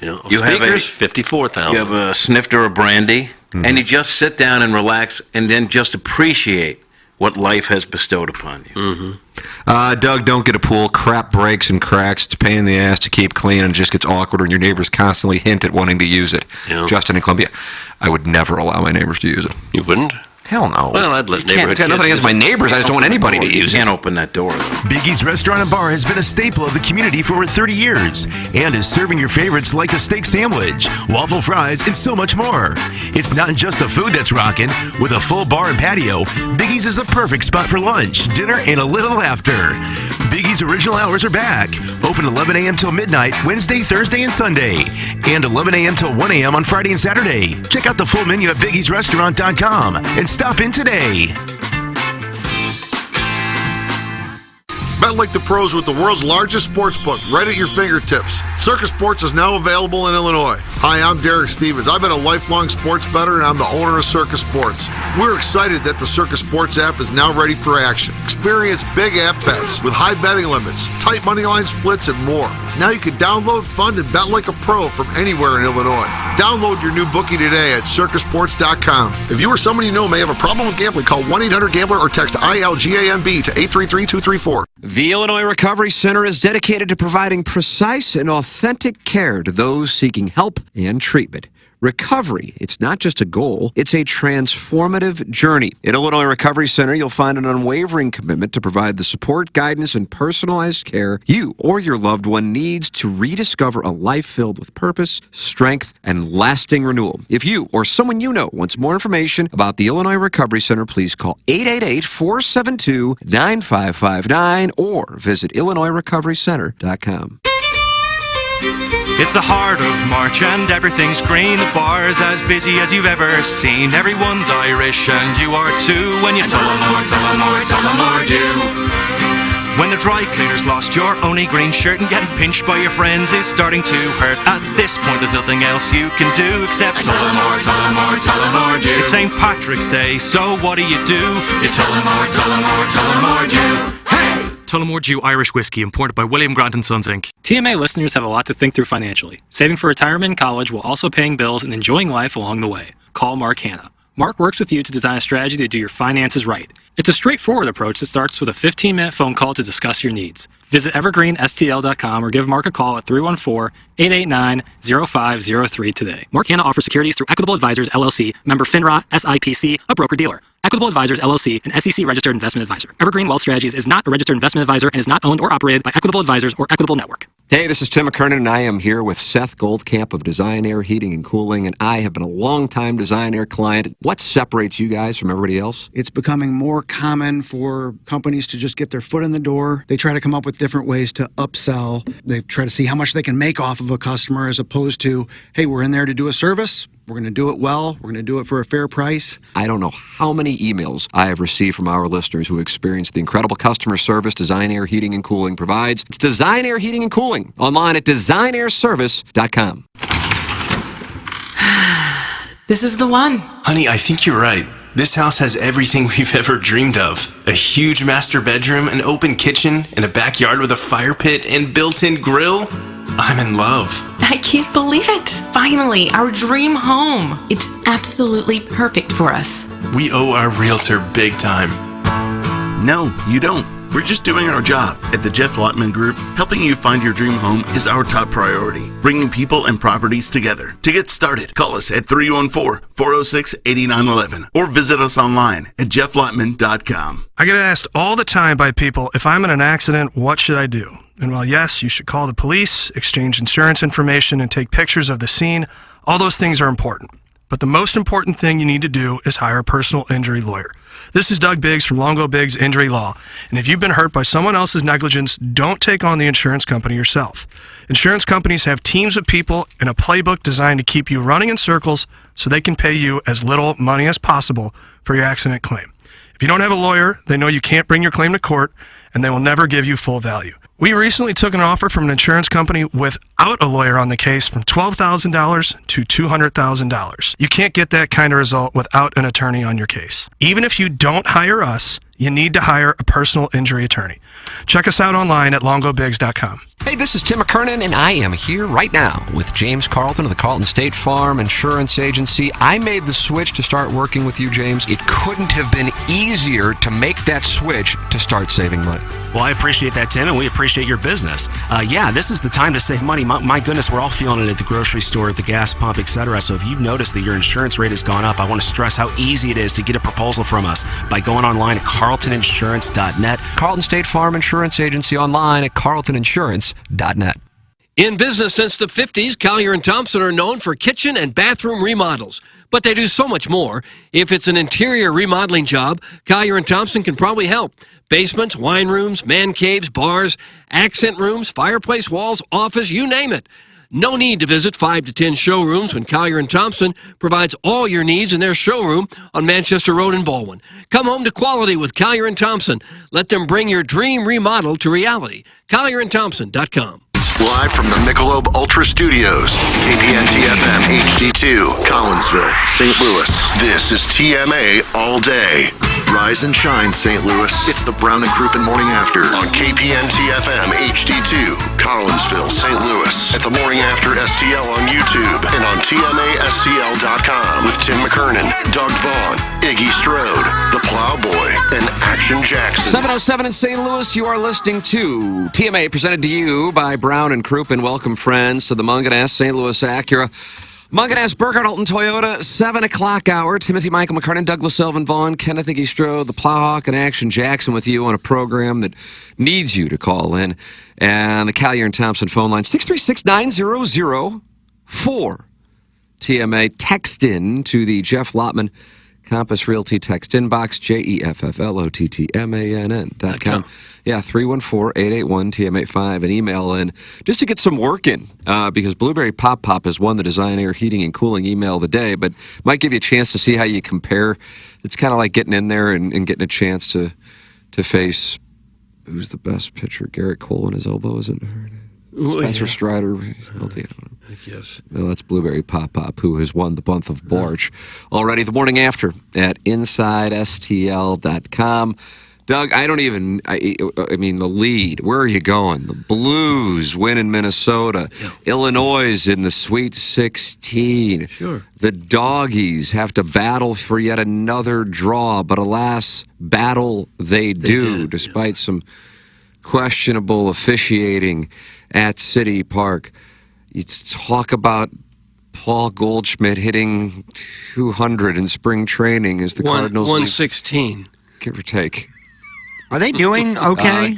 Yeah. You have Speakers, you $54,000. have a snifter of brandy, and you just sit down and relax, and then just appreciate what life has bestowed upon you. Doug, don't get a pool. Crap breaks and cracks. It's a pain in the ass to keep clean, and it just gets awkward when your neighbors constantly hint at wanting to use it. Yeah. Justin in Columbia, I would never allow my neighbors to use it. You wouldn't? Hell no. Well, I'd let It's neighborhood got nothing kids against my neighbors. I just don't want anybody to use You can't it. open that door, though. Biggie's Restaurant and Bar has been a staple of the community for over 30 years and is serving your favorites like the steak sandwich, waffle fries, and so much more. It's not just the food that's rocking. With a full bar and patio, Biggie's is the perfect spot for lunch, dinner, and a little laughter. Biggie's original hours are back. Open 11 a.m. till midnight, Wednesday, Thursday, and Sunday. And 11 a.m. till 1 a.m. on Friday and Saturday. Check out the full menu at biggiesrestaurant.com and stop in today. Bet like the pros with the world's largest sports book right at your fingertips. Circus Sports is now available in Illinois. Hi, I'm Derek Stevens. I've been a lifelong sports bettor, and I'm the owner of Circus Sports. We're excited that the Circus Sports app is now ready for action. Experience big app bets with high betting limits, tight money line splits, and more. Now you can download, fund, and bet like a pro from anywhere in Illinois. Download your new bookie today at circusports.com. If you or someone you know may have a problem with gambling, call 1-800-GAMBLER or text ILGAMB to 833-234. The Illinois Recovery Center is dedicated to providing precise and authentic care to those seeking help and treatment. Recovery, it's not just a goal, it's a transformative journey. At Illinois Recovery Center, you'll find an unwavering commitment to provide the support, guidance, and personalized care you or your loved one needs to rediscover a life filled with purpose, strength, and lasting renewal. If you or someone you know wants more information about the Illinois Recovery Center, please call 888-472-9559 or visit IllinoisRecoveryCenter.com. It's the heart of March and everything's green. The bar's as busy as you've ever seen. Everyone's Irish and you are too. When you Tullamore do. When the dry cleaners lost your only green shirt and getting pinched by your friends is starting to hurt. At this point there's nothing else you can do except Tullamore do. It's St. Patrick's Day, so what do? You Tullamore do. Hey! Tullamore Dew Irish Whiskey, imported by William Grant & Sons, Inc. TMA listeners have a lot to think through financially. Saving for retirement and college while also paying bills and enjoying life along the way. Call Mark Hanna. Mark works with you to design a strategy to do your finances right. It's a straightforward approach that starts with a 15-minute phone call to discuss your needs. Visit evergreenstl.com or give Mark a call at 314-889-0503 today. Mark Hanna offers securities through Equitable Advisors, LLC, member FINRA, SIPC, a broker-dealer. Equitable Advisors, LLC, an SEC-registered investment advisor. Evergreen Wealth Strategies is not a registered investment advisor and is not owned or operated by Equitable Advisors or Equitable Network. Hey, this is Tim McKernan, and I am here with Seth Goldcamp of Design Air Heating and Cooling, and I have been a long-time Design Air client. What separates you guys from everybody else? It's becoming more common for companies to just get their foot in the door. They try to come up with different ways to upsell. They try to see how much they can make off of a customer as opposed to, hey, we're in there to do a service. We're going to do it well. We're going to do it for a fair price. I don't know how many emails I have received from our listeners who experienced the incredible customer service Design Air Heating and Cooling provides. It's Design Air Heating and Cooling, online at designairservice.com. This is the one. Honey, I think you're right. This house has everything we've ever dreamed of. A huge master bedroom, an open kitchen, and a backyard with a fire pit and built-in grill. I'm in love. I can't believe it. Finally, our dream home. It's absolutely perfect for us. We owe our realtor big time. No, you don't. We're just doing our job. At the Jeff Lotman Group, helping you find your dream home is our top priority, bringing people and properties together. To get started, call us at 314-406-8911 or visit us online at jefflotman.com. I get asked all the time by people, if I'm in an accident, what should I do? And while yes, you should call the police, exchange insurance information, and take pictures of the scene, all those things are important. But the most important thing you need to do is hire a personal injury lawyer. This is Doug Biggs from Longo Biggs Injury Law. And if you've been hurt by someone else's negligence, don't take on the insurance company yourself. Insurance companies have teams of people and a playbook designed to keep you running in circles so they can pay you as little money as possible for your accident claim. If you don't have a lawyer, they know you can't bring your claim to court, and they will never give you full value. We recently took an offer from an insurance company without a lawyer on the case from $12,000 to $200,000. You can't get that kind of result without an attorney on your case. Even if you don't hire us, you need to hire a personal injury attorney. Check us out online at longobigs.com. Hey, this is Tim McKernan, and I am here right now with James Carlton of the Carlton State Farm Insurance Agency. I made the switch to start working with you, James. It couldn't have been easier to make that switch to start saving money. Well, I appreciate that, Tim, and we appreciate your business. This is the time to save money. My goodness, we're all feeling it at the grocery store, at the gas pump, etc. So if you've noticed that your insurance rate has gone up, I want to stress how easy it is to get a proposal from us by going online at carltoninsurance.net. Carlton State Farm Insurance Agency online at carltoninsurance.net. In business since the 50s, Collier & Thompson are known for kitchen and bathroom remodels. But they do so much more. If it's an interior remodeling job, Collier & Thompson can probably help. Basements, wine rooms, man caves, bars, accent rooms, fireplace walls, office, you name it. No need to visit 5 to 10 showrooms when Collier & Thompson provides all your needs in their showroom on Manchester Road in Baldwin. Come home to quality with Collier & Thompson. Let them bring your dream remodel to reality. CollierandThompson.com. Live from the Michelob Ultra Studios, KPN-TFM HD2, Collinsville, St. Louis. This is TMA All Day. Rise and shine, St. Louis. It's the Brown and Crouppen Morning After on KPN-TFM HD2, Collinsville, St. Louis. At the Morning After STL on YouTube and on TMASTL.com with Tim McKernan, Doug Vaughn, Iggy Strode, The Plowboy, and Action Jackson. 7:07 in St. Louis, you are listening to TMA, presented to you by Brown and Crouppen. Welcome, friends, to the Munganess St. Louis Acura, Munganess Burkhardt Alton Toyota, 7 o'clock hour. Timothy Michael McKernan, Douglas Elvin Vaughn, Kenneth Iggy Strode, the Plowhawk, and Action Jackson with you on a program that needs you to call in. And the Collier & Thompson phone line, 636-9004. TMA, text in to the Jeff Lottman Compass Realty text inbox, JEFFLOTTMANN.com. Yeah, 314-881-TM85, and email in just to get some work in, because Blueberry Pop Pop has won the Design Air Heating and Cooling email of the day, but might give you a chance to see how you compare. It's kind of like getting in there and getting a chance to face, who's the best pitcher? Garrett Cole on his elbow, isn't it? Spencer Strider. Healthy, I don't know. Yes. Well, that's Blueberry Pop Pop, who has won the month of March already. The Morning After at InsideSTL.com. Doug, I mean, the lead. Where are you going? The Blues win in Minnesota. Yeah. Illinois in the Sweet 16. Sure. The Doggies have to battle for yet another draw, but alas, battle they do, despite some questionable officiating at City Park. You talk about Paul Goldschmidt hitting 200 in spring training as the Cardinals. 116. Give or take. Are they doing okay?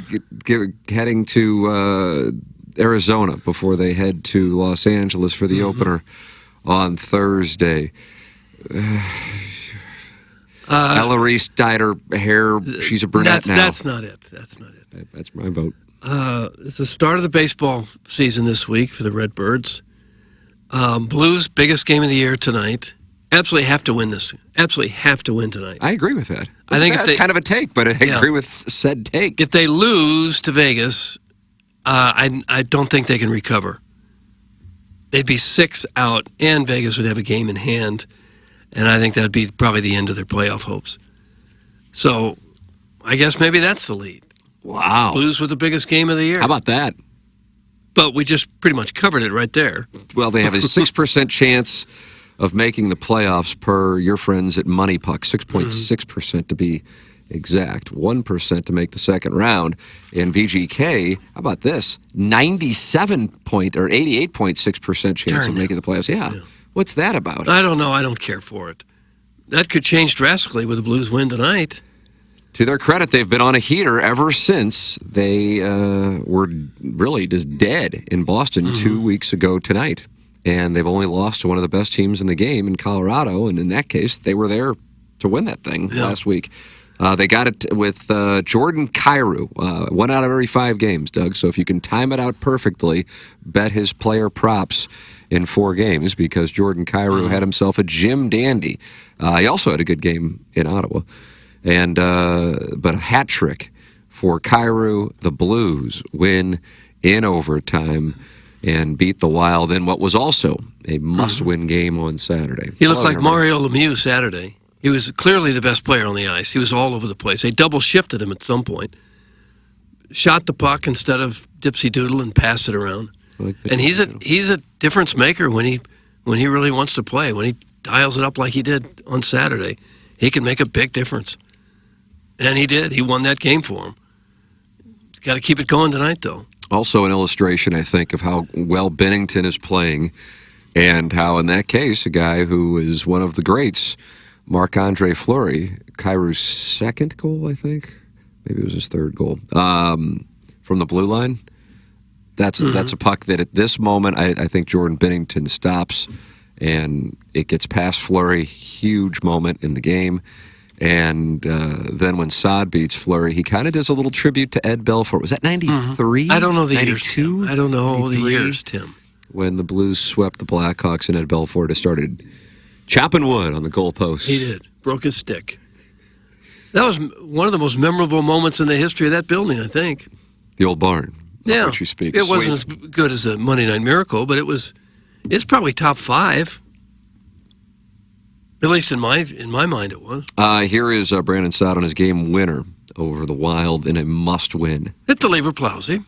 Heading to Arizona before they head to Los Angeles for the opener on Thursday. Ellery dyed her hair. She's a brunette now. That's not it. That's not it. That's my vote. It's the start of the baseball season this week for the Redbirds. Blues, biggest game of the year tonight. Absolutely have to win this. Absolutely have to win tonight. I agree with that. I think that's kind of a take, but I agree with said take. If they lose to Vegas, I don't think they can recover. They'd be 6 out, and Vegas would have a game in hand, and I think that would be probably the end of their playoff hopes. So I guess maybe that's the lead. Wow. Blues with the biggest game of the year. How about that? But we just pretty much covered it right there. Well, they have a 6% chance of making the playoffs per your friends at Money Puck, 6.6% to be exact, 1% to make the second round. And VGK, how about this? 88.6% chance of making the playoffs. Yeah. What's that about? I don't know. I don't care for it. That could change drastically with the Blues win tonight. To their credit, they've been on a heater ever since they were really just dead in Boston 2 weeks ago tonight. And they've only lost to one of the best teams in the game in Colorado. And in that case, they were there to win that thing last week. They got it with Jordan Kyrou, 1 out of every 5 games, Doug. So if you can time it out perfectly, bet his player props in 4 games, because Jordan Kyrou had himself a gym dandy. He also had a good game in Ottawa. And but a hat trick for Kyrou. The Blues win in overtime and beat the Wild in what was also a must-win game on Saturday. He looked like Mario Lemieux Saturday. He was clearly the best player on the ice. He was all over the place. They double-shifted him at some point. shot the puck instead of dipsy doodle and passed it around. And he's a difference maker when he really wants to play. When he dials it up like he did on Saturday, he can make a big difference. And he did. He won that game for him. He's got to keep it going tonight, though. Also an illustration, I think, of how well Bennington is playing and how, in that case, a guy who is one of the greats, Marc-Andre Fleury, Kairu's second goal, I think. Maybe it was his third goal. From the blue line. That's a puck that at this moment, I think Jordan Bennington stops, and it gets past Fleury. Huge moment in the game. And then when Saad beats Fleury, he kind of does a little tribute to Ed Belfour. Was that 93? I don't know the years, 92? Tim. I don't know the years, Tim. When the Blues swept the Blackhawks and Ed Belfour just started chopping wood on the goalpost. He did. Broke his stick. That was one of the most memorable moments in the history of that building, I think. The old barn. Yeah. Which you speak. It wasn't as good as a Monday Night Miracle, but it's probably top 5. At least in my mind it was. Here is Brandon Saad on his game winner over the Wild in a must-win. Hit the lever, Plowsy.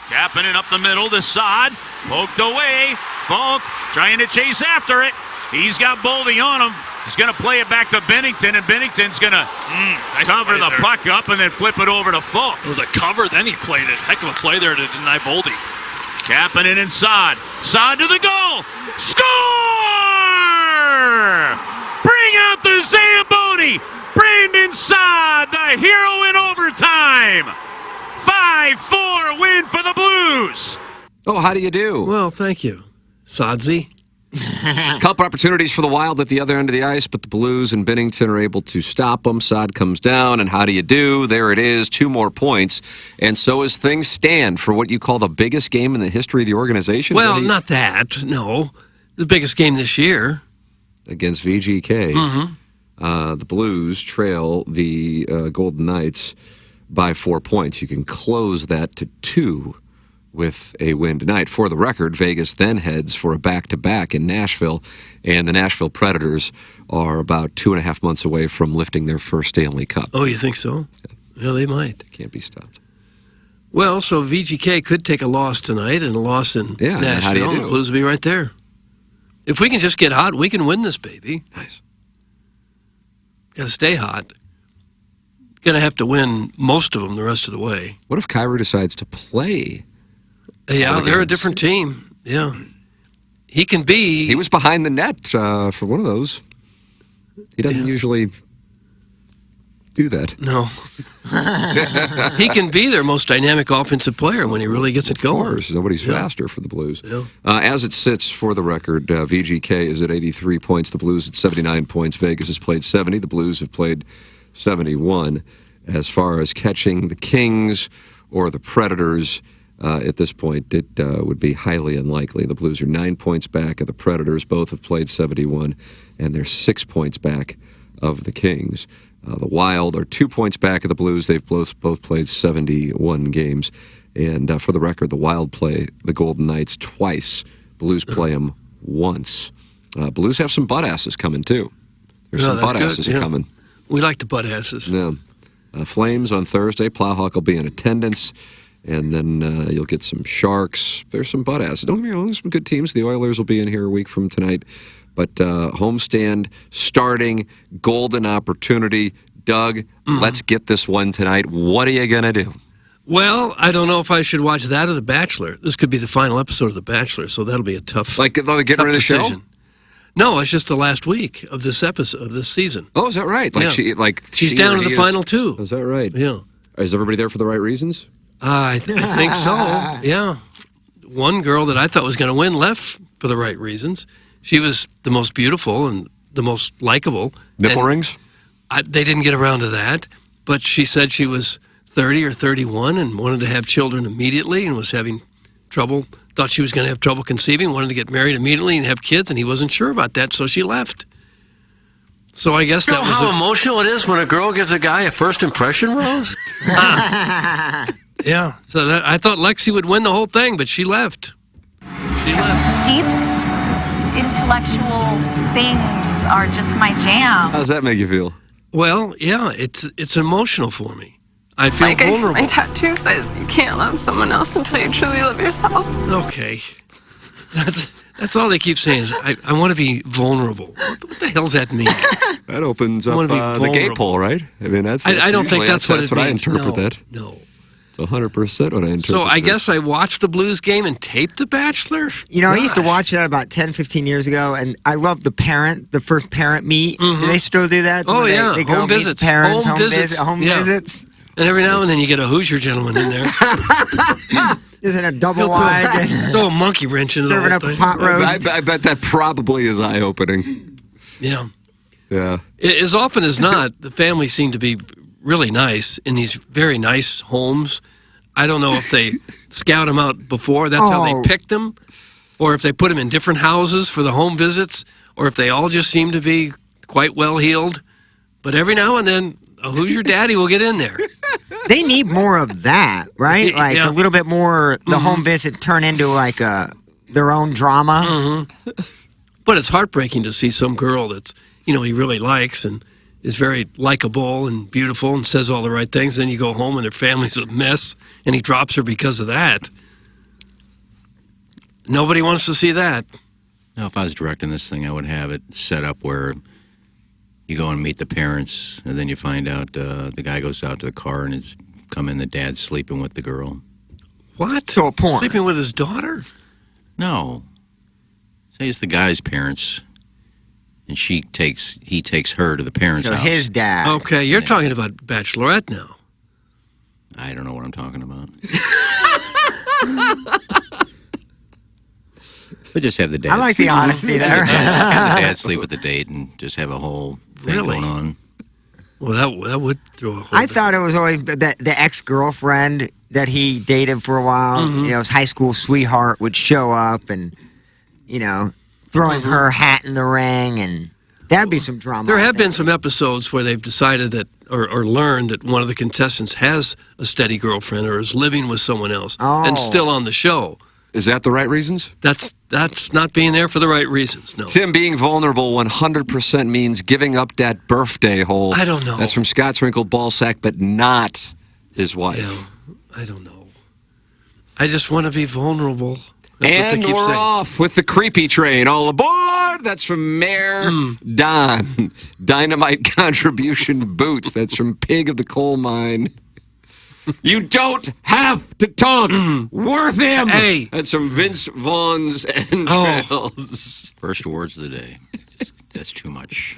Kapanen up the middle to Saad. Poked away. Falk trying to chase after it. He's got Boldy on him. He's going to play it back to Bennington, and Bennington's going to cover the puck up and then flip it over to Falk. It was a cover, then he played it. Heck of a play there to deny Boldy. Kapanen and Saad. Saad to the goal. Score! Bring out the Zamboni! Brandon Saad, the hero in overtime! 5-4 win for the Blues! Oh, how do you do? Well, thank you, Saadzi. Couple opportunities for the Wild at the other end of the ice, but the Blues and Bennington are able to stop them. Saad comes down, and how do you do? There it is, 2 more points. And so as things stand for what you call the biggest game in the history of the organization? Well, not that, no. The biggest game this year. Against VGK. Mm-hmm. The Blues trail the Golden Knights by 4 points. You can close that to 2 with a win tonight. For the record, Vegas then heads for a back-to-back in Nashville, and the Nashville Predators are about 2.5 months away from lifting their first Stanley Cup. Oh, you think so? Yeah, they might. Can't be stopped. Well, so VGK could take a loss tonight and a loss in Nashville. How do you do? The Blues will be right there. If we can just get hot, we can win this baby. Nice. Got to stay hot. Going to have to win most of them the rest of the way. What if Kairu decides to play? Yeah, they're a different team. Yeah. He can be... He was behind the net for one of those. He doesn't usually do that. No. He can be their most dynamic offensive player when he really gets it going. Of course. Nobody's faster for the Blues. Yeah. As it sits, for the record, VGK is at 83 points. The Blues at 79 points. Vegas has played 70. The Blues have played 71. As far as catching the Kings or the Predators, at this point, it would be highly unlikely. The Blues are 9 points back of the Predators. Both have played 71, and they're 6 points back of the Kings. The Wild are 2 points back of the Blues. They've both played 71 games. And for the record, the Wild play the Golden Knights twice. Blues play them once. Blues have some butt asses coming, too. There's some butt asses coming. We like the butt asses. Yeah. Flames on Thursday. Plowhawk will be in attendance. And then you'll get some Sharks. There's some butt asses. Don't get me wrong, there's some good teams. The Oilers will be in here a week from tonight. But homestand, starting, golden opportunity. Doug, let's get this one tonight. What are you going to do? Well, I don't know if I should watch that or The Bachelor. This could be the final episode of The Bachelor, so that'll be a tough getting rid of the show? No, it's just the last week of this episode of this season. Oh, is that right? She's down to the final 2. Is that right? Yeah. Is everybody there for the right reasons? I think so, yeah. One girl that I thought was going to win left for the right reasons. She was the most beautiful and the most likable. Nipple rings? They didn't get around to that, but she said she was 30 or 31 and wanted to have children immediately and was having trouble, thought she was going to have trouble conceiving, wanted to get married immediately and have kids, and he wasn't sure about that, so she left. So I guess that was how emotional it is when a girl gives a guy a first impression rose? Yeah, so I thought Lexi would win the whole thing, but she left. Deep intellectual things are just my jam. How does that make you feel? Well, yeah, it's emotional for me. I feel vulnerable. My tattoo says you can't love someone else until you truly love yourself. Okay. That's all they keep saying is, I want to be vulnerable. What the hell's that mean? That opens I up wanna be the gay vulnerable. poll, right? I mean, that's I don't think usually- that's what it I means. interpret No, that. no. It's 100% what I interpret. So I it as. guess I watched the Blues game and taped The Bachelor? You know, I used to watch that about 10, 15 years ago, and I loved the first parent meet. Do they still do that? Oh, When yeah. They go Home meet visits. Parents, Home visits. Home Yeah. visits. And every now and then you get a Hoosier gentleman in there. Isn't a double He'll wide? throw a monkey wrench in the Serving whole up a thing. pot roast. I bet that probably is eye-opening. Yeah. Yeah. As often as not, the families seem to be really nice in these very nice homes. I don't know if they scout them out before, that's how Oh. they picked them, or if they put them in different houses for the home visits, or if they all just seem to be quite well heeled. But every now and then, a Hoosier daddy will get in there. They need more of that, right? Like Yeah. a little bit more. The home visit turn into like their own drama. But it's heartbreaking to see some girl that's, he really likes and is very likable and beautiful and says all the right things. Then you go home and their family's a mess and he drops her because of that. Nobody wants to see that. Now, if I was directing this thing, I would have it set up where you go and meet the parents, and then you find out the guy goes out to the car and it's come in, the dad's sleeping with the girl. What? So a porn. Sleeping with his daughter? No. Say it's the guy's parents, and he takes her to the parents' So house. his dad. Okay, you're talking about Bachelorette now. I don't know what I'm talking about. But just have the dad. I like the sleep- honesty there. Have the dad sleep with the date and just have a whole thing Really? going on. Well, that would throw a whole I thought it was always the ex-girlfriend that he dated for a while. His high school sweetheart would show up and, throwing her hat in the ring, and that'd be some drama. There have been some episodes where they've decided that, or learned that one of the contestants has a steady girlfriend or is living with someone else and Oh. still on the show. Is that the right reasons? That's not being there for the right reasons. No. Tim, being vulnerable 100% means giving up that birthday hole. I don't know. That's from Scott's wrinkled ballsack, but not his wife. I don't know. I just want to be vulnerable. That's what And they keep we're saying. off with the creepy train. All aboard! That's from Mayor Don. Dynamite contribution boots. That's from Pig of the Coal Mine. You don't have to talk. Worth him. Hey. That's from Vince Vaughn's entrails. First words of the day. That's too much.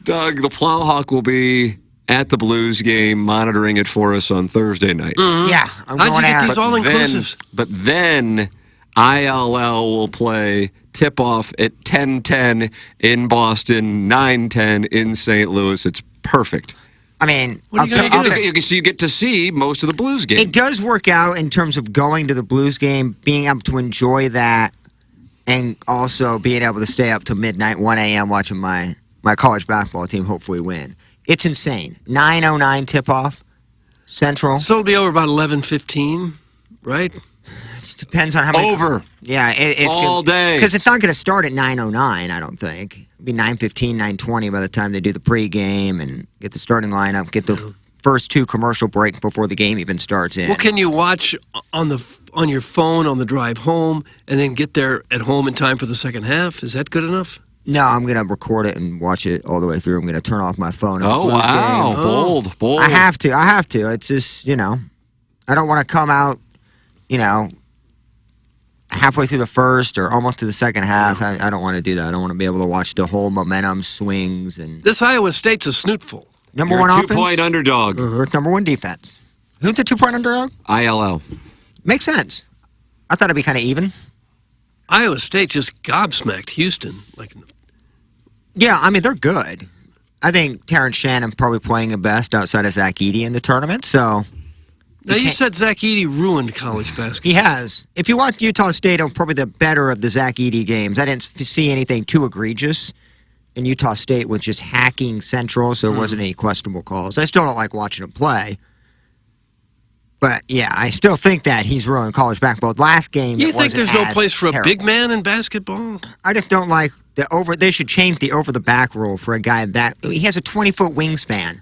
Doug, the Plowhawk will be at the Blues game, monitoring it for us on Thursday night. Yeah, I'm How'd you going get out. these all-inclusives? But then ILL will play tip-off at 10:10 in Boston, 9:10 in St. Louis. It's perfect. I mean, What are you I'll gonna tell- do? So you get to see most of the Blues game. It does work out in terms of going to the Blues game, being able to enjoy that, and also being able to stay up till midnight, 1 a.m. watching my college basketball team hopefully win. It's insane. 9:09 tip-off, Central. So it'll be over about 11:15, right? It depends on how many. Over. Yeah, it's All day. Because it's not going to start at 9:09, I don't think. It'll be 9:15, 9:20 by the time they do the pregame and get the starting lineup, get the first two commercial breaks before the game even starts in. Well, can you watch on your phone on the drive home and then get there at home in time for the second half? Is that good enough? No, I'm going to record it and watch it all the way through. I'm going to turn off my phone. at the Oh, Blues wow. game. Bold. I have to. It's just, I don't want to come out, halfway through the first or almost to the second half. I don't want to do that. I don't want to be able to watch the whole momentum swings. And This Iowa State's a snootful. number You're one a offense. two-point underdog. Versus number one defense. Who's the 2-point underdog? ILL. Makes sense. I thought it'd be kind of even. Iowa State just gobsmacked Houston. Yeah, I mean, they're good. I think Terrence Shannon probably playing the best outside of Zach Edey in the tournament, so... Now, you said Zach Edey ruined college basketball. He has. If you watch Utah State, I'm probably the better of the Zach Edey games. I didn't see anything too egregious. And Utah State was just hacking Central, so there wasn't any questionable calls. I still don't like watching him play. But, yeah, I still think that he's ruined college basketball. Last game, You it think wasn't there's no as place for a terrible. big man in basketball? I just don't like They should change the over the back rule for a guy that he has a 20-foot wingspan.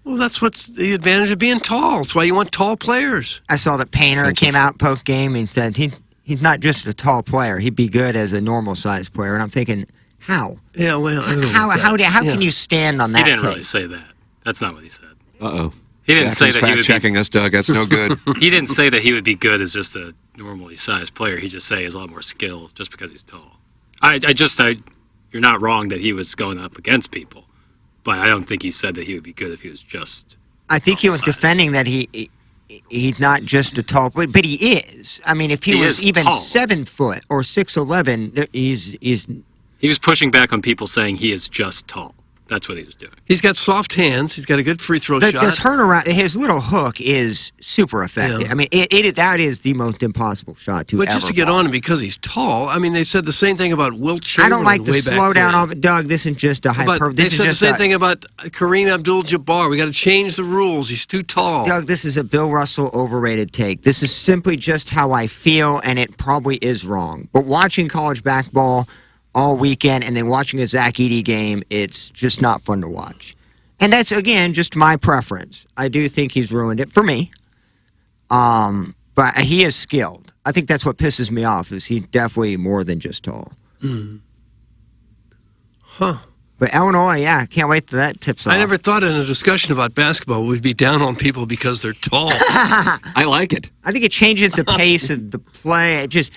Well, that's what's the advantage of being tall. That's why you want tall players. I saw that Painter came out post game and said he's not just a tall player. He'd be good as a normal sized player. And I'm thinking, how? Yeah, well, I don't know how can you stand on that? He didn't tape? really say that. That's not what he said. Uh-oh. He didn't say that he would checking us, Doug. That's no good. He didn't say that he would be good as just a normally sized player. He just say he has a lot more skill just because he's tall. You're not wrong that he was going up against people, but I don't think he said that he would be good if he was just. I think he was defending that he's not just a tall player, but he is. I mean, if he was even tall. 7 foot or 6'11", He was pushing back on people saying he is just tall. That's what he was doing. He's got soft hands. He's got a good free throw shot. The turnaround, his little hook is super effective. Yeah. I mean, that is the most impossible shot to But ever just to get block. on him because he's tall, I mean, they said the same thing about Wilt Chamberlain. I don't like the way back slow down when. of it, Doug. This is just a But hyper. they This is said the just same a, thing about Kareem Abdul-Jabbar. We got to change the rules. He's too tall. Doug, this is a Bill Russell overrated take. This is simply just how I feel, and it probably is wrong. But watching college basketball all weekend and then watching a Zach Edey game, it's just not fun to watch. And that's, again, just my preference. I do think he's ruined it for me. But he is skilled. I think that's what pisses me off, is he's definitely more than just tall. Huh. But Illinois, yeah, can't wait till that tips off. I never thought in a discussion about basketball we'd be down on people because they're tall. I like it. I think it changes the pace of the play. It just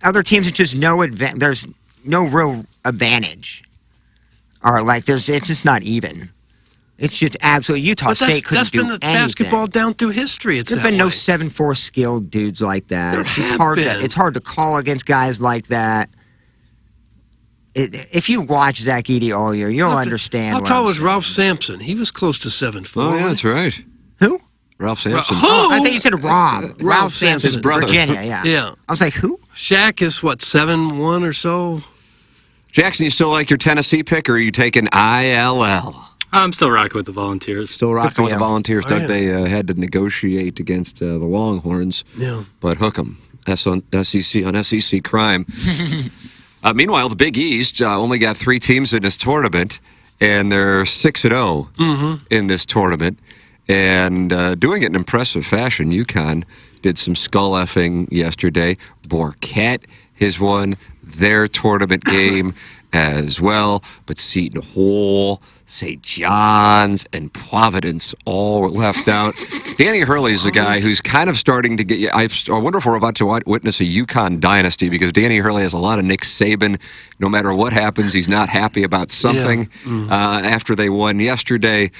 other teams, it's just there's no real advantage. Or it's just not even. It's just absolutely Utah State couldn't that's do been the anything. basketball down through history. It's There's that been no way. 7'4" skilled dudes like that. There It's just have hard. been. It's hard to call against guys like that. If you watch Zach Edey all year, you'll understand. How what tall I'm was saying. Ralph Sampson? He was close to 7'4". Oh, yeah, that's right. Who? Ralph Sampson. Who? Oh, I think you said Rob. Ralph Sampson, His brother. Virginia. Yeah. Yeah. I was like, who? Shaq is what, 7'1" or so? Jackson, you still like your Tennessee pick, or are you taking ILL? I'm still rocking with the Volunteers. Still rocking with the you. Volunteers. Oh, Doug, yeah. they had to negotiate against the Longhorns, Yeah. but hook 'em. That's on SEC crime. Meanwhile, the Big East only got 3 teams in this tournament, and they're 6-0 in this tournament, and doing it in impressive fashion. UConn did some skull effing yesterday. Marquette has won their tournament game as well, but Seton Hall, St. John's, and Providence all were left out. Danny Hurley is the guy who's kind of starting to get. I wonder if we're about to witness a UConn dynasty, because Danny Hurley has a lot of Nick Saban. No matter what happens, he's not happy about something. After they won yesterday,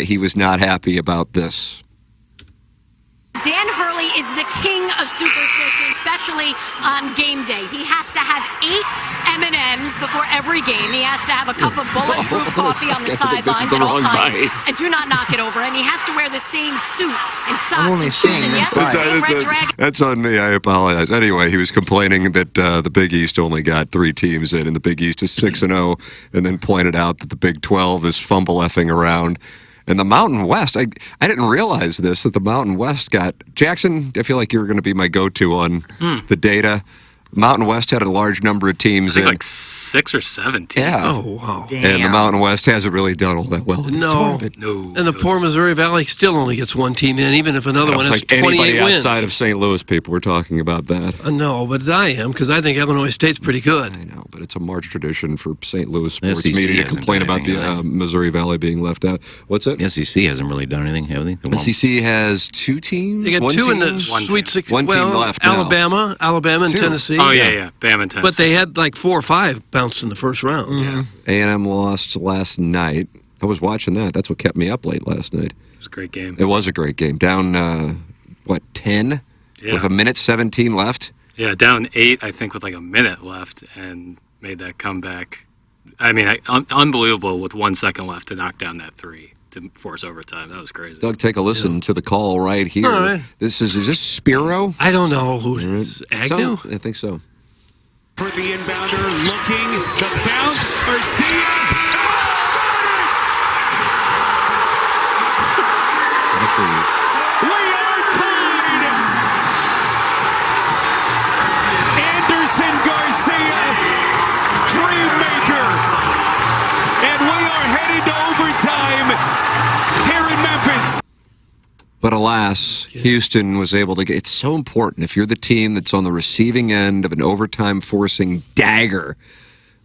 he was not happy about this. Dan Hurley is the king of superstition, especially on game day. He has to have 8 M&Ms before every game. He has to have a cup of Bulletproof coffee on the sidelines at all times. And do not knock it over. And he has to wear the same suit and socks and shoes. And yes, the same red dragon. That's on me. I apologize. Anyway, he was complaining that the Big East only got 3 teams in, and the Big East is 6-0, and then pointed out that the Big 12 is fumble effing around. And the Mountain West, I didn't realize this, that the Mountain West got... Jackson, I feel like you're going to be my go-to on the data. Mountain West had a large number of teams I think in. like 6 or 7 teams. Yeah. Oh, wow. And the Mountain West hasn't really done all that well in this tournament. No. And the poor Missouri Valley still only gets 1 team in, even if another one has Like anybody 28 wins. outside of St. Louis people were talking about that. No, but I am, because I think Illinois State's pretty good. I know, but it's a March tradition for St. Louis sports SEC media to hasn't complain done about the anything, Missouri Valley being left out. What's it? The SEC hasn't really done anything, have they? SEC has 2 teams? They got One 2 team? in the Sweet 16. One team left now. Alabama and 2. Tennessee. Oh, yeah. Bama and Tennessee. But they had like 4 or 5 bounced in the first round. Yeah. A&M lost last night. I was watching that. That's what kept me up late last night. It was a great game. It was a great game. Down, 10? Yeah. With a minute 17 left? Yeah, down 8, I think, with like a minute left, and made that comeback. I mean, unbelievable with 1 second left to knock down that 3 to force overtime. That was crazy. Doug, take a listen to the call right here. All right. Is this Spiro? I don't know who's Agnew. I think so. For the inbounder, looking, the bounce, Garcia. We are tied. Anderson Garcia But alas, Houston was able to get. It's so important if you're the team that's on the receiving end of an overtime forcing dagger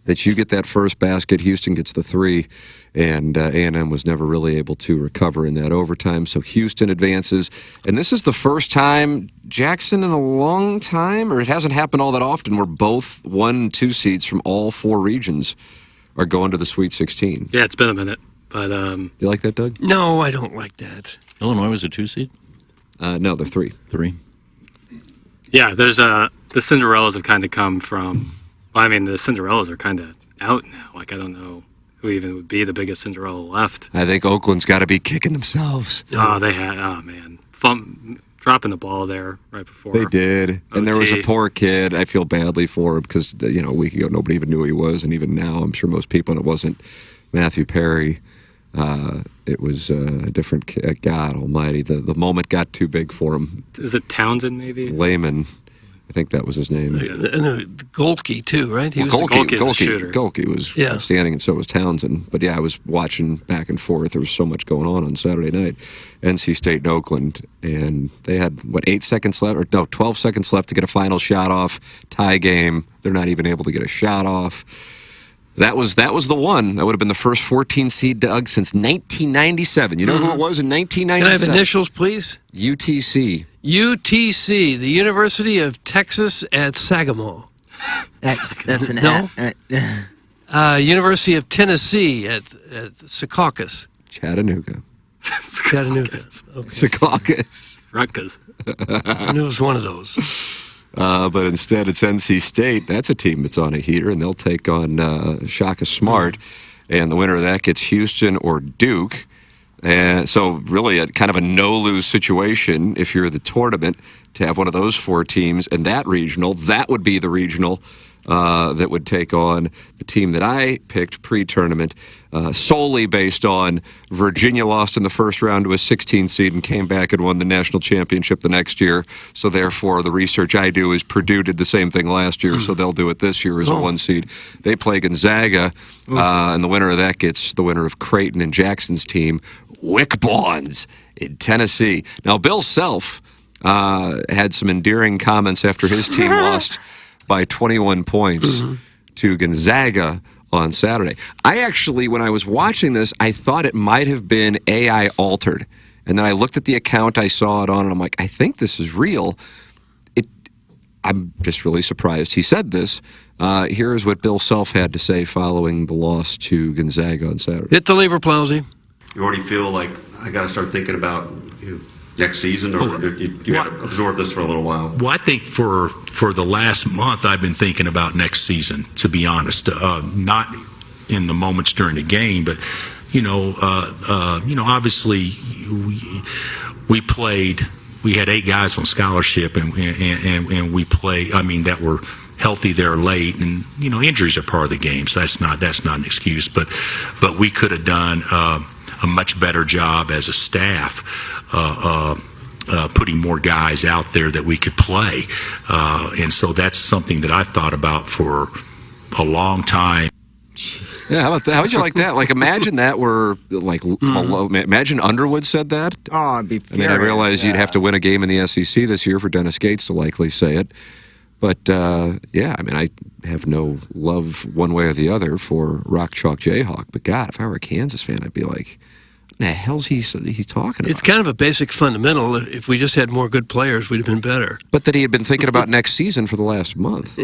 that you get that first basket. Houston gets the 3, and A&M was never really able to recover in that overtime. So Houston advances, and this is the first time, Jackson, in a long time, or it hasn't happened all that often, where both 1 and 2 seeds from all 4 regions are going to the Sweet 16. Yeah, it's been a minute, but you like that, Doug? No, I don't like that. Illinois was a 2 seed? No, they're 3. 3. Yeah, there's the Cinderellas have kind of come from. Well, I mean, the Cinderellas are kind of out now. Like, I don't know who even would be the biggest Cinderella left. I think Oakland's got to be kicking themselves. Oh, they had. Oh man, dropping the ball there right before. They did, and there was a OT. poor kid. I feel badly for him because a week ago nobody even knew who he was, and even now I'm sure most people. And it wasn't Matthew Perry. It was a different kid. God Almighty, the moment got too big for him. Is it Townsend maybe? Lehman, I think that was his name. And Golke, too, right? He was Golke is the shooter. Golke was outstanding, and so was Townsend. But yeah, I was watching back and forth. There was so much going on Saturday night. NC State and Oakland, and they had, 8 seconds left? Or no, 12 seconds left to get a final shot off. Tie game. They're not even able to get a shot off. That was the one. That would have been the first 14 seed, Doug, since 1997. You know who it was in 1997? Can I have initials, please? UTC. UTC, the University of Texas at Sagamore. That's an no. University of Tennessee at Secaucus. Chattanooga. Chattanooga. Okay. Secaucus. Rutgers. I knew it was one of those. But instead, it's NC State. That's a team that's on a heater, and they'll take on Shaka Smart. And the winner of that gets Houston or Duke. And so really a kind of a no-lose situation if you're the tournament to have one of those 4 teams. And that regional, that would be the regional that would take on the team that I picked pre-tournament solely based on Virginia lost in the first round to a 16 seed and came back and won the national championship the next year. So therefore, the research I do is Purdue did the same thing last year, so they'll do it this year as a 1 seed. They play Gonzaga, and the winner of that gets the winner of Creighton and Jackson's team, Wickbawns in Tennessee. Now, Bill Self had some endearing comments after his team lost by 21 points to Gonzaga on Saturday. I actually, when I was watching this, I thought it might have been AI altered. And then I looked at the account I saw it on, and I'm like, I think this is real. I'm just really surprised he said this. Here is what Bill Self had to say following the loss to Gonzaga on Saturday. Hit the lever, Plowsy. You already feel like I got to start thinking about next season, or you got to absorb this for a little while? Well, I think for the last month, I've been thinking about next season, to be honest. Not in the moments during the game, but, obviously we played, we had 8 guys on scholarship and we played, that were healthy there late, and, injuries are part of the game, so that's not an excuse, but we could have done a much better job as a staff putting more guys out there that we could play. And so that's something that I've thought about for a long time. Yeah, how about that? How would you like that? Like, imagine that were, imagine Underwood said that. Oh, I'd be furious. I realize you'd have to win a game in the SEC this year for Dennis Gates to likely say it. But, I have no love one way or the other for Rock Chalk Jayhawk. But, God, if I were a Kansas fan, I'd be like, what the hell's he talking about? It's kind of a basic fundamental. If we just had more good players, we'd have been better. But that he had been thinking about next season for the last month.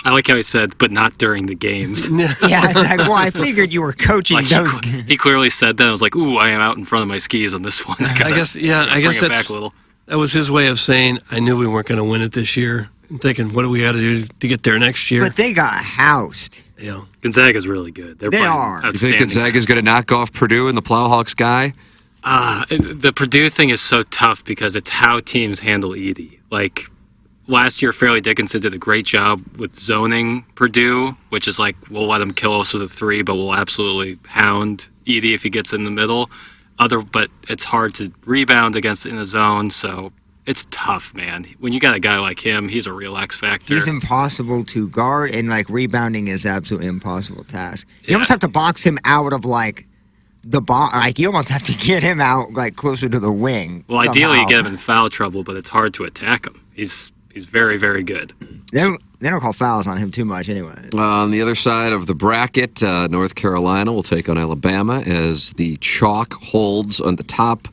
I like how he said, but not during the games. I figured you were coaching those games. He clearly said that. I was like, ooh, I am out in front of my skis on this one. I guess back a little. That was his way of saying, I knew we weren't going to win it this year. I'm thinking, what do we got to do to get there next year? But they got housed. Yeah. Gonzaga's really good. They are. You think Gonzaga's going to knock off Purdue and the Plowhawks guy? The Purdue thing is so tough because it's how teams handle Edey. Like, last year, Fairleigh Dickinson did a great job with zoning Purdue, which is like, we'll let him kill us with a 3, but we'll absolutely hound Edey if he gets in the middle. But it's hard to rebound against in a zone, so it's tough, man. When you got a guy like him, he's a real X factor. He's impossible to guard, and rebounding is absolutely impossible task. You almost have to box him out of the ball. Like, you almost have to get him out, like, closer to the wing. Well, ideally, somehow. you get him in foul trouble, but it's hard to attack him. He's very, very good. They don't call fouls on him too much anyway. On the other side of the bracket, North Carolina will take on Alabama as the chalk holds on the top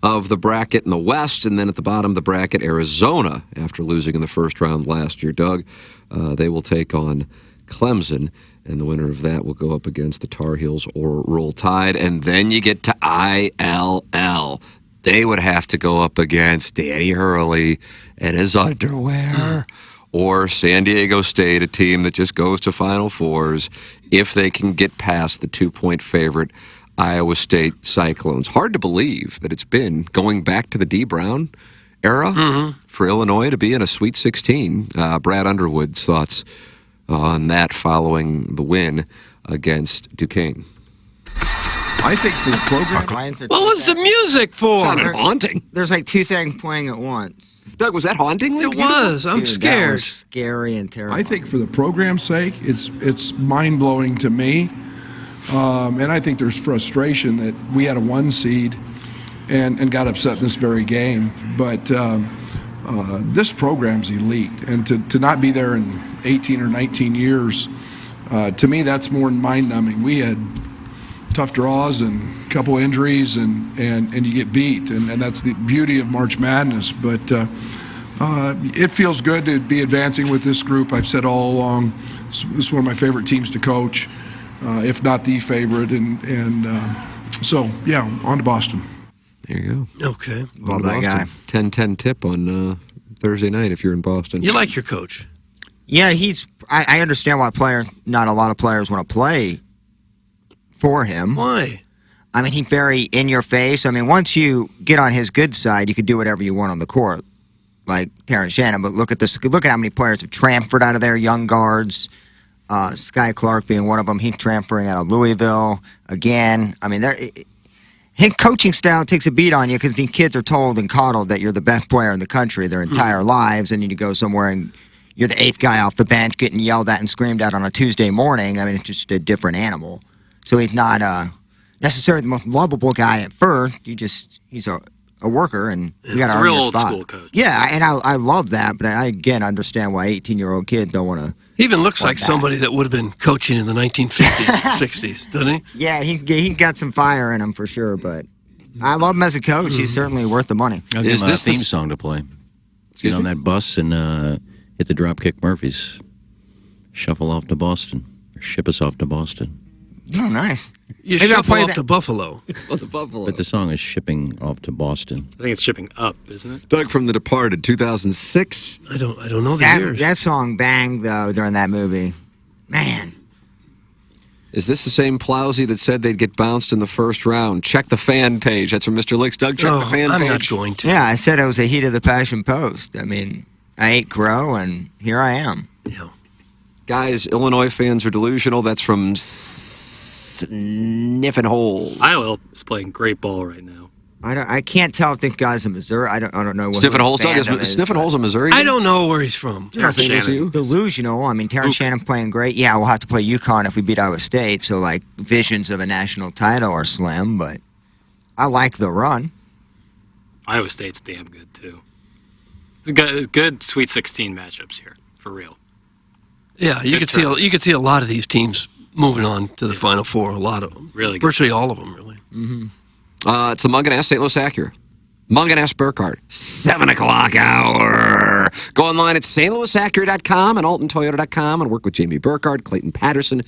of the bracket in the West, and then at the bottom of the bracket, Arizona, after losing in the first round last year, Doug, they will take on Clemson, and the winner of that will go up against the Tar Heels or Roll Tide, and then you get to ILL. They would have to go up against Danny Hurley and his underwear, or San Diego State, a team that just goes to Final Fours, if they can get past the 2-point favorite Iowa State Cyclones. Hard to believe that it's been going back to the D. Brown era for Illinois to be in a Sweet 16. Brad Underwood's thoughts on that following the win against Duquesne. I think for the program. What was the music for? Sounded haunting. There's like two things playing at once. Doug, was that haunting? It was. I'm Dude, that scared. was scary and terrible. I think for the program's sake, it's mind-blowing to me. And I think there's frustration that we had a 1 seed and got upset in this very game. But this program's elite. And to not be there in 18 or 19 years, to me, that's more mind-numbing. We had tough draws and a couple injuries, and you get beat. And that's the beauty of March Madness. But it feels good to be advancing with this group. I've said all along, this is one of my favorite teams to coach, if not the favorite. And so, yeah, on to Boston. There you go. Okay. Love that guy. 10-10 tip on Thursday night if you're in Boston. You like your coach? Yeah, I understand why not a lot of players want to play for him. Why? I mean, he's very in your face. I mean, once you get on his good side, you can do whatever you want on the court, like Terrence Shannon. But look at how many players have transferred out of there, young guards. Sky Clark being one of them. He's transferring out of Louisville again. I mean, his coaching style takes a beat on you because these kids are told and coddled that you're the best player in the country their entire lives, and you need to go somewhere and you're the 8th guy off the bench getting yelled at and screamed at on a Tuesday morning. I mean, it's just a different animal. So he's not necessarily the most lovable guy at first. He's a worker, and you got to earn real your old spot. school coach. Yeah, and I love that, but I again understand why 18-year-old kids don't want to. He even looks like somebody that would have been coaching in the 1950s, 60s, doesn't he? Yeah, he got some fire in him for sure, but I love him as a coach. He's certainly worth the money. I'll give him a theme song to play. Get on that bus and hit the Dropkick Murphys. Shuffle off to Boston. Or ship us off to Boston. Oh, nice. You Maybe I'll shuffle play off that- to Buffalo. But the song is shipping off to Boston. I think it's shipping up, isn't it? Doug from The Departed, 2006. I don't know the That, years. that song banged, though, during that movie. Man. Is this the same Plowsy that said they'd get bounced in the first round? Check the fan page. That's from Mr. Licks. Doug, check the fan I'm page. not going to. Yeah, I said it was a heat of the passion post. I mean, I ate crow, and here I am. Yeah. Guys, Illinois fans are delusional. That's from Sniffin' Hole. Iowa is playing great ball right now. I can't tell if this guy's in Missouri. I don't know what Sniffin' Hole's Doug. fandom is, Sniffin' but- Hole's in Missouri. I don't know where he's from. Terrence Shannon. Delusional. I mean, Terrence Shannon playing great. Yeah, we'll have to play UConn if we beat Iowa State. So, like, visions of a national title are slim, but I like the run. Iowa State's damn good, too. Good Sweet 16 matchups here, for real. Yeah, you Good could see turn. you could see a lot of these teams moving on to the Final Four. A lot of them, Really good. virtually all of them, really. It's the Munganess St. Louis Acura. Munganess Burkhardt, 7 o'clock hour. Go online at stlouisacura.com and altontoyota.com and work with Jamie Burkhardt, Clayton Patterson.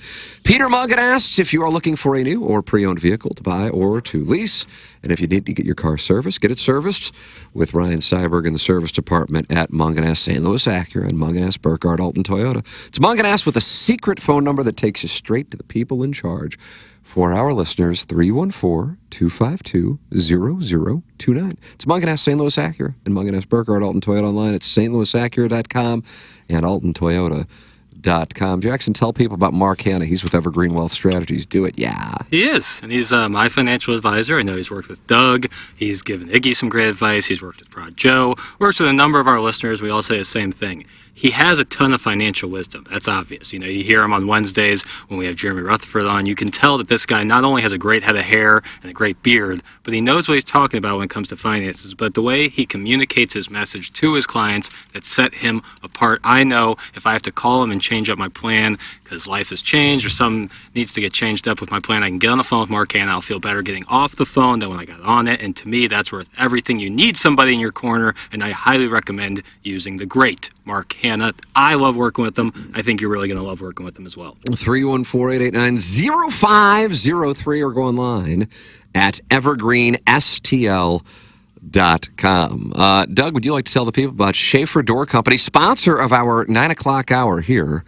Peter Mungan asks if you are looking for a new or pre-owned vehicle to buy or to lease. And if you need to get your car serviced, get it serviced with Ryan Seiberg in the service department at Munganess St. Louis Acura and Munganess Burkhardt Alton Toyota. It's Munganess with a secret phone number that takes you straight to the people in charge. For our listeners, 314-252-0029. It's Munganess St. Louis Acura and Munganess Burkhardt Alton Toyota online at stlouisacura.com and altontoyota.com. Jackson, tell people about Mark Hanna. He's with Evergreen Wealth Strategies. Do it, yeah. He is, and he's my financial advisor. I know he's worked with Doug. He's given Iggy some great advice. He's worked with Rod Joe. Works with a number of our listeners. We all say the same thing. he has a ton of financial wisdom. That's obvious. You know, you hear him on Wednesdays when we have Jeremy Rutherford on. You can tell that this guy not only has a great head of hair and a great beard, but he knows what he's talking about when it comes to finances. But the way he communicates his message to his clients that set him apart. I know if I have to call him and change up my plan because life has changed or something needs to get changed up with my plan, I can get on the phone with Mark Hanna. I'll feel better getting off the phone than when I got on it. And to me, that's worth everything. You need somebody in your corner, and I highly recommend using the great Mark Hanna. I love working with them. I think you're really going to love working with them as well. 314-889-0503 or go online at evergreenstl.com. Doug, would you like to tell the people about Schaefer Door Company, sponsor of our 9 o'clock hour here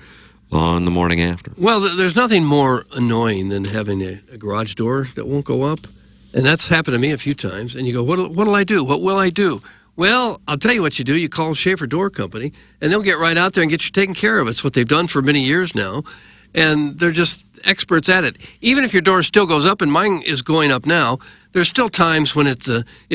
on the morning after? Well, there's nothing more annoying than having a garage door that won't go up. And that's happened to me a few times. And you go, what'll I do? What will I do? Well, I'll tell you what you do. You call Schaefer Door Company, and they'll get right out there and get you taken care of. It's what they've done for many years now. And they're just experts at it. Even if your door still goes up, and mine is going up now, there's still times when it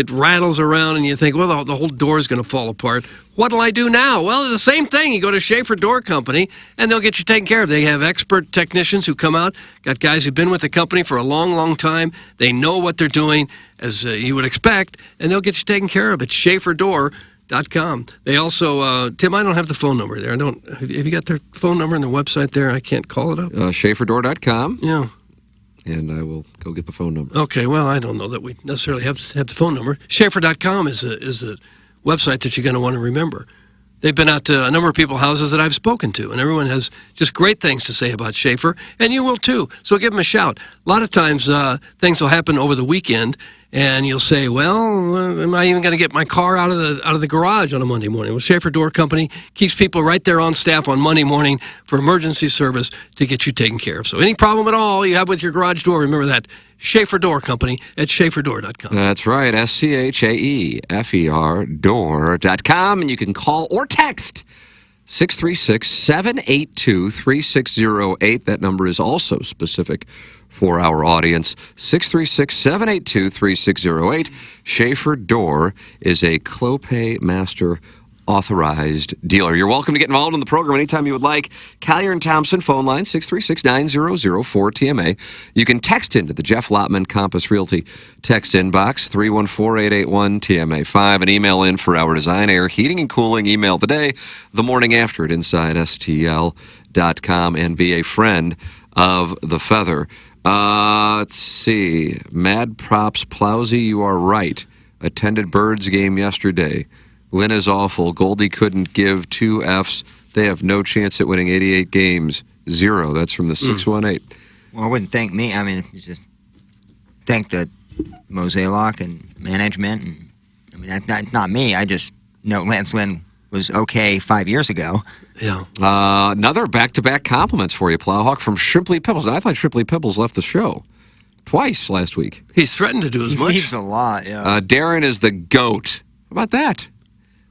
rattles around and you think, well, the whole door is going to fall apart. What'll I do now? Well, the same thing. You go to Schaefer Door Company, and they'll get you taken care of. They have expert technicians who come out, got guys who've been with the company for a long, long time. They know what they're doing, as you would expect, and they'll get you taken care of. It's SchaeferDoor.com. They also, Tim, I don't have the phone number there. Have you got their phone number and their website there? I can't call it up. SchaeferDoor.com. Yeah. And I will go get the phone number. Okay, well, I don't know that we necessarily have the phone number. Schaefer.com is a website that you're going to want to remember. They've been out to a number of people's houses that I've spoken to, and everyone has just great things to say about Schaefer, and you will too. So give them a shout. A lot of times things will happen over the weekend, and you'll say, well, am I even going to get my car out of the garage on a Monday morning? Well, Schaefer Door Company keeps people right there on staff on Monday morning for emergency service to get you taken care of. So any problem at all you have with your garage door, remember that. Schaefer Door Company at SchaeferDoor.com. That's right, SCHAEFER door.com, and you can call or text 636-782-3608. That number is also specific for our audience, 636-782-3608. Schaefer Door is a Clopay Master authorized dealer. You're welcome to get involved in the program anytime you would like. Collier and Thompson phone line 636-900-4TMA. You can text into the Jeff Lotman Compass Realty text inbox 314-881-TMA5 and email in for our design, air, heating and cooling. Email today, the morning after at InsideSTL.com, and be a friend of the Feather. Let's see. Mad Props Plowsy, you are right. Attended Birds game yesterday. Lynn is awful. Goldie couldn't give 2 Fs. They have no chance at winning 88 games. 0. That's from the 618. Well, I wouldn't thank me. I mean, just thank the Mosaic and management. And, I mean, that's not me. I just know Lance Lynn was okay 5 years ago. Yeah. Another back-to-back compliments for you, Plowhawk, from Shrimply Pibbles. And I thought Shrimply Pibbles left the show twice last week. He's threatened to do as much. He leaves a lot, yeah. Darren is the GOAT. How about that?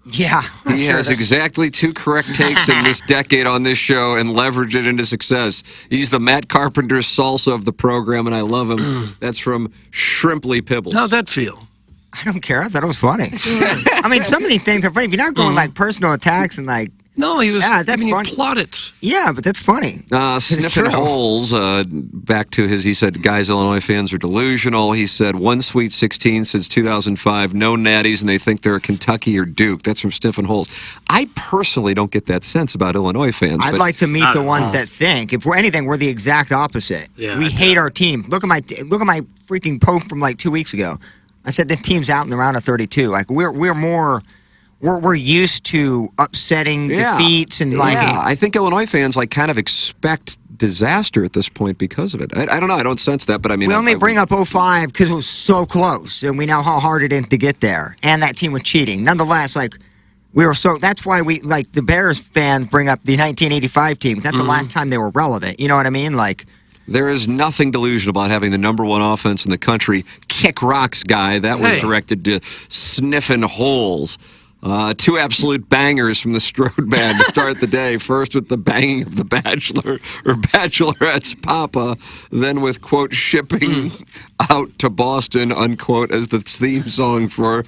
Yeah. He has exactly 2 correct takes in this decade on this show and leveraged it into success. He's the Matt Carpenter salsa of the program, and I love him. That's from Shrimply Pibbles. How'd that feel? I don't care. I thought it was funny. I mean, some of these things are funny. If you're not going like personal attacks and like. No, he was that's giving funny. you plaudits. Yeah, but that's funny. Sniffing holes, back to his, he said, guys, Illinois fans are delusional. He said, 1 Sweet 16 since 2005, no natties, and they think they're Kentucky or Duke. That's from Sniffing Holes. I personally don't get that sense about Illinois fans. I'd like to meet the ones that think, if we're anything, we're the exact opposite. Yeah, we hate our team. Look at my freaking post from like 2 weeks ago. I said the team's out in the round of 32. Like we're more. We're used to upsetting defeats and like. Yeah, I think Illinois fans like kind of expect disaster at this point because of it. I don't know. I don't sense that, but I mean, we only bring up 05 because it was so close, and we know how hard it is to get there, and that team was cheating. Nonetheless, like we were so. That's why we like the Bears fans bring up the 1985 team. That's the last time they were relevant. You know what I mean? Like. There is nothing delusional about having the #1 offense in the country. Kick rocks guy that was directed to Sniffing Holes. Two absolute bangers from the Strode Band to start the day. First with the banging of the Bachelor or Bachelorette's Papa, then with, quote, shipping out to Boston, unquote, as the theme song for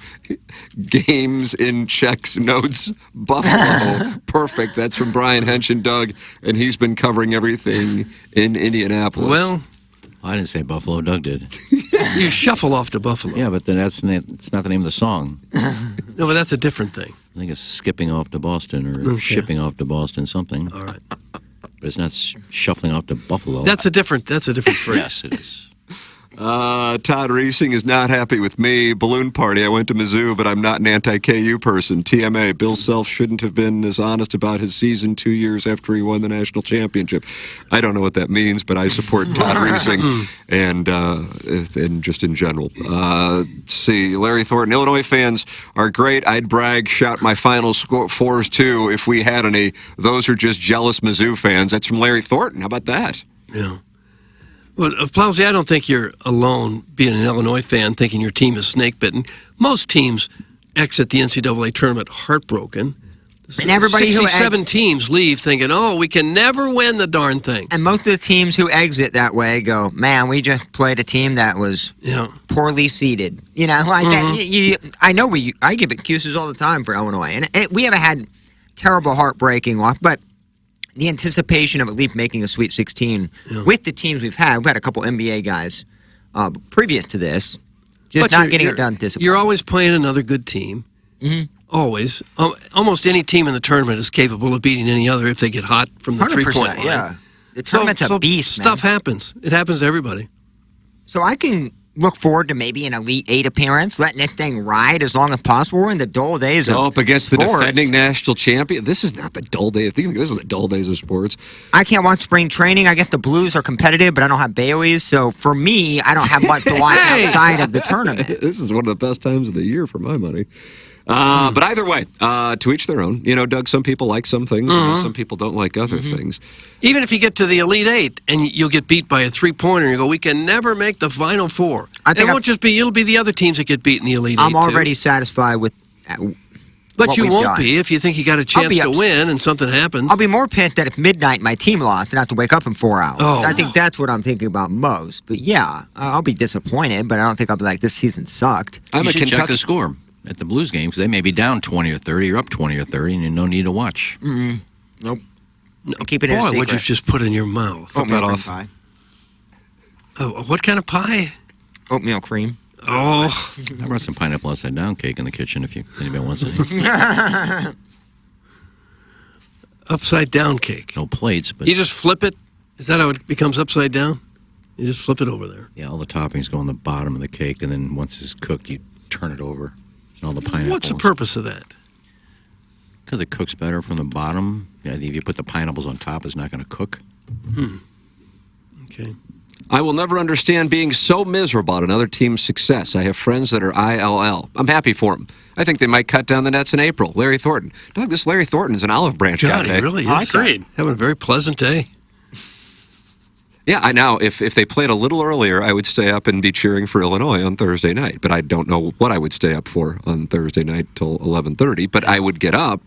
Games in Checks Notes Buffalo. Perfect. That's from Brian Hench and Doug, and he's been covering everything in Indianapolis. Well, I didn't say Buffalo. Doug did. You shuffle off to Buffalo. Yeah, but then it's not the name of the song. No, but that's a different thing. I think it's skipping off to Boston or Okay. shipping off to Boston, something. All right. But it's not shuffling off to Buffalo. That's a different phrase. Yes, it is. Todd Reesing is not happy with me. Balloon party. I went to Mizzou, but I'm not an anti-KU person. TMA. Bill Self shouldn't have been as honest about his season 2 years after he won the national championship. I don't know what that means, but I support Todd Reesing and just in general. Let's see. Larry Thornton. Illinois fans are great. I'd brag, shout my final scores too if we had any. Those are just jealous Mizzou fans. That's from Larry Thornton. How about that? Yeah. Well, Plowsy, I don't think you're alone being an Illinois fan thinking your team is snake-bitten. Most teams exit the NCAA tournament heartbroken. And everybody 67 teams leave thinking, oh, we can never win the darn thing. And most of the teams who exit that way go, man, we just played a team that was poorly seeded. You know, like I know I give excuses all the time for Illinois, and we haven't had terrible heartbreaking luck, but the anticipation of at least making a Sweet 16 with the teams we've had a couple NBA guys previous to this, just not getting it done. Disappointing. You're always playing another good team. Mm-hmm. Always. Almost any team in the tournament is capable of beating any other if they get hot from the 3-point line. Yeah, the tournament's a beast. Stuff happens. It happens to everybody. So I can look forward to maybe an Elite 8 appearance, letting this thing ride as long as possible. We're in the dull days of up against the sports. defending national champion. This is not the dull days. This is the dull days of sports. I can't watch spring training. I guess the Blues are competitive, but I don't have Bailey's. So for me, I don't have much to watch outside of the tournament. This is one of the best times of the year for my money. But either way, to each their own. You know, Doug, some people like some things, and some people don't like other things. Even if you get to the Elite 8 and you'll get beat by a 3-pointer and you go, we can never make the Final Four. It'll be the other teams that get beat in the Elite 8 I'm already satisfied with But what you we've won't done. be if you think you got a chance to win and something happens. I'll be more pissed that if midnight my team lost and I have to wake up in 4 hours. Oh. I think that's what I'm thinking about most. But yeah, I'll be disappointed, but I don't think I'll be like, this season sucked. You should check the score at the Blues game because they may be down 20 or 30 or up 20 or 30 and you no need to watch. Nope. Keep it in a Boy, secret. what'd you just put in your mouth? Oatmeal cream pie. Oh, what kind of pie? Oatmeal cream. Oh. I brought some pineapple upside down cake in the kitchen if anybody wants it. Upside down cake. No plates, but You just flip it? Is that how it becomes upside down? You just flip it over there. yeah, all the toppings go on the bottom of the cake, and then once it's cooked, you turn it over, and all the pineapple. What's the purpose of that? Because it cooks better from the bottom. Yeah, if you put the pineapples on top, it's not going to cook. Okay. I will never understand being so miserable at another team's success. I have friends that are ILL. I'm happy for them. I think they might cut down the nets in April. Larry Thornton. Doug, this Larry Thornton is an olive branch God, guy. he really is. I like that. Having a very pleasant day. Yeah, I know. If they played a little earlier, I would stay up and be cheering for Illinois on Thursday night. But I don't know what I would stay up for on Thursday night till 11:30. But I would get up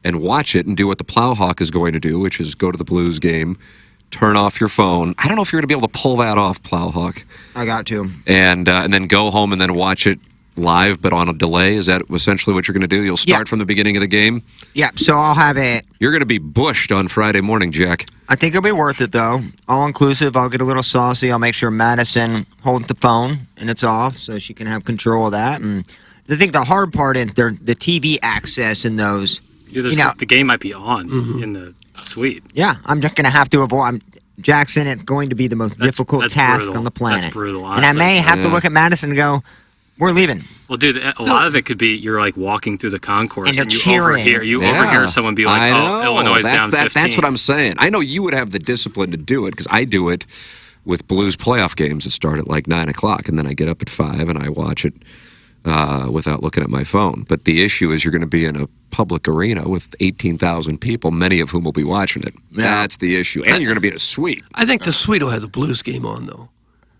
and watch it and do what the Plowhawk is going to do, which is go to the Blues game, turn off your phone. I don't know if you're going to be able to pull that off, Plowhawk. I got to. And then go home and then watch it live, but on a delay. Is that essentially what you're going to do? You'll start from the beginning of the game? Yeah, so I'll have it. You're going to be bushed on Friday morning, Jack. I think it'll be worth it, though. All-inclusive. I'll get a little saucy. I'll make sure Madison holds the phone and it's off so she can have control of that. And I think the hard part is the TV access in those. The game might be on in the suite. Yeah, I'm just going to have to avoid. Jackson, it's going to be the most difficult task brutal. on the planet. That's brutal, and I honestly. may have to look at Madison and go, we're leaving. Well, dude, a lot of it could be you're like walking through the concourse And they're you cheering. overhear someone be like, I "Oh, know. Illinois is down 15." That's what I'm saying. I know you would have the discipline to do it because I do it with Blues playoff games that start at like 9 o'clock, and then I get up at 5 and I watch it without looking at my phone. But the issue is you're going to be in a public arena with 18,000 people, many of whom will be watching it. Yeah. That's the issue. And you're going to be in a suite. I think the suite will have the Blues game on, though.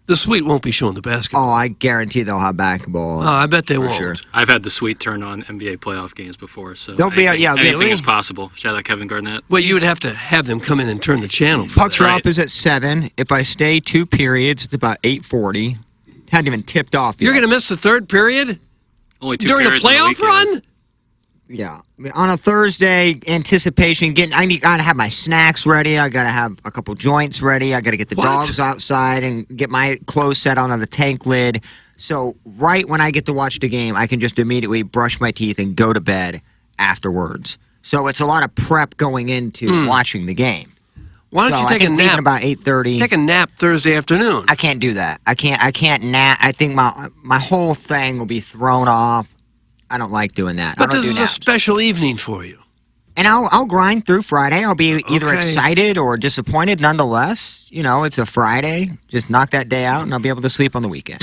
The Suite won't be showing the basketball. Oh, I guarantee they'll have basketball. Oh, I bet they for won't. Sure. I've had the Suite turn on NBA playoff games before, so They'll be- yeah, anything is possible. Shout out Kevin Garnett. Well, you would have to have them come in and turn the channel. For Puck that. drop is at 7. If I stay 2 periods, it's about 8:40. Hadn't even tipped off yet. You're going to miss the third period Only 2 during the periods on playoff weekends. run. Yeah, I mean, on a Thursday, anticipation. Gotta have my snacks ready. I gotta have a couple joints ready. I gotta get the dogs outside and get my clothes set on the tank lid. So right when I get to watch the game, I can just immediately brush my teeth and go to bed afterwards. So it's a lot of prep going into watching the game. Why don't So you I take a think leaving nap? about 8:30. Take a nap Thursday afternoon. I can't do that. I can't nap. I think my whole thing will be thrown off. I don't like doing that. But I don't this do is a naps. special evening for you. And I'll grind through Friday. I'll be either Okay. excited or disappointed. Nonetheless, it's a Friday. Just knock that day out, and I'll be able to sleep on the weekend.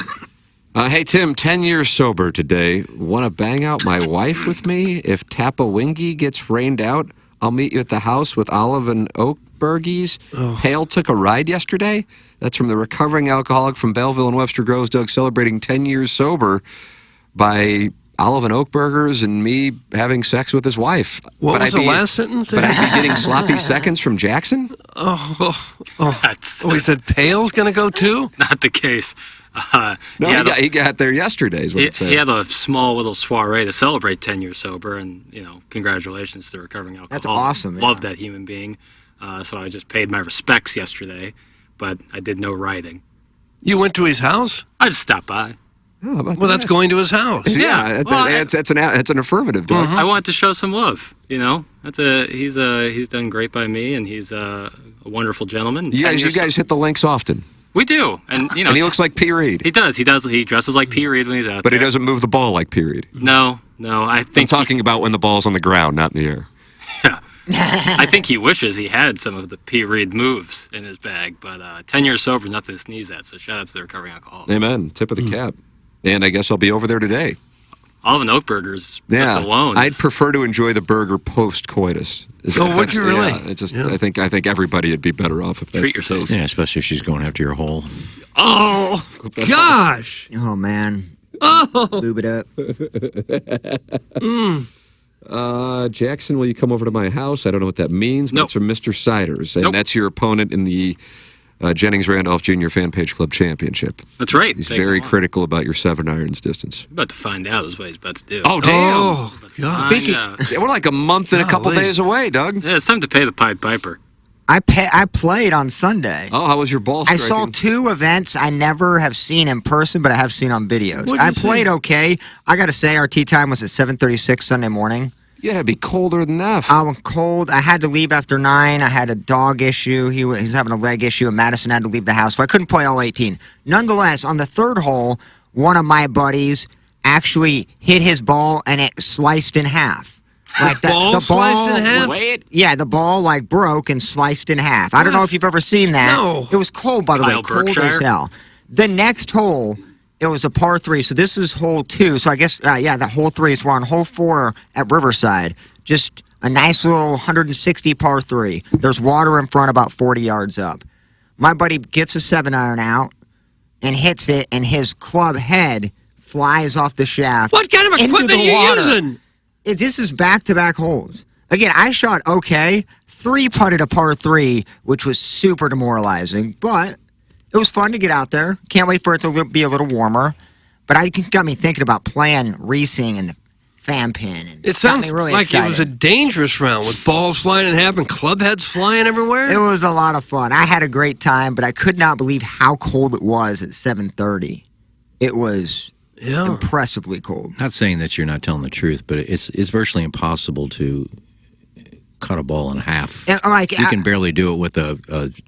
Hey, Tim, 10 years sober today. Want to bang out my wife with me? If Tapawingi gets rained out, I'll meet you at the house with Olive and Oakbergies. Hale took a ride yesterday. That's from the recovering alcoholic from Belleville and Webster Groves, Doug, celebrating 10 years sober by Olive and Oak Burgers and me having sex with his wife. What But was I'd the be- last sentence? But I'd be getting sloppy seconds from Jackson? Oh, he said Pale's going to go too? Not the case. No, yeah, he got there yesterday, is what it said. He had a small little soiree to celebrate 10 years sober, and congratulations to the recovering alcoholic. That's awesome, yeah. Love that human being. So I just paid my respects yesterday, but I did no writing. You went to his house? I just stopped by. Oh, how about Well, that's that? going to his house. Yeah, that's an affirmative, Doug. I wanted to show some love. He's done great by me, and he's a wonderful gentleman. You 10 guys years hit the links often. We do, and And he looks like P. Reed. He does. He dresses like P. Reed when he's out But there. he doesn't move the ball like P. Reed. No. I I'm think talking about when the ball's on the ground, not in the air. I think he wishes he had some of the P. Reed moves in his bag, but 10 years sober, nothing to sneeze at. So shout out to the recovering alcoholic. Amen. Tip of the cap. And I guess I'll be over there today. Olive and Oak Burgers Yeah, just alone. I'd prefer to enjoy the burger post coitus. Oh, would you really? I think everybody would be better off if that's Treat the yourself. case. Yeah, especially if she's going after your hole. Oh, gosh. Oh man, Oh. lube it up. Jackson, will you come over to my house? I don't know what that means, but Nope. it's from Mr. Siders, and Nope. that's your opponent in the Jennings Randolph Jr. Fan Page Club Championship. That's right. He's Take very him on. critical about your 7 irons distance. About to find out is what he's about to do. Oh, damn. Oh, God. I know. We're like a month and a couple Golly. days away, Doug. Yeah, it's time to pay the Pied Piper. I played on Sunday. Oh, how was your ball I striking? saw 2 events I never have seen in person, but I have seen on videos. What'd I you see? played okay. I got to say, our tee time was at 7:36 Sunday morning. Yeah, it'd be colder than that. I was cold. I had to leave after 9. I had a dog issue. He's having a leg issue, and Madison had to leave the house, so I couldn't play all 18. Nonetheless, on the third hole, one of my buddies actually hit his ball, and it sliced in half. Like Ball sliced in half? Yeah, the ball broke and sliced in half. I don't know if you've ever seen that. No. It was cold, by the way, Kyle cold as Berkshire? hell. The next hole, it was a par 3. So this was hole 2. So I guess, the hole 3 is we're on hole 4 at Riverside. Just a nice little 160 par 3. There's water in front about 40 yards up. My buddy gets a 7-iron out and hits it, and his club head flies off the shaft. What kind of into equipment the are you water. using? This is back-to-back holes. Again, I shot okay. 3-putted a par 3, which was super demoralizing, but it was fun to get out there. Can't wait for it to be a little warmer. But it got me thinking about playing racing and the fan pin. And It sounds got me really like excited. it was a dangerous round with balls flying in half and club heads flying everywhere. It was a lot of fun. I had a great time, but I could not believe how cold it was at 7:30. It was impressively cold. Not saying that you're not telling the truth, but it's virtually impossible to cut a ball in half. And, You can barely do it with a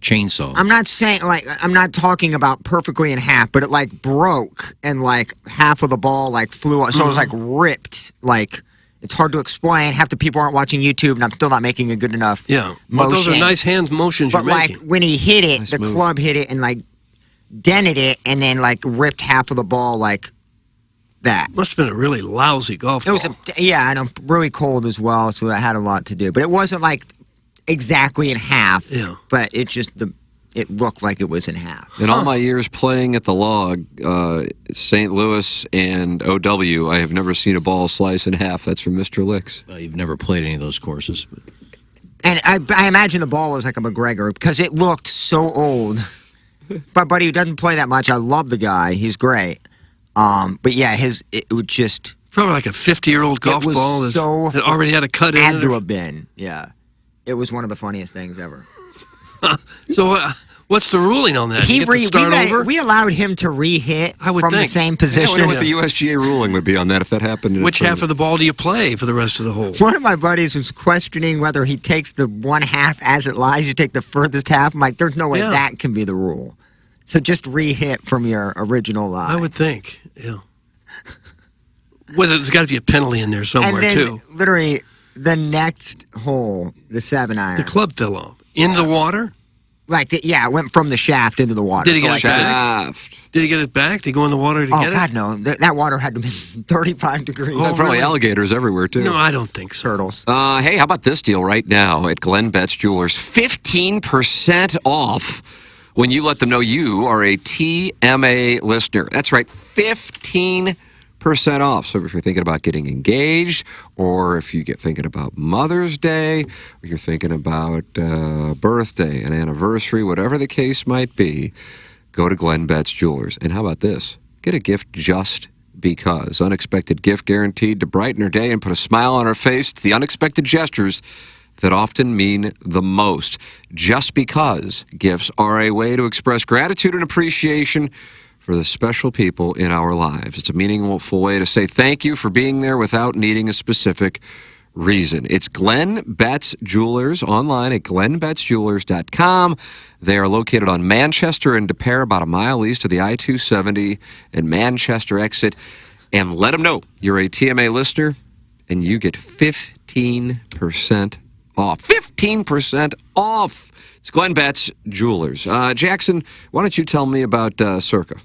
chainsaw. I'm not saying I'm not talking about perfectly in half, but it broke and half of the ball flew out. So it was ripped. It's hard to explain. Half the people aren't watching YouTube, and I'm still not making a good enough Yeah, but motion. those are nice hand motions But you're making. when he hit it, Nice the move. club hit it and dented it, and then ripped half of the ball that. Must have been a really lousy golf It was and I'm really cold as well, so that had a lot to do. But it wasn't exactly in half. Yeah. But it's just the it looked like it was in half. In all my years playing at the Log, St. Louis and OW, I have never seen a ball slice in half. That's from Mr. Licks. You've never played any of those courses. But... And I imagine the ball was like a McGregor because it looked so old. But he doesn't play that much. I love the guy. He's great. But yeah, it would just... Probably like a 50-year-old golf ball that already had a cut in it. Had to have been, yeah. It was one of the funniest things ever. So what's the ruling on that? We allowed him to re-hit from the same position. I wonder what the USGA ruling would be on that if that happened. Which half of the ball do you play for the rest of the hole? One of my buddies was questioning whether he takes the one half as it lies. You take the furthest half. I'm like, there's no way that can be the rule. So just re-hit from your original lie. I would think, yeah. Whether there's got to be a penalty in there somewhere, and then, too. Literally, the next hole, the 7-iron. The club fell off. In the water? It went from the shaft into the water. Did he get it back? Did he get it back? Did he go in the water to get it? Oh, God, no. That water had to be 35 degrees. There's probably alligators everywhere, too. No, I don't think so. Turtles. Hey, how about this deal right now at Glenn Betts Jewelers? 15% off when you let them know you are a TMA listener. That's right, 15% off. So if you're thinking about getting engaged, or if you get thinking about Mother's Day, or you're thinking about birthday, an anniversary, whatever the case might be, go to Glenn Betts Jewelers. And how about this? Get a gift just because. Unexpected gift guaranteed to brighten her day and put a smile on her face. It's the unexpected gestures that often mean the most. Just because gifts are a way to express gratitude and appreciation for the special people in our lives. It's a meaningful way to say thank you for being there without needing a specific reason. It's Glenn Betts Jewelers online at glennbettsjewelers.com. They are located on Manchester and De Pere, about a mile east of the I-270 and Manchester exit. And let them know you're a TMA listener, and you get 15% off. 15% off! It's Glenn Betts Jewelers. Jackson, why don't you tell me about Circa?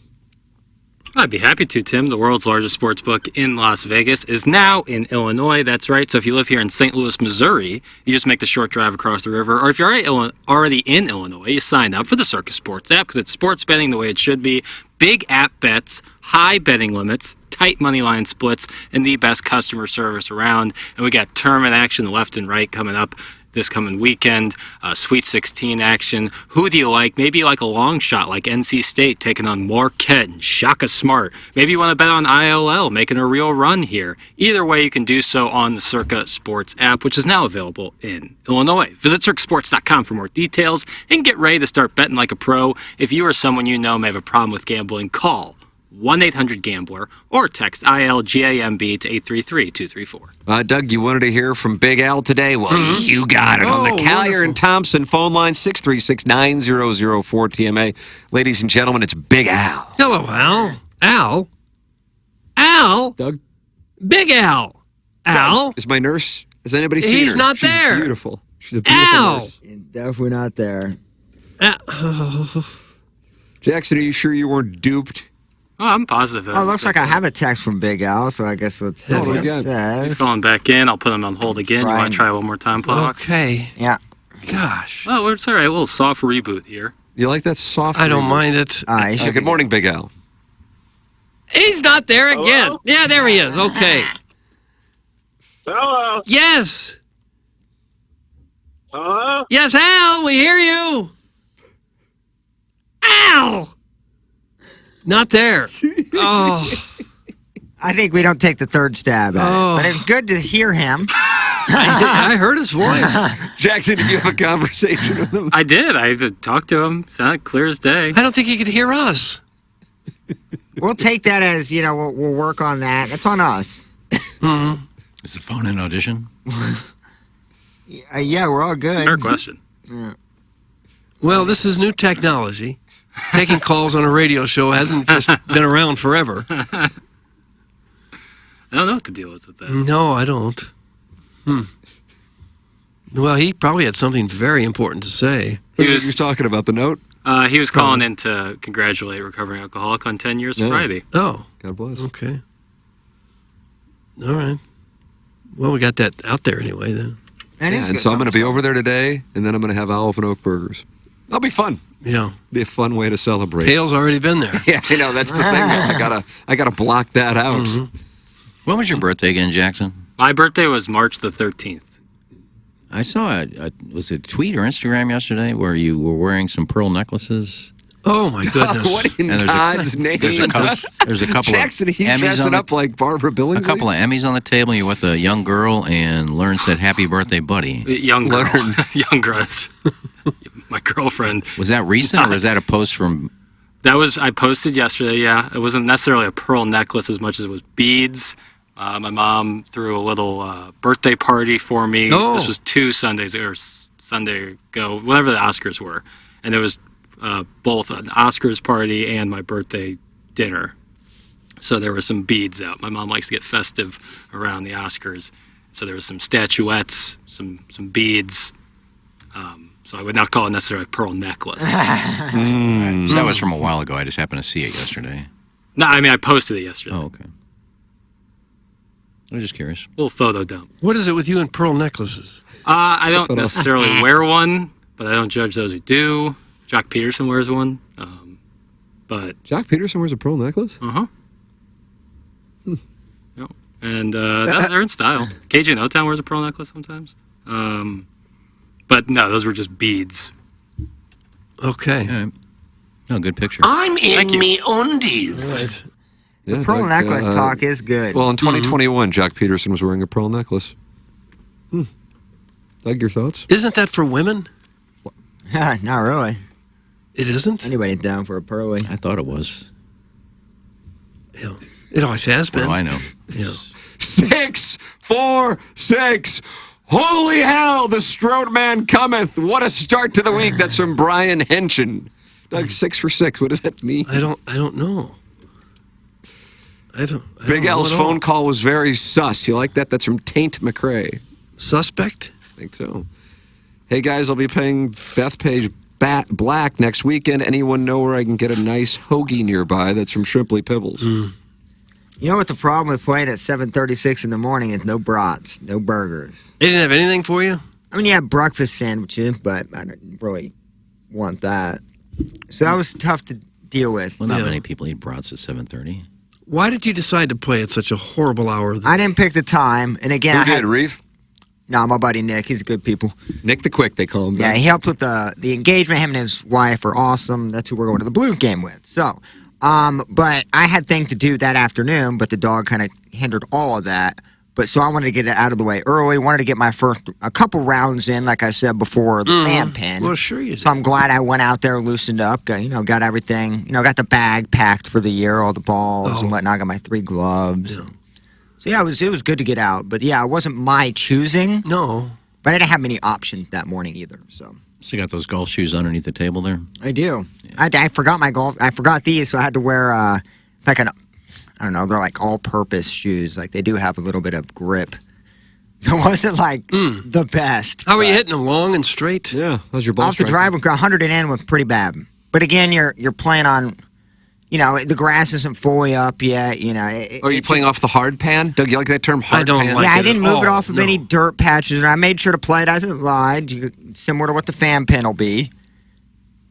I'd be happy to, Tim. The world's largest sports book in Las Vegas is now in Illinois. That's right. So if you live here in St. Louis, Missouri, you just make the short drive across the river. Or if you're already in Illinois, you sign up for the Circa Sports app because it's sports betting the way it should be. Big app bets, high betting limits, tight money line splits, and the best customer service around. And we got tournament action left and right coming up this coming weekend, Sweet 16 action. Who do you like? Maybe you like a long shot like NC State taking on Marquette and Shaka Smart. Maybe you want to bet on ILL making a real run here. Either way, you can do so on the Circa Sports app, which is now available in Illinois. Visit circasports.com for more details and get ready to start betting like a pro. If you or someone you know may have a problem with gambling, call 1-800-GAMBLER or text ILGAMB to 833-234. Doug, you wanted to hear from Big Al today? Well, you got it on the Collier and Thompson phone line, 636-9004-TMA. Ladies and gentlemen, it's Big Al. Hello, Al. Al? Al? Doug? Big Al. Al? Is my nurse? Has anybody seen her? He's not She's there. Beautiful. She's a beautiful Al. nurse. Definitely not there. Jackson, are you sure you weren't duped? Oh, I'm positive. Oh, it looks like I have a text from Big Al, so I guess let's see what it says. He's calling back in. I'll put him on hold again. You want to try one more time, Plowhawk? Okay. Yeah. Gosh. Oh, it's all right. A little soft reboot here. You like that soft I don't reboot? mind it. Good morning, Big Al. He's not there again. Yeah, there he is. Okay. Hello. Yes. Hello. Yes, Al. We hear you. Al. Not there. Oh. I think we don't take the third stab at it. But it's good to hear him. I heard his voice. Jackson, did you have a conversation with him? I did. I talked to him. Sounded clear as day. I don't think he could hear us. We'll take that as, we'll work on that. That's on us. Mm-hmm. Is the phone in audition? Yeah, we're all good. Fair question. Yeah. Well, this is new technology. Taking calls on a radio show hasn't just been around forever. I don't know what the deal is with that. No, I don't. Well, he probably had something very important to say. He was talking about the note? He was calling in to congratulate recovering alcoholic on 10 years sobriety. Oh. God bless. Okay. All right. Well, we got that out there anyway, then. And so I'm going to be over there today, and then I'm going to have Olive and Oak burgers. That'll be fun. Yeah. Be a fun way to celebrate. Pail's already been there. Yeah, I know. That's the thing. Man. I gotta block that out. When was your birthday again, Jackson? My birthday was March the 13th. I saw was it a tweet or Instagram yesterday where you were wearing some pearl necklaces? Oh my goodness! What in And God's name? There's a couple Jackson, of he Emmys dressing on the, up like Barbara Billingsley. a couple of Emmys on the table. You're with a young girl, and Lauren said, "Happy birthday, buddy." Young girl. Young girl. My girlfriend. Was that recent, or was that a post from? That was, I posted yesterday, yeah. It wasn't necessarily a pearl necklace as much as it was beads. My mom threw a little birthday party for me. Oh. This was 2 Sundays or Sunday ago, whatever the Oscars were. And it was both an Oscars party and my birthday dinner. So there were some beads out. My mom likes to get festive around the Oscars. So there was some statuettes, some beads. So I would not call it necessarily a pearl necklace. So that was from a while ago. I just happened to see it yesterday. No, I mean, I posted it yesterday. Oh, okay. I was just curious. Little photo dump. What is it with you and pearl necklaces? I don't necessarily wear one, but I don't judge those who do. Jock Peterson wears one. But Jock Peterson wears a pearl necklace? Uh-huh. Yep. And they're in style. KJ in O-Town wears a pearl necklace sometimes. But no, those were just beads. Okay. All right. Oh, good picture. I'm in me undies. Right. Yeah, Pearl necklace talk is good. Well, in 2021, Jock Peterson was wearing a pearl necklace. Doug, your thoughts? Isn't that for women? Not really. It isn't? Anybody down for a pearly? I thought it was. Yeah. It always has been. Well, I know. Yeah. 6, 4, 6. Holy hell, the Strode man cometh. What a start to the week. That's from Brian Henson. Doug, 6 for 6. What does that mean? I don't know. I Big don't know L's at all. phone call was very sus. You like that? That's from Taint McRae. Suspect? I think so. Hey, guys, I'll be playing Bethpage Black next weekend. Anyone know where I can get a nice hoagie nearby? That's from Shrimply Pibbles. You know what the problem with playing at 7:36 in the morning is? No brats, no burgers. They didn't have anything for you? I mean, you have breakfast sandwiches, but I don't really want that. So that was tough to deal with. Well, not many people eat brats at 7:30. Why did you decide to play at such a horrible hour? I didn't pick the time, and again, Who I had did, Reeve? No, my buddy Nick. He's a good people. Nick the Quick, they call him. Yeah, he helped with the engagement. Him and his wife are awesome. That's who we're going to the Blue game with. So, but I had things to do that afternoon, but the dog kind of hindered all of that. But so I wanted to get it out of the way early. Wanted to get my a couple rounds in, like I said before, the fan pin. Well, sure you did. So I'm glad I went out there, loosened up, got everything, got the bag packed for the year, all the balls and whatnot. Got my 3 gloves. Yeah. So yeah, it was good to get out. But yeah, it wasn't my choosing. No. But I didn't have many options that morning either. So you got those golf shoes underneath the table there? I do. Yeah. I forgot my golf. I forgot these, so I had to wear like I don't know. They're like all-purpose shoes. Like they do have a little bit of grip. So it wasn't like the best. How are you hitting them, long and straight? Yeah, how's your ball Off the drive, 100 and in was pretty bad. But again, you're playing on. The grass isn't fully up yet. Are you playing off the hard pan? Doug, you like that term, hard pan? Yeah, I didn't move it off of any dirt patches, and I made sure to play it as it lied, similar to what the fan pin will be.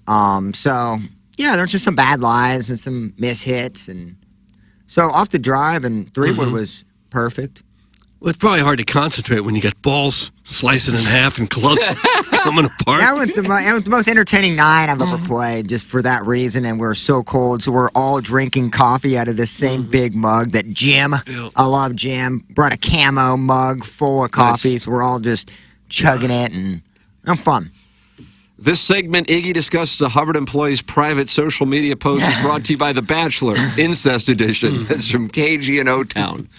So yeah, there's just some bad lies and some mishits, and so off the drive and 3-wood was perfect. Well, it's probably hard to concentrate when you got balls slicing in half and clubs coming apart. That was the most entertaining night I've ever played, just for that reason. And we're so cold, so we're all drinking coffee out of this same big mug that Jim, I love Jim, brought a camo mug full of coffee. So we're all just chugging it and fun. This segment, Iggy discusses a Hubbard employee's private social media post is brought to you by The Bachelor, Incest Edition. That's from KG in O-Town.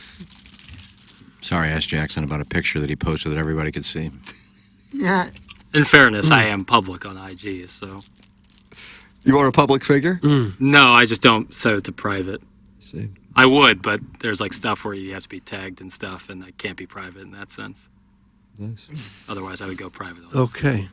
Sorry, I asked Jackson about a picture that he posted that everybody could see. Yeah. In fairness, I am public on IG, so. You are a public figure? No, I just don't set it to private. See. I would, but there's like stuff where you have to be tagged and stuff, and that can't be private in that sense. Nice. Otherwise, I would go private. Okay.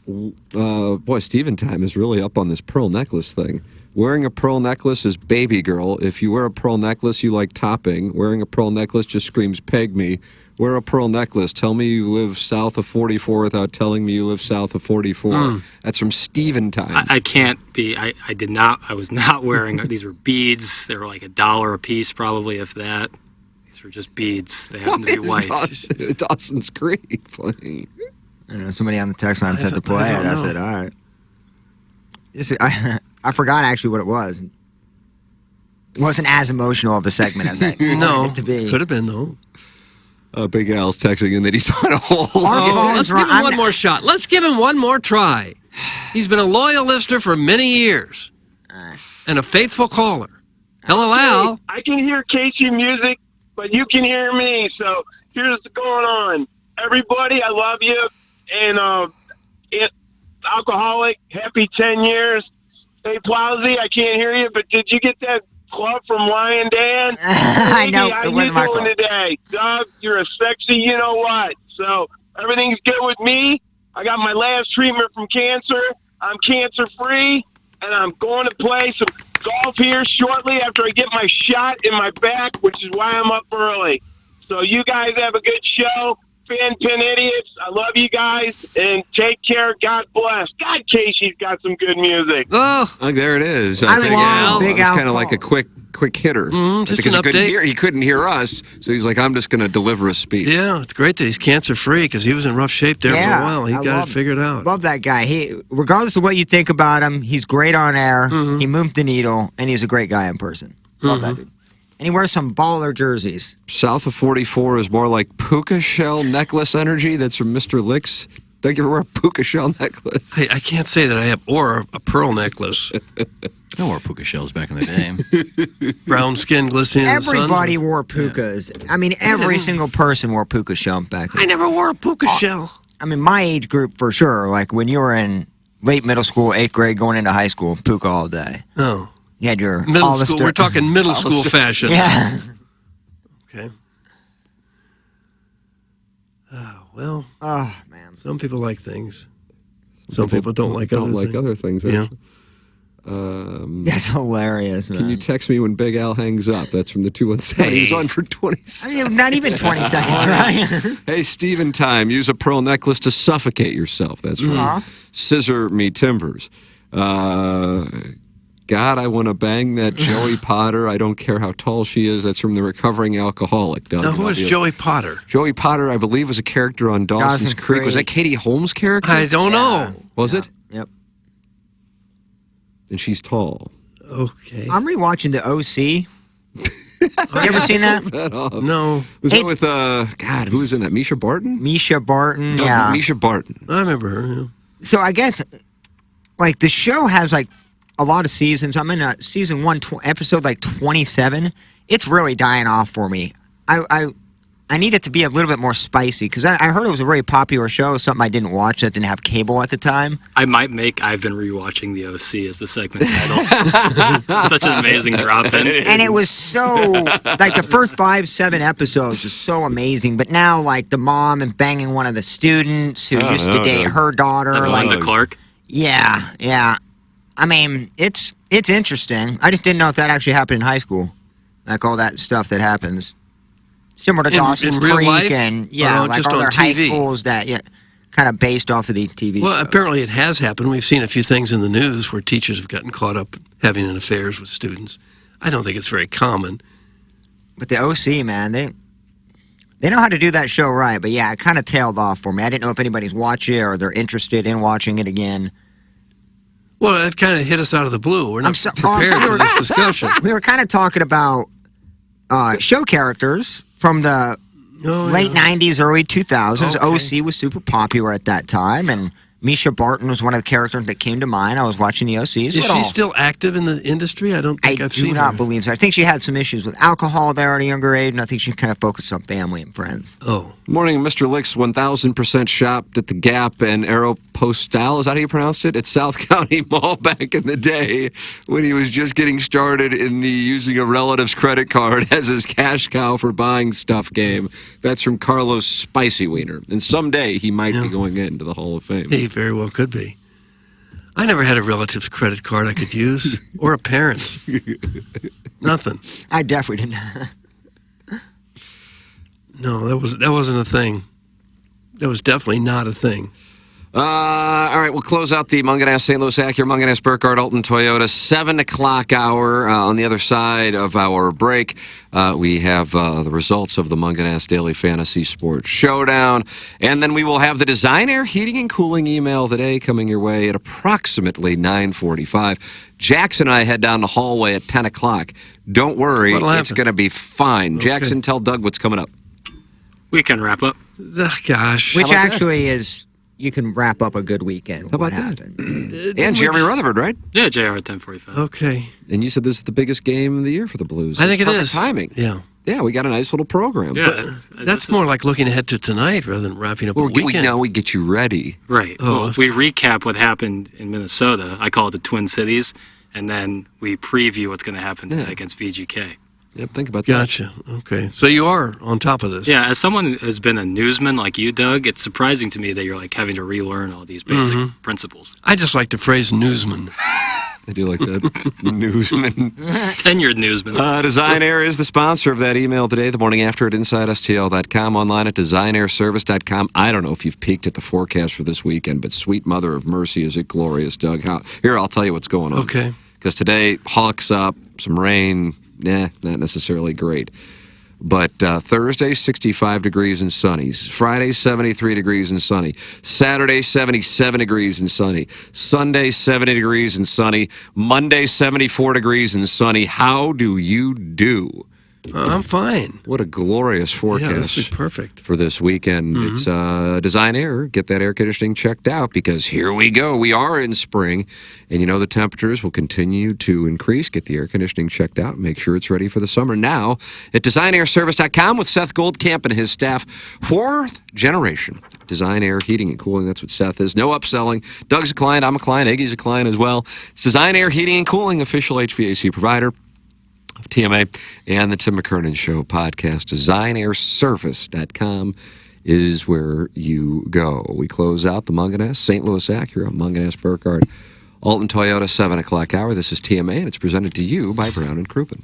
Boy, Steven Time is really up on this pearl necklace thing. Wearing a pearl necklace is baby girl. If you wear a pearl necklace, you like topping. Wearing a pearl necklace just screams peg me. Wear a pearl necklace. Tell me you live south of 44 without telling me you live south of 44. That's from Steven Time. I can't be. I was not wearing. These were beads. They were like $1 a piece, probably, if that. These were just beads. They happen to be white. Dawson's Creek playing. I don't know. Somebody on the text line said to play it. I said, all right. I forgot actually what it was. It wasn't as emotional of a segment as I wanted it to be. Could have been, though. Big Al's texting in that he's on a hold. Let's give him one more shot. Let's give him one more try. He's been a loyal listener for many years and a faithful caller. Hello, Al. I can hear Casey music, but you can hear me. So here's what's going on. Everybody, I love you. And alcoholic, happy 10 years. Hey, Plowsy, I can't hear you, but did you get that club from Lion Dan? I know. How you doing today? Doug, you're a sexy you-know-what. So everything's good with me. I got my last treatment from cancer. I'm cancer-free, and I'm going to play some golf here shortly after I get my shot in my back, which is why I'm up early. So you guys have a good show. Fan pin idiots. I love you guys, and take care. God bless. God, Casey's got some good music. Oh, there it is. I love Big Al. It's kind of like a quick hitter. Just because an update. he couldn't hear us, so he's like, I'm just going to deliver a speech. Yeah, it's great that he's cancer-free because he was in rough shape there for a while. He got it figured out. Love that guy. He, regardless of what you think about him, he's great on air. He moved the needle, and he's a great guy in person. Love that dude. And he wears some baller jerseys. South of 44 is more like puka shell necklace energy. That's from Mr. Licks. Don't you ever wear a puka shell necklace? Hey, I can't say that I have or a pearl necklace. I wore puka shells back in the day. Brown skin glistening in the sun. Everybody wore pukas. I mean, every single person wore puka shell back then. I never wore a puka shell. I mean, my age group for sure. Like when you were in late middle school, 8th grade, going into high school, puka all day. Oh. You had your middle school. We're talking middle school fashion. Yeah. Okay. Well. Oh man. Some people like things. Some people don't like other things. Yeah. That's hilarious, man. Can you text me when Big Al hangs up? That's from the 217. He's on for 20 seconds. I mean, not even 20 seconds, right? Hey, Steven Time. Use a pearl necklace to suffocate yourself. That's from Scissor Me Timbers. God, I want to bang that Joey Potter. I don't care how tall she is. That's from the Recovering Alcoholic. Now, who is Joey Potter? Joey Potter, I believe, was a character on Dawson's Creek. Was that Katie Holmes' character? I don't know. Was it? Yep. And she's tall. Okay. I'm rewatching The OC. Have you ever seen that? No. Was that with, God, who was in that? Misha Barton? Misha Barton, No, yeah. Misha Barton. I remember her, yeah. So I guess, like, the show has, like, a lot of seasons. I'm in season 1, episode, like, 27. It's really dying off for me. I need it to be a little bit more spicy, because I heard it was a very popular show, something I didn't watch that didn't have cable at the time. I've been rewatching The OC as the segment title. Such an amazing drop-in. And it was so, like, the first 5-7 episodes was so amazing, but now, like, the mom and banging one of the students who used to date her daughter. Like Clark? Yeah. I mean, it's interesting. I just didn't know if that actually happened in high school. Like, all that stuff that happens. Similar to Dawson's in real Creek life? and, like just all their on high TV? schools that, kind of based off of the TV Well, show. apparently it has happened. We've seen a few things in the news where teachers have gotten caught up having affairs with students. I don't think it's very common. But the OC, man, they know how to do that show right. But yeah, it kind of tailed off for me. I didn't know if anybody's watching it or they're interested in watching it again. Well, that kind of hit us out of the blue. We're not prepared for this discussion. We were kind of talking about show characters from the late 90s, early 2000s. OC was super popular at that time, and Misha Barton was one of the characters that came to mind. I was watching the OC. Is she still active in the industry? I don't think I've seen her. I do not believe so. I think she had some issues with alcohol there at a younger age, and I think she kind of focused on family and friends. Oh. Morning, Mr. Licks 1000% shopped at the Gap and Aeropostale. Is that how you pronounced it? At South County Mall back in the day when he was just getting started in the using a relative's credit card as his cash cow for buying stuff game. That's from Carlos Spicy Wiener. And someday he might be going into the Hall of Fame. He very well could be. I never had a relative's credit card I could use, or a parent's. Nothing. I definitely didn't. No, that wasn't a thing. That was definitely not a thing. All right, we'll close out the Munganess St. Louis Acura, Munganess Burkhardt Alton Toyota 7 o'clock hour. On the other side of our break, we have the results of the Munganess Daily Fantasy Sports Showdown. And then we will have the Design Air Heating and Cooling email today coming your way at approximately 9:45. Jackson and I head down the hallway at 10 o'clock. Don't worry, it's going to be fine. Okay. Jackson, tell Doug what's coming up. Weekend wrap up. Gosh. Which actually is... You can wrap up a good weekend. How about that? And Jeremy Rutherford, right? Yeah, JR at 10:45. Okay. And you said this is the biggest game of the year for the Blues. I think it perfect is. Timing. Yeah. Yeah, we got a nice little program. Yeah, that's more like looking ahead to tonight rather than wrapping up a weekend. We get you ready. Right. Well, we recap what happened in Minnesota. I call it the Twin Cities, and then we preview what's going to happen tonight against VGK. Yep, think about Gotcha. Okay. So you are on top of this. Yeah, as someone who has been a newsman like you, Doug, it's surprising to me that you're like having to relearn all these basic principles. I just like the phrase newsman. I do like that. Newsman. Tenured newsman. Design Air is the sponsor of that email today, the morning after at InsideSTL.com, online at DesignAirService.com. I don't know if you've peeked at the forecast for this weekend, but sweet mother of mercy, is it glorious, Doug? Here, I'll tell you what's going on. Okay. Because today, hawks up, some rain, not necessarily great. But Thursday, 65 degrees and sunny. Friday, 73 degrees and sunny. Saturday, 77 degrees and sunny. Sunday, 70 degrees and sunny. Monday, 74 degrees and sunny. How do you do? I'm fine. What a glorious forecast. Yeah, this would be perfect. For this weekend. It's Design Air. Get that air conditioning checked out because here we go. We are in spring, and you know the temperatures will continue to increase. Get the air conditioning checked out. Make sure it's ready for the summer now at DesignAirService.com with Seth Goldcamp and his staff. 4th generation Design Air Heating and Cooling. That's what Seth is. No upselling. Doug's a client. I'm a client. Eggy's a client as well. It's Design Air Heating and Cooling, official HVAC provider of TMA and the Tim McKernan Show podcast. DesignAirService.com is where you go. We close out the Munganess St. Louis Acura, Munganess Burkhardt Alton Toyota 7 o'clock hour. This is TMA, and it's presented to you by Brown and Crouppen.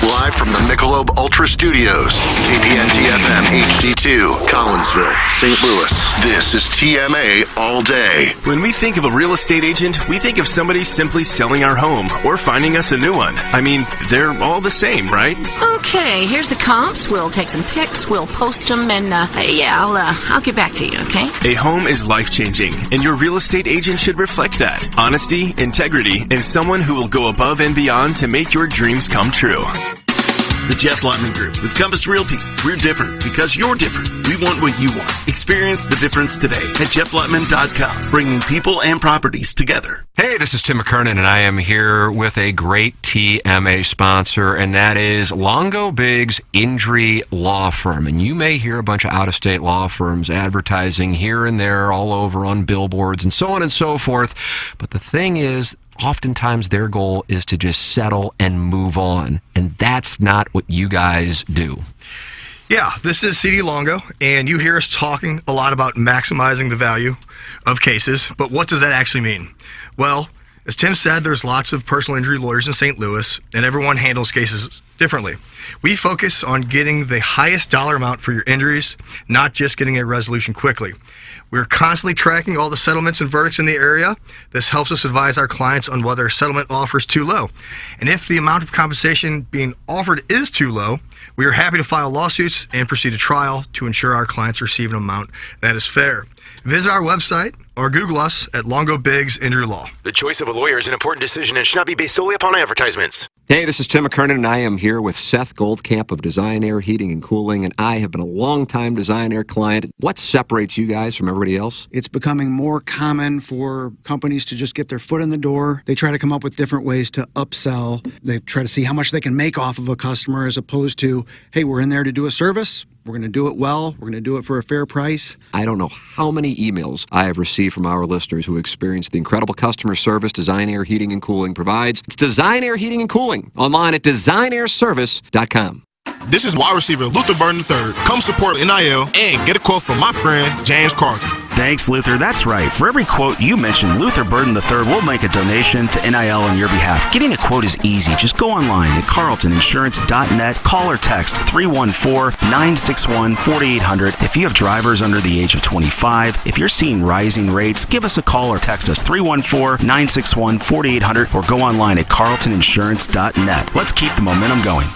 Live from the Michelob Ultra Studios, KPNT-FM HD2, Collinsville, St. Louis. This is TMA All Day. When we think of a real estate agent, we think of somebody simply selling our home or finding us a new one. I mean, they're all the same, right? Okay, here's the comps. We'll take some pics, we'll post them, and I'll get back to you, okay? A home is life-changing, and your real estate agent should reflect that. Honesty, integrity, and someone who will go above and beyond to make your dreams come true. The Jeff Lutman Group with Compass Realty. We're different because you're different. We want what you want. Experience the difference today at JeffLutman.com, bringing people and properties together. Hey, this is Tim McKernan, and I am here with a great TMA sponsor, and that is Longo Biggs Injury Law Firm. And you may hear a bunch of out-of-state law firms advertising here and there all over on billboards and so on and so forth. But the thing is, oftentimes their goal is to just settle and move on, and that's not what you guys do. Yeah, this is CD Longo, and you hear us talking a lot about maximizing the value of cases, but what does that actually mean? Well, as Tim said, there's lots of personal injury lawyers in St. Louis, and everyone handles cases differently. We focus on getting the highest dollar amount for your injuries, not just getting a resolution quickly. We're constantly tracking all the settlements and verdicts in the area. This helps us advise our clients on whether a settlement offer is too low. And if the amount of compensation being offered is too low, we are happy to file lawsuits and proceed to trial to ensure our clients receive an amount that is fair. Visit our website or Google us at Longo Biggs Injury Law. The choice of a lawyer is an important decision and should not be based solely upon advertisements. Hey, this is Tim McKernan, and I am here with Seth Goldcamp of Design Air Heating and Cooling, and I have been a long-time Design Air client. What separates you guys from everybody else? It's becoming more common for companies to just get their foot in the door. They try to come up with different ways to upsell. They try to see how much they can make off of a customer as opposed to, hey, we're in there to do a service. We're going to do it well. We're going to do it for a fair price. I don't know how many emails I have received from our listeners who experience the incredible customer service Design Air Heating and Cooling provides. It's Design Air Heating and Cooling, online at DesignAirService.com. This is wide receiver Luther Burton III. Come support NIL and get a quote from my friend James Carlton. Thanks, Luther. That's right. For every quote you mention, Luther Burden III will make a donation to NIL on your behalf. Getting a quote is easy. Just go online at carltoninsurance.net. Call or text 314-961-4800. If you have drivers under the age of 25, if you're seeing rising rates, give us a call or text us 314-961-4800 or go online at carltoninsurance.net. Let's keep the momentum going.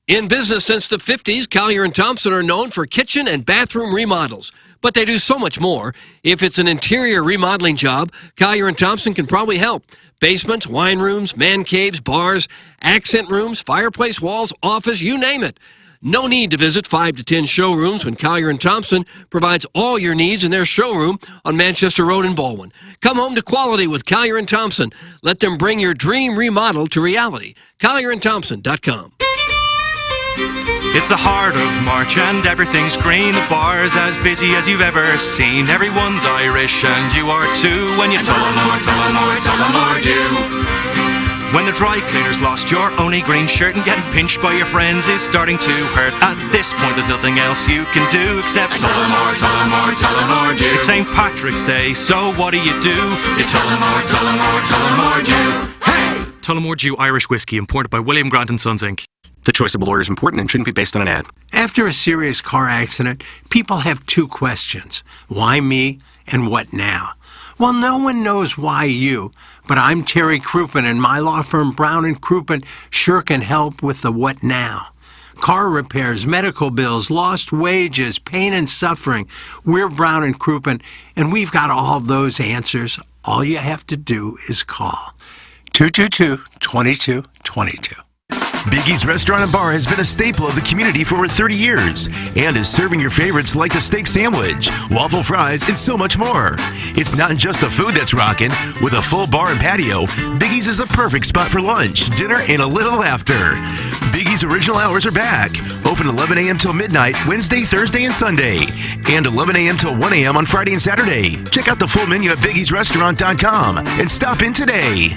In business since the 50s, Collier & Thompson are known for kitchen and bathroom remodels. But they do so much more. If it's an interior remodeling job, Collier & Thompson can probably help. Basements, wine rooms, man caves, bars, accent rooms, fireplace walls, office, you name it. No need to visit 5 to 10 showrooms when Collier & Thompson provides all your needs in their showroom on Manchester Road in Baldwin. Come home to quality with Collier & Thompson. Let them bring your dream remodel to reality. CollierandThompson.com. It's the heart of March and everything's green. The bar's as busy as you've ever seen. Everyone's Irish and you are too. When you Tullamore do. When the dry cleaners lost your only green shirt and getting pinched by your friends is starting to hurt. At this point there's nothing else you can do except Tullamore do. It's St. Patrick's Day, so what do? You Tullamore do. Hey! Tullamore Dew Irish Whiskey, imported by William Grant & Sons, Inc. The choice of a lawyer is important and shouldn't be based on an ad. After a serious car accident, people have two questions. Why me and what now? Well, no one knows why you, but I'm Terry Crouppen, and my law firm Brown & Crouppen sure can help with the what now. Car repairs, medical bills, lost wages, pain and suffering. We're Brown & Crouppen, and we've got all those answers. All you have to do is call 222-2222. Biggie's Restaurant and Bar has been a staple of the community for over 30 years and is serving your favorites like the steak sandwich, waffle fries, and so much more. It's not just the food that's rocking. With a full bar and patio, Biggie's is the perfect spot for lunch, dinner, and a little laughter. Biggie's original hours are back. Open 11 a.m. till midnight, Wednesday, Thursday, and Sunday. And 11 a.m. till 1 a.m. on Friday and Saturday. Check out the full menu at biggiesrestaurant.com and stop in today.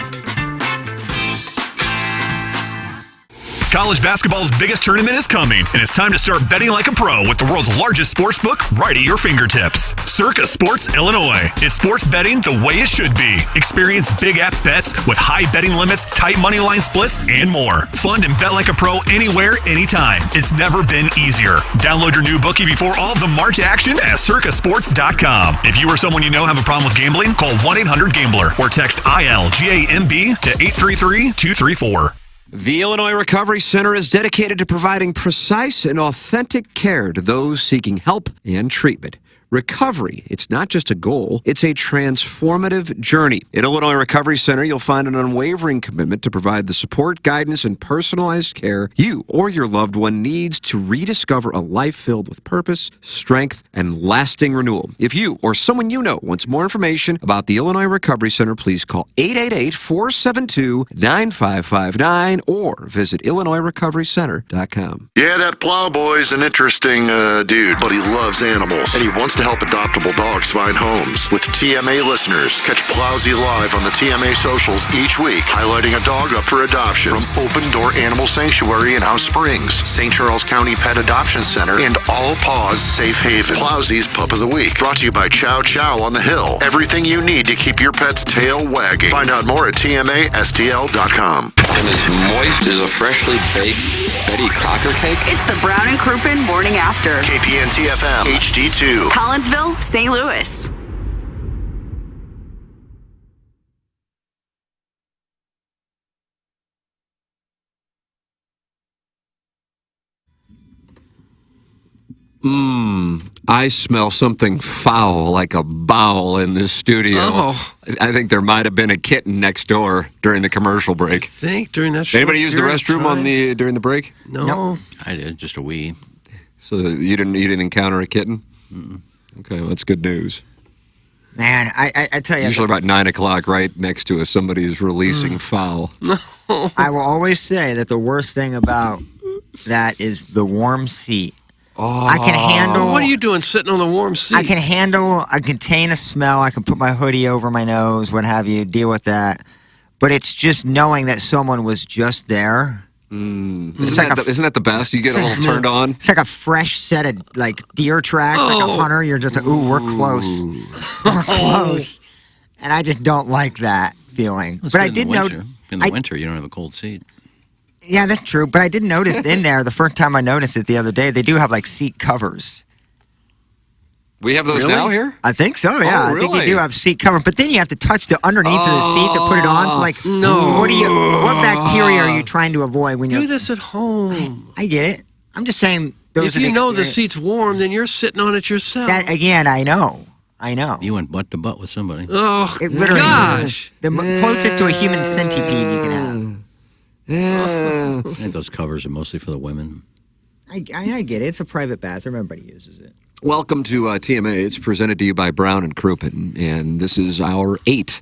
College basketball's biggest tournament is coming, and it's time to start betting like a pro with the world's largest sports book right at your fingertips. Circa Sports Illinois. It's sports betting the way it should be. Experience big app bets with high betting limits, tight money line splits, and more. Fun and bet like a pro anywhere, anytime. It's never been easier. Download your new bookie before all the March action at circasports.com. If you or someone you know have a problem with gambling, call 1-800-GAMBLER or text ILGAMB to 833-234. The Illinois Recovery Center is dedicated to providing precise and authentic care to those seeking help and treatment. Recovery, it's not just a goal, it's a transformative journey. At Illinois Recovery Center, you'll find an unwavering commitment to provide the support, guidance, and personalized care you or your loved one needs to rediscover a life filled with purpose, strength, and lasting renewal. If you or someone you know wants more information about the Illinois Recovery Center, please call 888-472-9559 or visit IllinoisRecoveryCenter.com. Yeah, that plowboy's an interesting dude, but he loves animals, and he wants to help adoptable dogs find homes. With TMA listeners, catch Plowsy live on the TMA socials each week, highlighting a dog up for adoption from Open Door Animal Sanctuary in House Springs, St. Charles County Pet Adoption Center, and All Paws Safe Haven. Plowsy's Pup of the Week, brought to you by Chow Chow on the Hill. Everything you need to keep your pet's tail wagging. Find out more at TMASTL.com. And as moist as a freshly baked Betty Crocker cake? It's the Brown and Crouppen Morning After. KPN-TFM HD2. Collinsville, St. Louis. I smell something foul like a bowel in this studio. Oh. I think there might have been a kitten next door during the commercial break. Think during that Anybody use the restroom during the break? No. I did, just a wee. So you didn't encounter a kitten? Mm-mm. Okay, well, that's good news. Man, I tell you. Usually about 9 o'clock, right next to us, somebody is releasing foul. I will always say that the worst thing about that is the warm seat. Oh. I can handle. What are you doing sitting on the warm seat? I contain a smell. I can put my hoodie over my nose, what have you, deal with that. But it's just knowing that someone was just there Isn't that the best? You get a little turned on. It's like a fresh set of like deer tracks, like a hunter. You're just like, ooh, we're close. We're close. And I just don't like that feeling. Well, but I did note in the winter, you don't have a cold seat. Yeah, that's true. But I did notice in there, the first time I noticed it the other day, they do have like seat covers. We have those now here? I think so, yeah. Oh, I think really? you do have seat cover. But then you have to touch the underneath of the seat to put it on. So like, what bacteria are you trying to avoid when you're... Do this at home. I get it. I'm just saying those If are you know the experience- seat's warm, then you're sitting on it yourself. That, again, I know. You went butt to butt with somebody. Oh, It literally gosh. The closest to a human centipede you can have. I think those covers are mostly for the women. I get it. It's a private bathroom. Everybody uses it. Welcome to TMA. It's presented to you by Brown and Crouppen, and this is our 8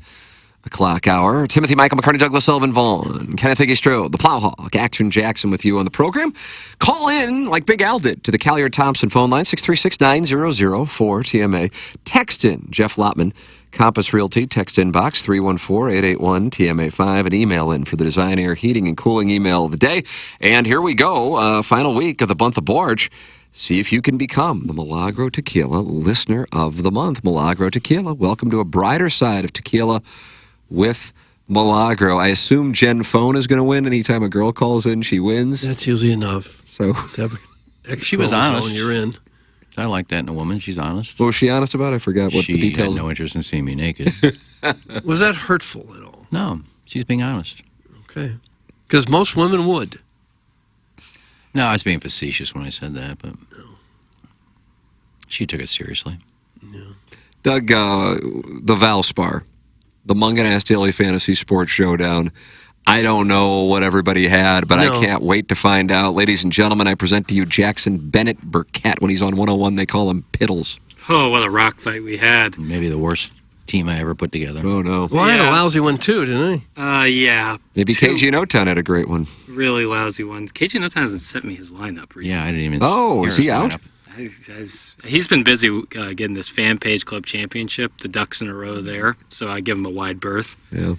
o'clock hour. Timothy Michael McCartney, Douglas Sullivan Vaughn, Kenneth Higgy Strode, the Plowhawk, Action Jackson with you on the program. Call in, like Big Al did, to the Callier Thompson phone line, 636-9004-TMA. Text in, Jeff Lotman, Compass Realty, text inbox 314-881-TMA5, and email in for the Design Air Heating and Cooling email of the day. And here we go, final week of the month of Barge. See if you can become the Milagro Tequila Listener of the Month. Milagro Tequila, welcome to a brighter side of tequila with Milagro. I assume Jen Phone is going to win. Anytime a girl calls in, she wins. That's usually enough. So She was honest. You're in. I like that in a woman. She's honest. What was she honest about? I forgot what she the details. had no interest in seeing me naked. Was that hurtful at all? No, she's being honest. Okay. Because most women would. No, I was being facetious when I said that, but she took it seriously. Doug, the Valspar, the Munganast Daily Fantasy Sports Showdown. I don't know what everybody had, but I can't wait to find out. Ladies and gentlemen, I present to you Jackson Bennett Burkett. When he's on 101, they call him Piddles. Oh, what a rock fight we had. Maybe the worst team I ever put together. Oh, no. Well, I had a lousy one, too, didn't I? Yeah. Maybe KG Notown had a great one. Really lousy one. KG Notown hasn't sent me his lineup recently. Yeah, I didn't even Oh, hear is he his out? lineup. He's been busy getting this Fan Page Club Championship, the Ducks in a row there, so I give him a wide berth. Yeah.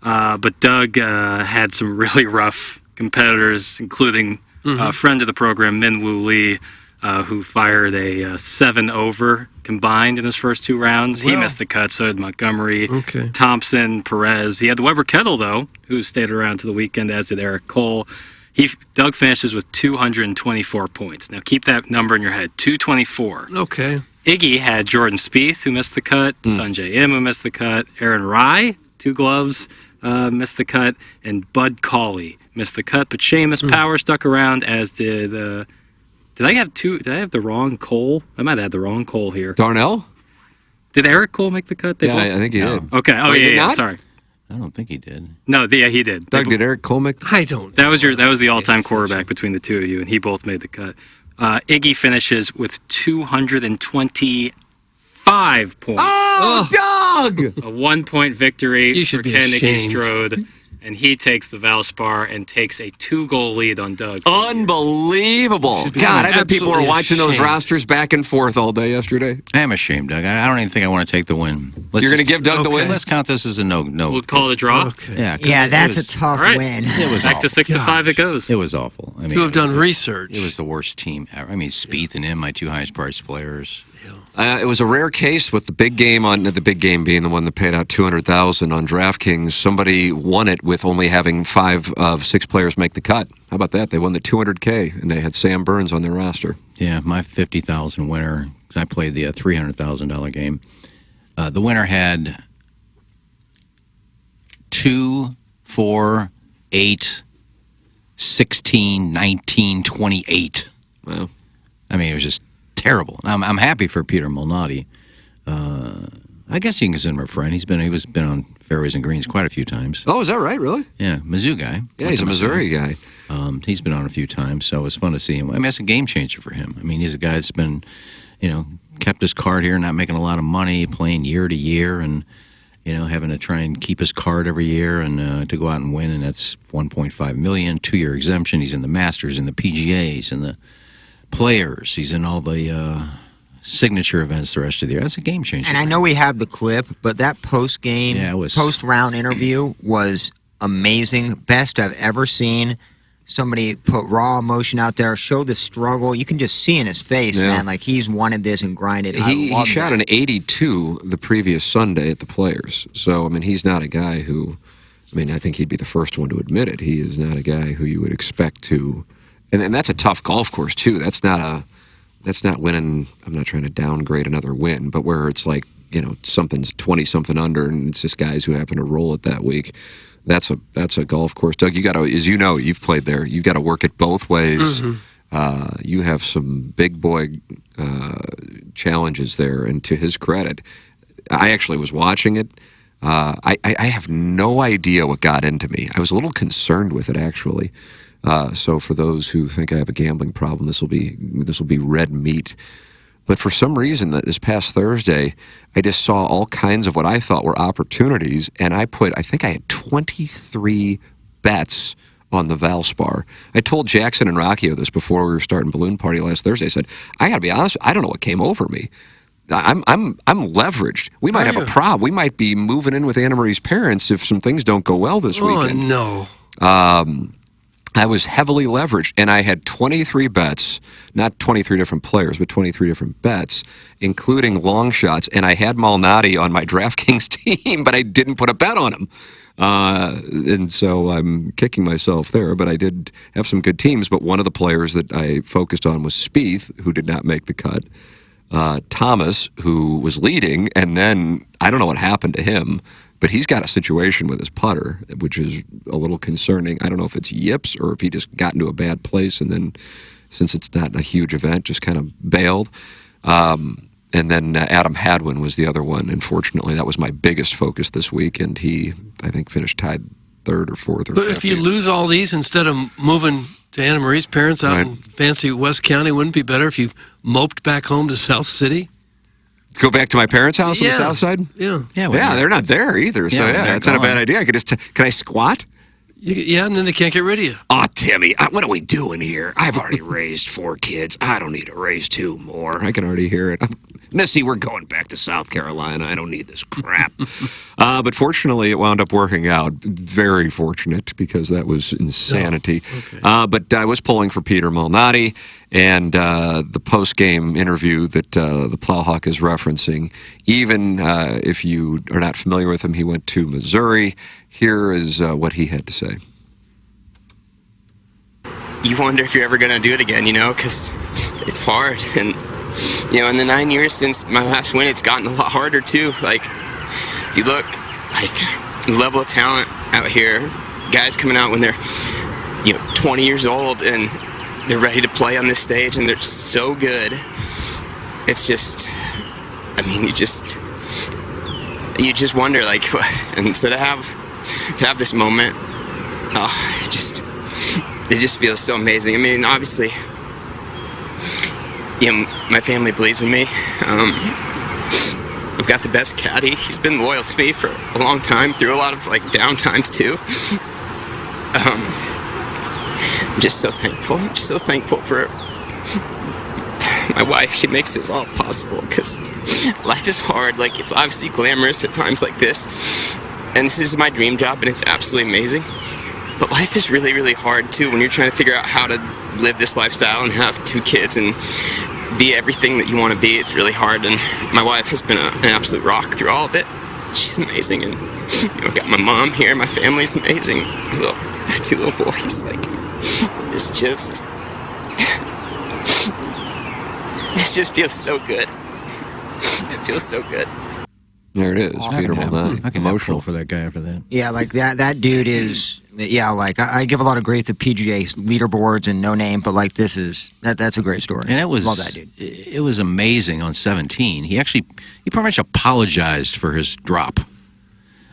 But Doug had some really rough competitors, including a friend of the program, Min Woo Lee, who fired a 7-over combined in his first 2 rounds. He missed the cut, so did Montgomery, Thompson, Perez. He had the Weber Kettle, though, who stayed around to the weekend, as did Eric Cole. Doug finishes with 224 points. Now, keep that number in your head, 224. Okay. Iggy had Jordan Spieth, who missed the cut, Sanjay Im, who missed the cut, Aaron Rai, 2 gloves, missed the cut, and Bud Cauley missed the cut. But Seamus Power stuck around, as did... Did I have the wrong Cole? I might have had the wrong Cole here. Darnell? Did Eric Cole make the cut? Yeah, I think he did. Okay. Oh, He did yeah, not? sorry. I don't think he did. No, yeah, he did. Doug, did Eric Cole make I don't. That was the all-time quarterback between the two of you, and he both made the cut. Iggy finishes with 225 points. Oh, Doug! A 1-point victory You should for be Ken Iggy ashamed. Strode, and he takes the Valspar and takes a 2-goal lead on Doug. Unbelievable. Should be God, I bet people were absolutely watching those ashamed. rosters back and forth all day yesterday. I am ashamed, Doug. I don't even think I want to take the win. You're going to give Doug the win? Let's count this as a no. We'll call it a draw. Okay. Yeah, 'cause Yeah, it that's was- a tough All right. win. It was Back to awful. 6-5 it goes. It was awful. I mean, To have it done was- research. It was the worst team ever. I mean, Spieth and him, my 2 highest priced players. It was a rare case with the big game the big game being the one that paid out $200,000 on DraftKings. Somebody won it with only having 5 of 6 players make the cut. How about that? They won the $200K, and they had Sam Burns on their roster. Yeah, my 50,000 winner, because I played the $300,000 game. The winner had 2, 4, 8, 16, 19, 28. Wow. I mean, it was just terrible. I'm happy for Peter Malnati. I guess you can consider him a friend. He's been on Fairways and Greens quite a few times. Oh, is that right? Really? Yeah, Mizzou guy. Yeah, he's a Missouri guy. He's been on a few times, so it was fun to see him. I mean, that's a game changer for him. I mean, he's a guy that's been, kept his card here, not making a lot of money, playing year to year, and having to try and keep his card every year and to go out and win, and that's $1.5 million, 2-year exemption. He's in the Masters, in the PGAs, in the Players. He's in all the signature events the rest of the year. That's a game changer. And I know we have the clip, but that post-game, Yeah, it was- post-round interview was amazing. Best I've ever seen somebody put raw emotion out there, show the struggle. You can just see in his face, Yeah. man, like he's wanted this and grinded. He I love shot that. an 82 the previous Sunday at the Players. So, I mean, he's not a guy who, I mean, I think he'd be the first one to admit it. He is not a guy who you would expect to, and that's a tough golf course, too. That's not winning, I'm not trying to downgrade another win, but where it's like, something's 20-something under, and it's just guys who happen to roll it that week. That's a golf course. Doug, you got to, as you know, you've played there, you got to work it both ways. Mm-hmm. You have some big boy challenges there, and to his credit, I actually was watching it. I have no idea what got into me. I was a little concerned with it, actually. So for those who think I have a gambling problem, this will be red meat. But for some reason, this past Thursday, I just saw all kinds of what I thought were opportunities, and I think I had 23 bets on the Valspar. I told Jackson and Rockio this before we were starting Balloon Party last Thursday. I said, I got to be honest, I don't know what came over me. I'm leveraged. We might have a problem. We might be moving in with Anna Marie's parents if some things don't go well this weekend. No. I was heavily leveraged, and I had 23 bets, not 23 different players, but 23 different bets, including long shots, and I had Malnati on my DraftKings team, but I didn't put a bet on him. And so I'm kicking myself there, but I did have some good teams, but one of the players that I focused on was Spieth, who did not make the cut, Thomas, who was leading, and then I don't know what happened to him, but he's got a situation with his putter, which is a little concerning. I don't know if it's yips or if he just got into a bad place and then, since it's not a huge event, just kind of bailed. And then Adam Hadwin was the other one. Unfortunately, that was my biggest focus this week, and he, I think, finished tied third or fourth or But fifth. if you lose all these, instead of moving to Anna Marie's parents out in fancy West County, wouldn't it be better if you moped back home to South City? Go back to my parents' house on the south side? Yeah. Yeah, they're not there either. So, yeah, that's not a bad idea. I could just, can I squat? Yeah, and then they can't get rid of you. Oh, Timmy, what are we doing here? I've already raised 4 kids. I don't need to raise 2 more. I can already hear it. Missy, we're going back to South Carolina. I don't need this crap. But fortunately, it wound up working out. Very fortunate, because that was insanity. But I was pulling for Peter Malnati, and the post-game interview that the Plowhawk is referencing, even if you are not familiar with him, he went to Missouri. Here is what he had to say. You wonder if you're ever going to do it again, because it's hard. And, in the 9 years since my last win, it's gotten a lot harder, too. Like, if you look, the level of talent out here, guys coming out when they're, 20 years old and they're ready to play on this stage and they're so good. It's just, you just wonder, and so to have this moment, it just feels so amazing. I mean, obviously, my family believes in me. I've got the best caddy. He's been loyal to me for a long time, through a lot of down times too. I'm just so thankful. I'm just so thankful for my wife. She makes this all possible, because life is hard. It's obviously glamorous at times like this, and this is my dream job, and it's absolutely amazing. But life is really, really hard too when you're trying to figure out how to live this lifestyle and have 2 kids and be everything that you want to be. It's really hard, and my wife has been an absolute rock through all of it. She's amazing, and I've got my mom here. My family's amazing. 2 little boys. It's just, it just feels so good. It feels so good. There it is, Peter Malnati. I can emotional for that guy after that. Yeah, that dude is, I give a lot of grief to PGA leaderboards and no name, but that's a great story. And it was, love that dude. It was amazing on 17. He pretty much apologized for his drop,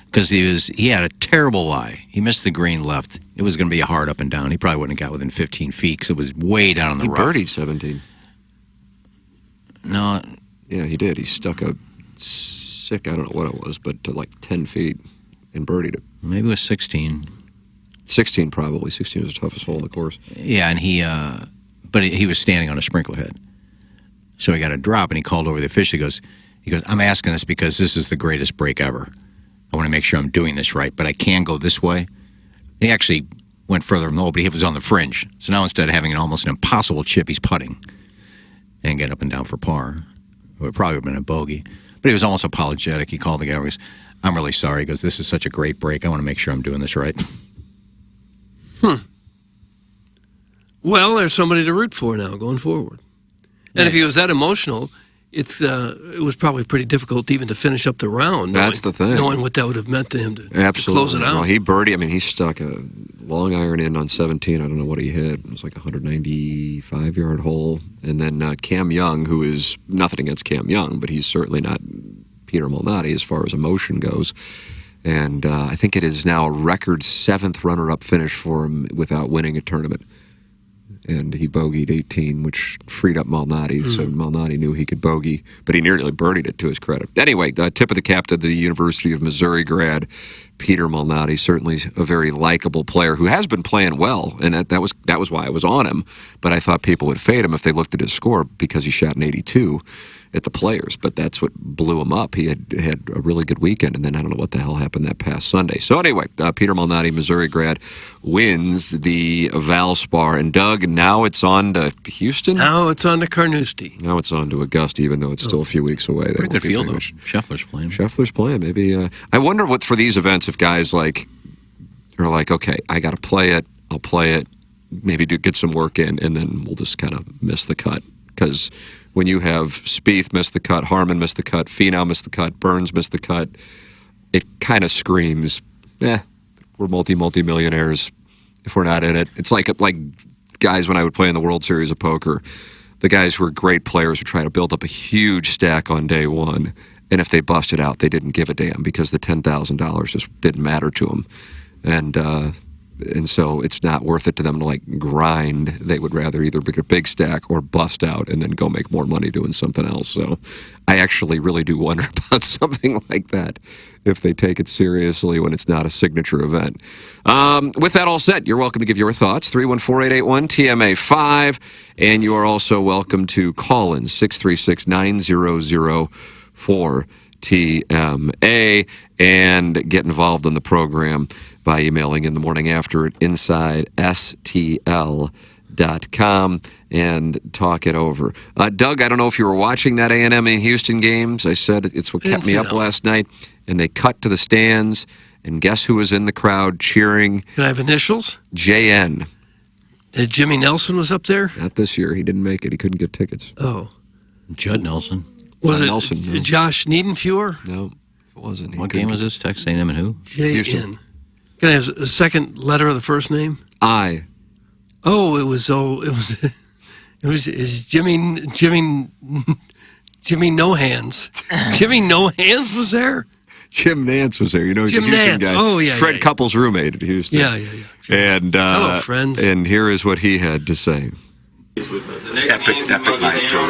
because he had a terrible lie. He missed the green left. It was going to be a hard up and down. He probably wouldn't have got within 15 feet, because it was way down in the rough. He birdied 17. No. Yeah, he did. He stuck a sick, I don't know what it was, but to 10 feet and birdied it. Maybe it was 16. 16 probably. 16 was the toughest hole in the course. Yeah, and he was standing on a sprinkler head. So he got a drop, and he called over the official. He goes, I'm asking this because this is the greatest break ever. I want to make sure I'm doing this right, but I can go this way. And he actually went further than the hole, but he was on the fringe. So now instead of having almost an impossible chip, he's putting and get up and down for par. It would probably have been a bogey. But he was almost apologetic. He called the guy and goes, I'm really sorry. He goes, this is such a great break. I want to make sure I'm doing this right. Well, there's somebody to root for now going forward. And if he was that emotional, it was probably pretty difficult even to finish up the round. That's the thing. Knowing what that would have meant to him to Absolutely. close it out. Well, he birdied. I mean, he stuck a long iron in on 17. I don't know what he hit. It was like a 195-yard hole. And then Cam Young, who is nothing against Cam Young, but he's certainly not Peter Malnati as far as emotion goes. And I think it is now a record 7th runner-up finish for him without winning a tournament. And he bogeyed 18, which freed up Malnati. So Malnati knew he could bogey, but he nearly birdied it to his credit. Anyway, tip of the cap to the University of Missouri grad, Peter Malnati, certainly a very likable player who has been playing well, and that was why I was on him. But I thought people would fade him if they looked at his score because he shot an 82 at the Players. But that's what blew him up. He had a really good weekend, and then I don't know what the hell happened that past Sunday. So anyway, Peter Malnati, Missouri grad, wins the Valspar. And Doug, now it's on to Houston? Now it's on to Carnoustie. Now it's on to Augusta, even though it's still a few weeks away. Pretty good field, though. Scheffler's playing. Scheffler's playing. Maybe. I wonder what for these events if guys are like, okay, I got to play it. I'll play it. Maybe get some work in, and then we'll just kind of miss the cut. Because when you have Spieth miss the cut, Harman miss the cut, Finau miss the cut, Burns miss the cut, it kind of screams, we're multi-millionaires if we're not in it. It's like guys when I would play in the World Series of Poker, the guys who were great players would try to build up a huge stack on day one, and if they busted out, they didn't give a damn because the $10,000 just didn't matter to them. And so it's not worth it to them to grind. They would rather either make a big stack or bust out and then go make more money doing something else. So I actually really do wonder about something like that if they take it seriously when it's not a signature event. With that all said, you're welcome to give your thoughts, 314-881-TMA5, and you are also welcome to call in 636-9004-TMA and get involved in the program by emailing in the morning after at InsideSTL.com and talk it over. Doug, I don't know if you were watching that A&M and Houston games. I said it's what kept me up last night. And they cut to the stands, and guess who was in the crowd cheering? Can I have initials? JN. Jimmy Nelson was up there? Not this year. He didn't make it. He couldn't get tickets. Oh. Judd Nelson. Was it Nelson, no. Josh Niedenfuer? No, it wasn't. What game was this? Texas A&M and who? Houston. Can I have a second letter of the first name? I. It was Jimmy No Hands. Jimmy No Hands was there? Jim Nance was there. You know, he's Jim a Houston Nance. guy. Oh, yeah. Fred Couples' roommate at Houston. Yeah. And, hello, friends. And here is what he had to say. Epic night for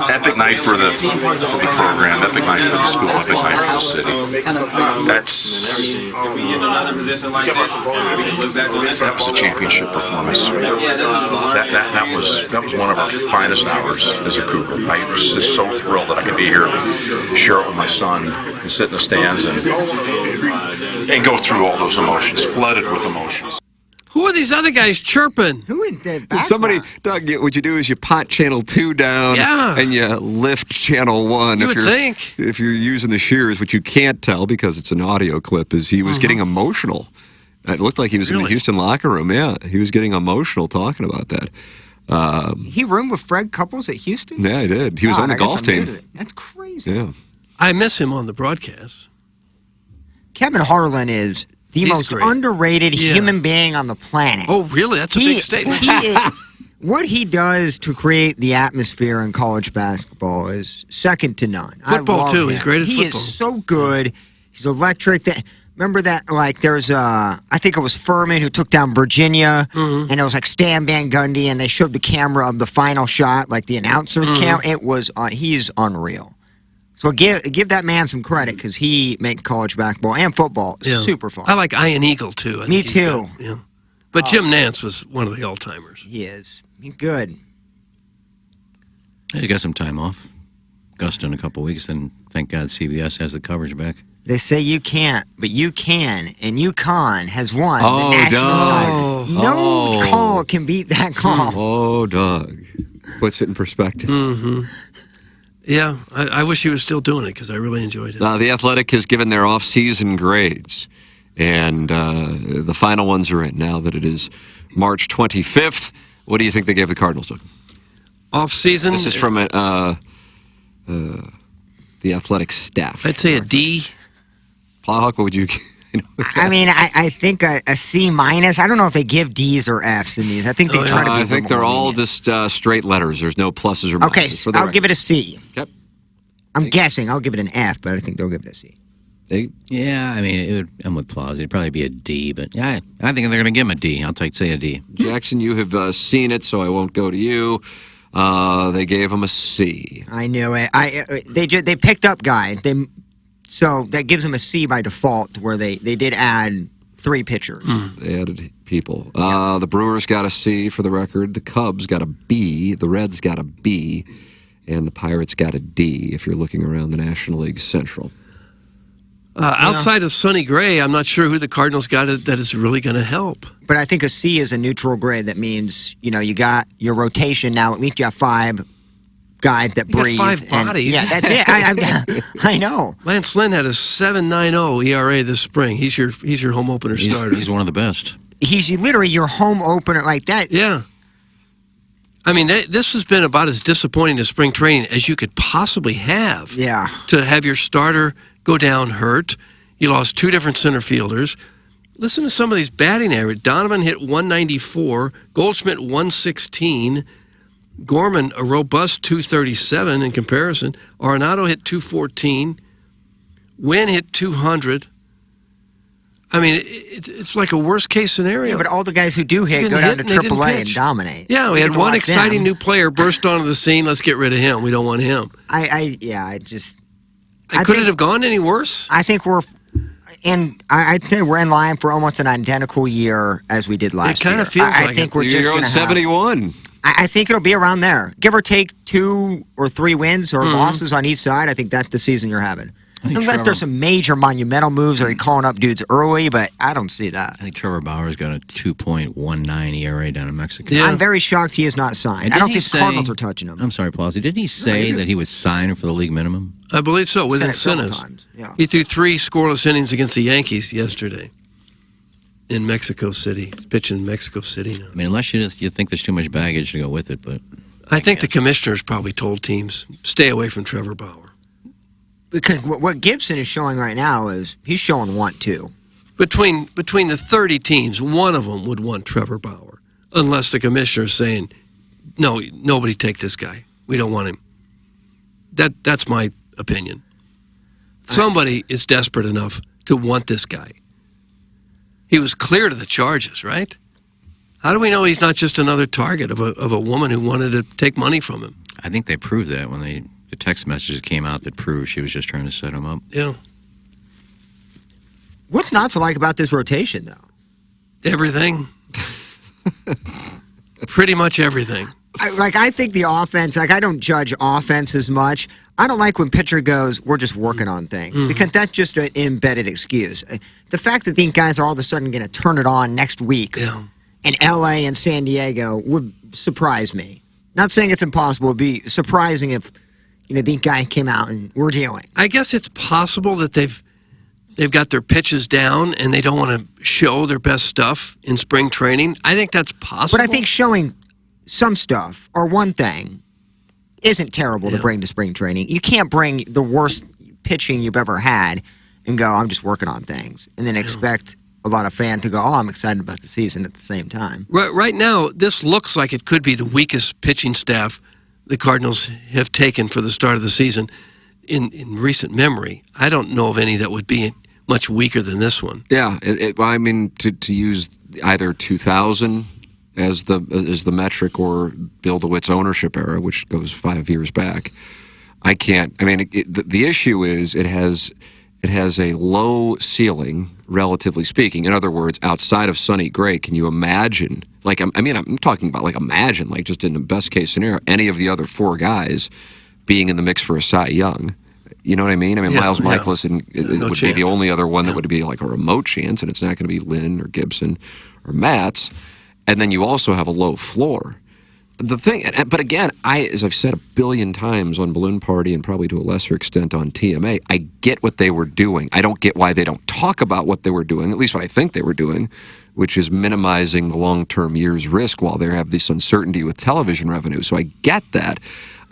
epic night for the program, epic night for the school, epic night for the city. That was a championship performance. That was one of our finest hours as a Cougar. I was just so thrilled that I could be here, share it with my son, and sit in the stands and go through all those emotions, flooded with emotions. Who are these other guys chirping? Who in the background? Somebody, Doug, what you do is you pot channel 2 down and you lift channel 1. You would think. If you're using the shears, which you can't tell because it's an audio clip, is he was getting emotional. It looked like he was in the Houston locker room. Yeah, he was getting emotional talking about that. He roomed with Fred Couples at Houston? Yeah, he did. He was on the golf team. That's crazy. Yeah. I miss him on the broadcast. Kevin Harlan is the most great. Underrated human being on the planet. Oh, really? That's a big statement. What he does to create the atmosphere in college basketball is second to none. Football, too. He's great at football. He is so good. He's electric. Remember that, there's I think it was Furman who took down Virginia, and it was Stan Van Gundy, and they showed the camera of the final shot, the announcer count. It was, he's unreal. So give that man some credit because he makes college basketball and football super fun. I like Ian Eagle, too. Me too. Yeah. But Jim Nance was one of the all-timers. He is. He's good. He got some time off. Augusta in a couple weeks, then thank God CBS has the coverage back. They say you can't, but you can, and UConn has won Oh, the national Doug. title. No call can beat that call. Oh, Doug. Puts it in perspective. Mm-hmm. Yeah, I wish he was still doing it because I really enjoyed it. The Athletic has given their off-season grades, and the final ones are in now that it is March 25th. What do you think they gave the Cardinals, Doug? Off-season? This is from the Athletic staff. I'd say a D. Plowhawk, what would you... I mean, I think a C minus. I don't know if they give D's or F's in these. I think they try to be. I think they're all just straight letters. There's no pluses or minuses. Okay, for the I'll record. give it a C. Yep. I'm guessing I'll give it an F, but I think they'll give it a C. Yeah, I mean, I'm with Plaus. It'd probably be a D, but yeah, I think they're going to give him a D. I'll say a D. Jackson, you have seen it, so I won't go to you. They gave him a C. I knew it. They picked up guy. So that gives them a C by default, where they did add 3 pitchers. They added people. The Brewers got a C for the record. The Cubs got a B. The Reds got a B. And the Pirates got a D, if you're looking around the National League Central. Outside of Sonny Gray, I'm not sure who the Cardinals got that is really going to help. But I think a C is a neutral grade. That means, you got your rotation now. At least you have 5 guys that breathe. 5 bodies. Yeah, that's it. I know. Lance Lynn had a 7.90 ERA this spring. He's your home opener starter. He's one of the best. He's literally your home opener like that. Yeah. I mean, this has been about as disappointing a spring training as you could possibly have. Yeah. To have your starter go down hurt. You lost 2 different center fielders. Listen to some of these batting average. Donovan hit 194, Goldschmidt 116, Gorman a robust 237 in comparison. Arenado hit 214, Wynn hit 200. I mean, it's like a worst-case scenario. Yeah, but all the guys who do hit go down to AAA and dominate. Yeah, we You had get to one watch exciting them. new player burst onto the scene. Let's get rid of him. We don't want him. I Could it have gone any worse? I think I'd say we're in line for almost an identical year as we did last year. It kind of feels I like think it. we're just You're going going to 71. I think it'll be around there. Give or take 2 or 3 wins or losses on each side. I think that's the season you're having. Unless there's some major monumental moves or you're calling up dudes early, but I don't see that. I think Trevor Bauer's got a 2.19 ERA down in Mexico. I'm very shocked he is not signed. And I don't didn't think he Cardinals say- are touching him. I'm sorry, Plausi. Didn't he say that he was signed for the league minimum? I believe so, with Said it several incentives. times, yeah. He threw 3 scoreless innings against the Yankees yesterday in Mexico City. He's pitching in Mexico City now. I mean, unless you think there's too much baggage to go with it, but I think the commissioners probably told teams, stay away from Trevor Bauer. Because what Gibson is showing right now is he's showing want to. Between the 30 teams, one of them would want Trevor Bauer, unless the commissioner's saying, no, nobody take this guy. We don't want him. That's my opinion. Somebody is desperate enough to want this guy. He was clear to the charges, right? How do we know he's not just another target of a woman who wanted to take money from him? I think they proved that when the text messages came out that proved she was just trying to set him up. Yeah. What's not to like about this rotation, though? Everything. Pretty much everything. I think the offense, I don't judge offense as much. I don't like when pitcher goes, we're just working on things. Because that's just an embedded excuse. The fact that these guys are all of a sudden going to turn it on next week in L.A. and San Diego would surprise me. Not saying it's impossible. It would be surprising if these guys came out and we're dealing. I guess it's possible that they've got their pitches down and they don't want to show their best stuff in spring training. I think that's possible. But I think showing some stuff or one thing isn't terrible to bring to spring training. You can't bring the worst pitching you've ever had and go, I'm just working on things, and then expect a lot of fans to go, oh, I'm excited about the season at the same time. Right now, this looks like it could be the weakest pitching staff the Cardinals have taken for the start of the season in recent memory. I don't know of any that would be much weaker than this one. Yeah, I mean, to use either 2000 as the metric or Bill DeWitt's ownership era, which goes 5 years back, I can't. I mean, the issue is it has a low ceiling, relatively speaking. In other words, outside of Sonny Gray, can you imagine? I'm talking about imagine, just in the best case scenario, any of the other 4 guys being in the mix for a Cy Young. You know what I mean? I mean, Yeah, Miles yeah. Michaelis would be chance. the only other one that would be like a remote chance, and it's not going to be Lynn or Gibson or Matz. And then you also have a low floor. The thing, but again, as I've said a billion times on Balloon Party and probably to a lesser extent on TMA, I get what they were doing. I don't get why they don't talk about what they were doing, at least what I think they were doing, which is minimizing the long-term year's risk while they have this uncertainty with television revenue. So I get that.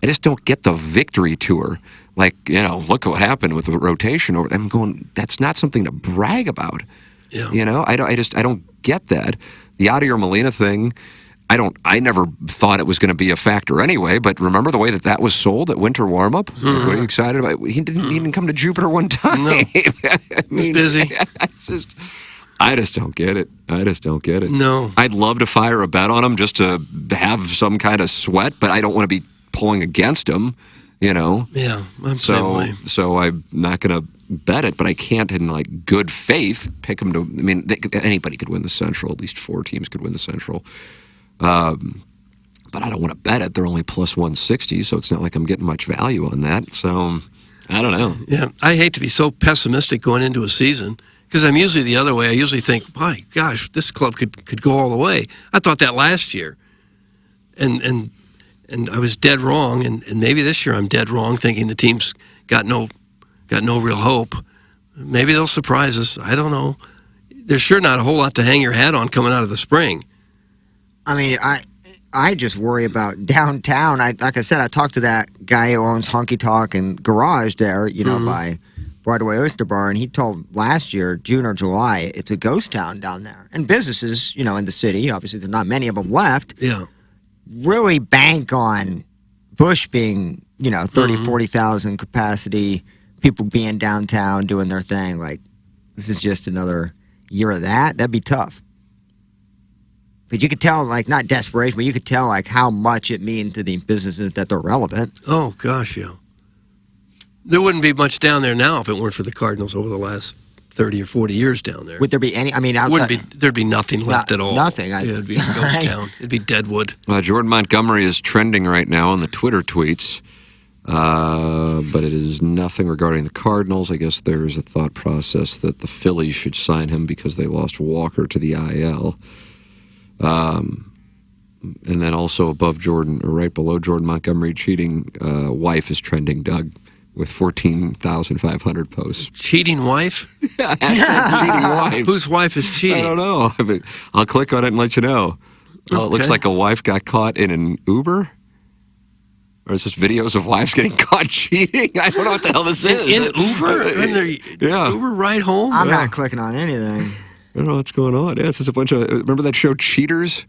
I just don't get the victory tour. Like, look what happened with the rotation. I'm going, that's not something to brag about. Yeah. I don't get that. The Yadier Molina thing, I never thought it was going to be a factor anyway, but remember the way that was sold at winter warm-up? Mm-hmm. What are you excited about? He didn't come to Jupiter one time. No. He's busy. I just don't get it. No. I'd love to fire a bet on him just to have some kind of sweat, but I don't want to be pulling against him, Yeah, I'm same way. So I'm not going to bet it, but I can't in like good faith pick him to. I mean, anybody could win the Central. At least 4 teams could win the Central. But I don't want to bet it. They're only plus 160, so it's not like I'm getting much value on that. So I don't know. Yeah, I hate to be so pessimistic going into a season because I'm usually the other way. I usually think, my gosh, this club could go all the way. I thought that last year, and I was dead wrong. And maybe this year I'm dead wrong, thinking the team's got no real hope. Maybe they'll surprise us. I don't know. There's sure not a whole lot to hang your hat on coming out of the spring. I mean, I just worry about downtown. Like I said, I talked to that guy who owns Honky Tonk and Garage there, by Broadway Oyster Bar, and he told last year, June or July, it's a ghost town down there. And businesses, in the city, obviously there's not many of them left, Yeah. really bank on Busch being, 30, 40,000 capacity, people being downtown doing their thing. Like, this is just another year of that. That'd be tough. But you could tell, like, not desperation, but you could tell, like, how much it means to the businesses that they're relevant. Oh, gosh, yeah. There wouldn't be much down there now if it weren't for the Cardinals over the last 30 or 40 years down there. Would there be any, outside? There'd be nothing left at all. Nothing. It'd be a ghost town. It'd be Deadwood. Jordan Montgomery is trending right now on the Twitter tweets, but it is nothing regarding the Cardinals. I guess there is a thought process that the Phillies should sign him because they lost Walker to the IL. And then also right below Jordan Montgomery cheating, wife is trending, Doug, with 14,500 posts. Cheating wife? Yeah, cheating wife. Whose wife is cheating? I don't know. I'll click on it and let you know. Oh, it looks Okay. like a wife got caught in an Uber. Or is this videos of wives getting caught cheating? I don't know what the hell this is. In Uber? In their Uber ride home? I'm not clicking on anything. I don't know what's going on. Yeah, it's just a bunch of. Remember that show Cheaters?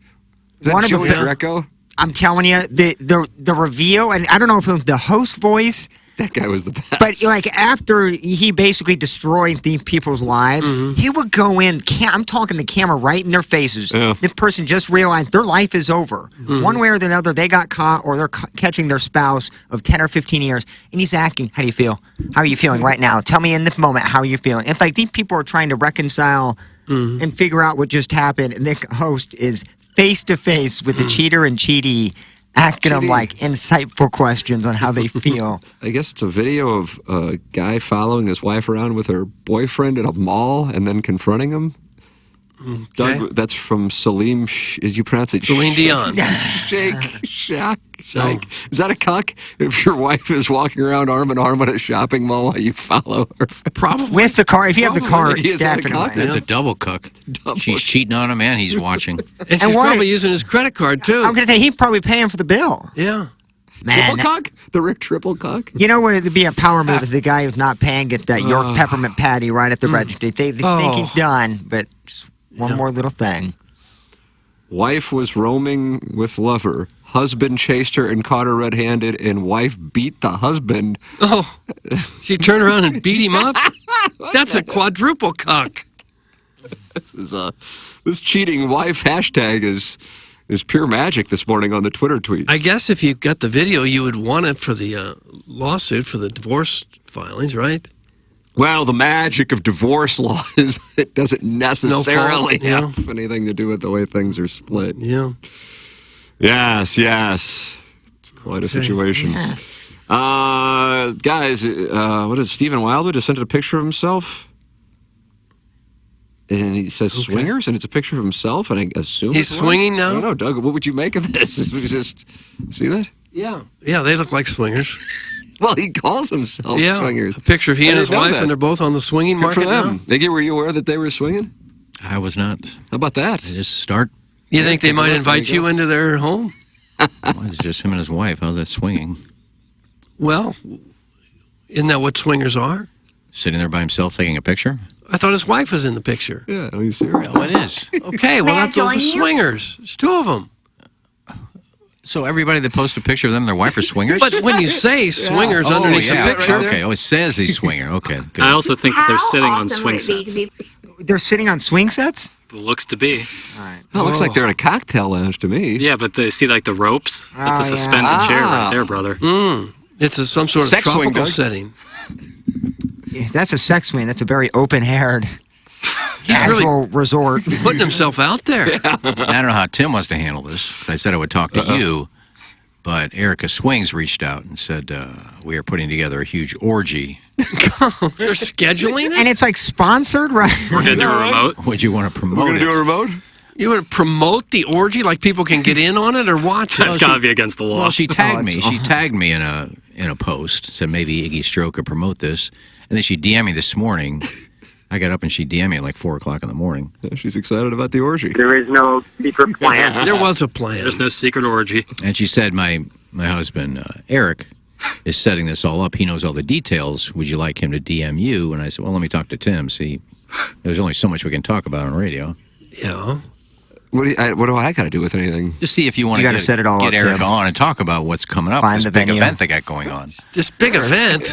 Is that One of the Joey best- Greco? I'm telling you, the reveal, and I don't know if it was the host voice, That guy was the best. but like after he basically destroyed the people's lives, he would go in. I'm talking the camera right in their faces. Yeah. The person just realized their life is over. One way or the other, they got caught, or they're catching their spouse of 10 or 15 years, and he's asking, "How do you feel? How are you feeling right now? Tell me in this moment how are you feeling." It's like these people are trying to reconcile and figure out what just happened, and the host is face to face with the cheater and cheatee, asking them like insightful questions on how they feel. I guess it's a video of a guy following his wife around with her boyfriend at a mall and then confronting him. Doug, that's from Salim, as you pronounce it? Celine Dion. Shake. Is that a cuck? If your wife is walking around arm in arm at a shopping mall while you follow her? Probably. With the car, if you have the car, Is that a definitely. cuck? That's a double cook. She's cheating on him and he's watching. And she's probably using his credit card, too. I'm going to say he's probably paying for the bill. Yeah. Man, Triple cock? The Rick triple cock? you know what? It'd be a power move if the guy who's not paying gets that York peppermint patty right at the register. They think he's done, but just one more little thing. Wife was roaming with lover. Husband chased her and caught her red-handed, and wife beat the husband. Oh, she turned around and beat him up? That's a quadruple cock. This cheating wife hashtag is pure magic this morning on the Twitter tweet. I guess if you got the video, you would want it for the lawsuit for the divorce filings, right? Well, the magic of divorce law is it doesn't necessarily yeah. have anything to do with the way things are split. Yeah. Yes. It's quite a situation. Yeah. guys, what is Stephen Wilder just sent a picture of himself? And he says swingers, and it's a picture of himself, and I assume He's swinging now? I don't know, Doug. What would you make of this? Just see that? Yeah, they look like swingers. Well, he calls himself swingers. A picture of he I and his didn't know wife, that. and they're both on the swinging Good market for them. now. Iggy, were you aware that they were swinging? I was not. How about that? They just start. You think they might invite you into their home? Well, it's just him and his wife. How's that swinging? Well, isn't that what swingers are? Sitting there by himself taking a picture? I thought his wife was in the picture. Yeah, are you serious? Oh, it is. Okay, well, those are swingers. There's two of them. So everybody that posts a picture of them and their wife are swingers? But when you say swingers underneath the picture. Okay, it says he's swinger. Okay, good. I also think that they're sitting on swing sets. They're sitting on swing sets? Looks to be. Oh, it looks like they're in a cocktail lounge to me. Yeah, but they see like the ropes. That's a suspended chair right there, brother. It's some sort of Sex swing, tropical Doug. setting. Yeah, that's a sex swing. That's a very open-haired casual resort. Putting himself out there. I don't know how Tim wants to handle this, 'cause I said I would talk to you, but Erica Swings reached out and said, we are putting together a huge orgy. They're scheduling it? And it's like sponsored, right? We're going to do a remote. Would you want to promote We're going to do a remote? You would promote the orgy like people can get in on it or watch it? That's got to be against the law. Well, she tagged me. She tagged me in a post, said maybe Iggy Stroke could promote this. And then she DM'd me this morning. I got up and she DM'd me at like 4 o'clock in the morning. Yeah, she's excited about the orgy. There is no secret plan. There was a plan. There's no secret orgy. And she said, my husband, Eric, is setting this all up. He knows all the details. Would you like him to DM you? And I said, well, let me talk to Tim. See, there's only so much we can talk about on radio. Yeah. What do I got to do with anything? Just see if you want You to gotta set it all get up, Erica Tim. on and talk about what's coming up. Find This the big venue. event they got going on. This big event?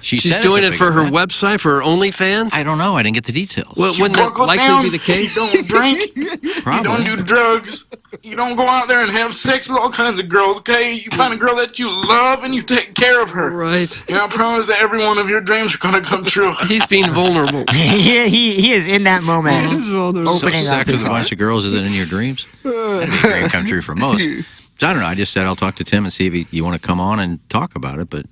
She's She's doing it for her website, for her OnlyFans? I don't know. I didn't get the details. Well, wouldn't that Buckle likely down. be the case? You don't drink. You don't do drugs. You don't go out there and have sex with all kinds of girls, okay? You find a girl that you love and you take care of her. Right. And I promise that every one of your dreams are going to come true. He's being vulnerable. Yeah, he is in that moment. So Opening up sex with his a bunch heart. of girls isn't in your dreams? That'd be a dream come true for most. So I don't know. I just said I'll talk to Tim and see if you want to come on and talk about it. But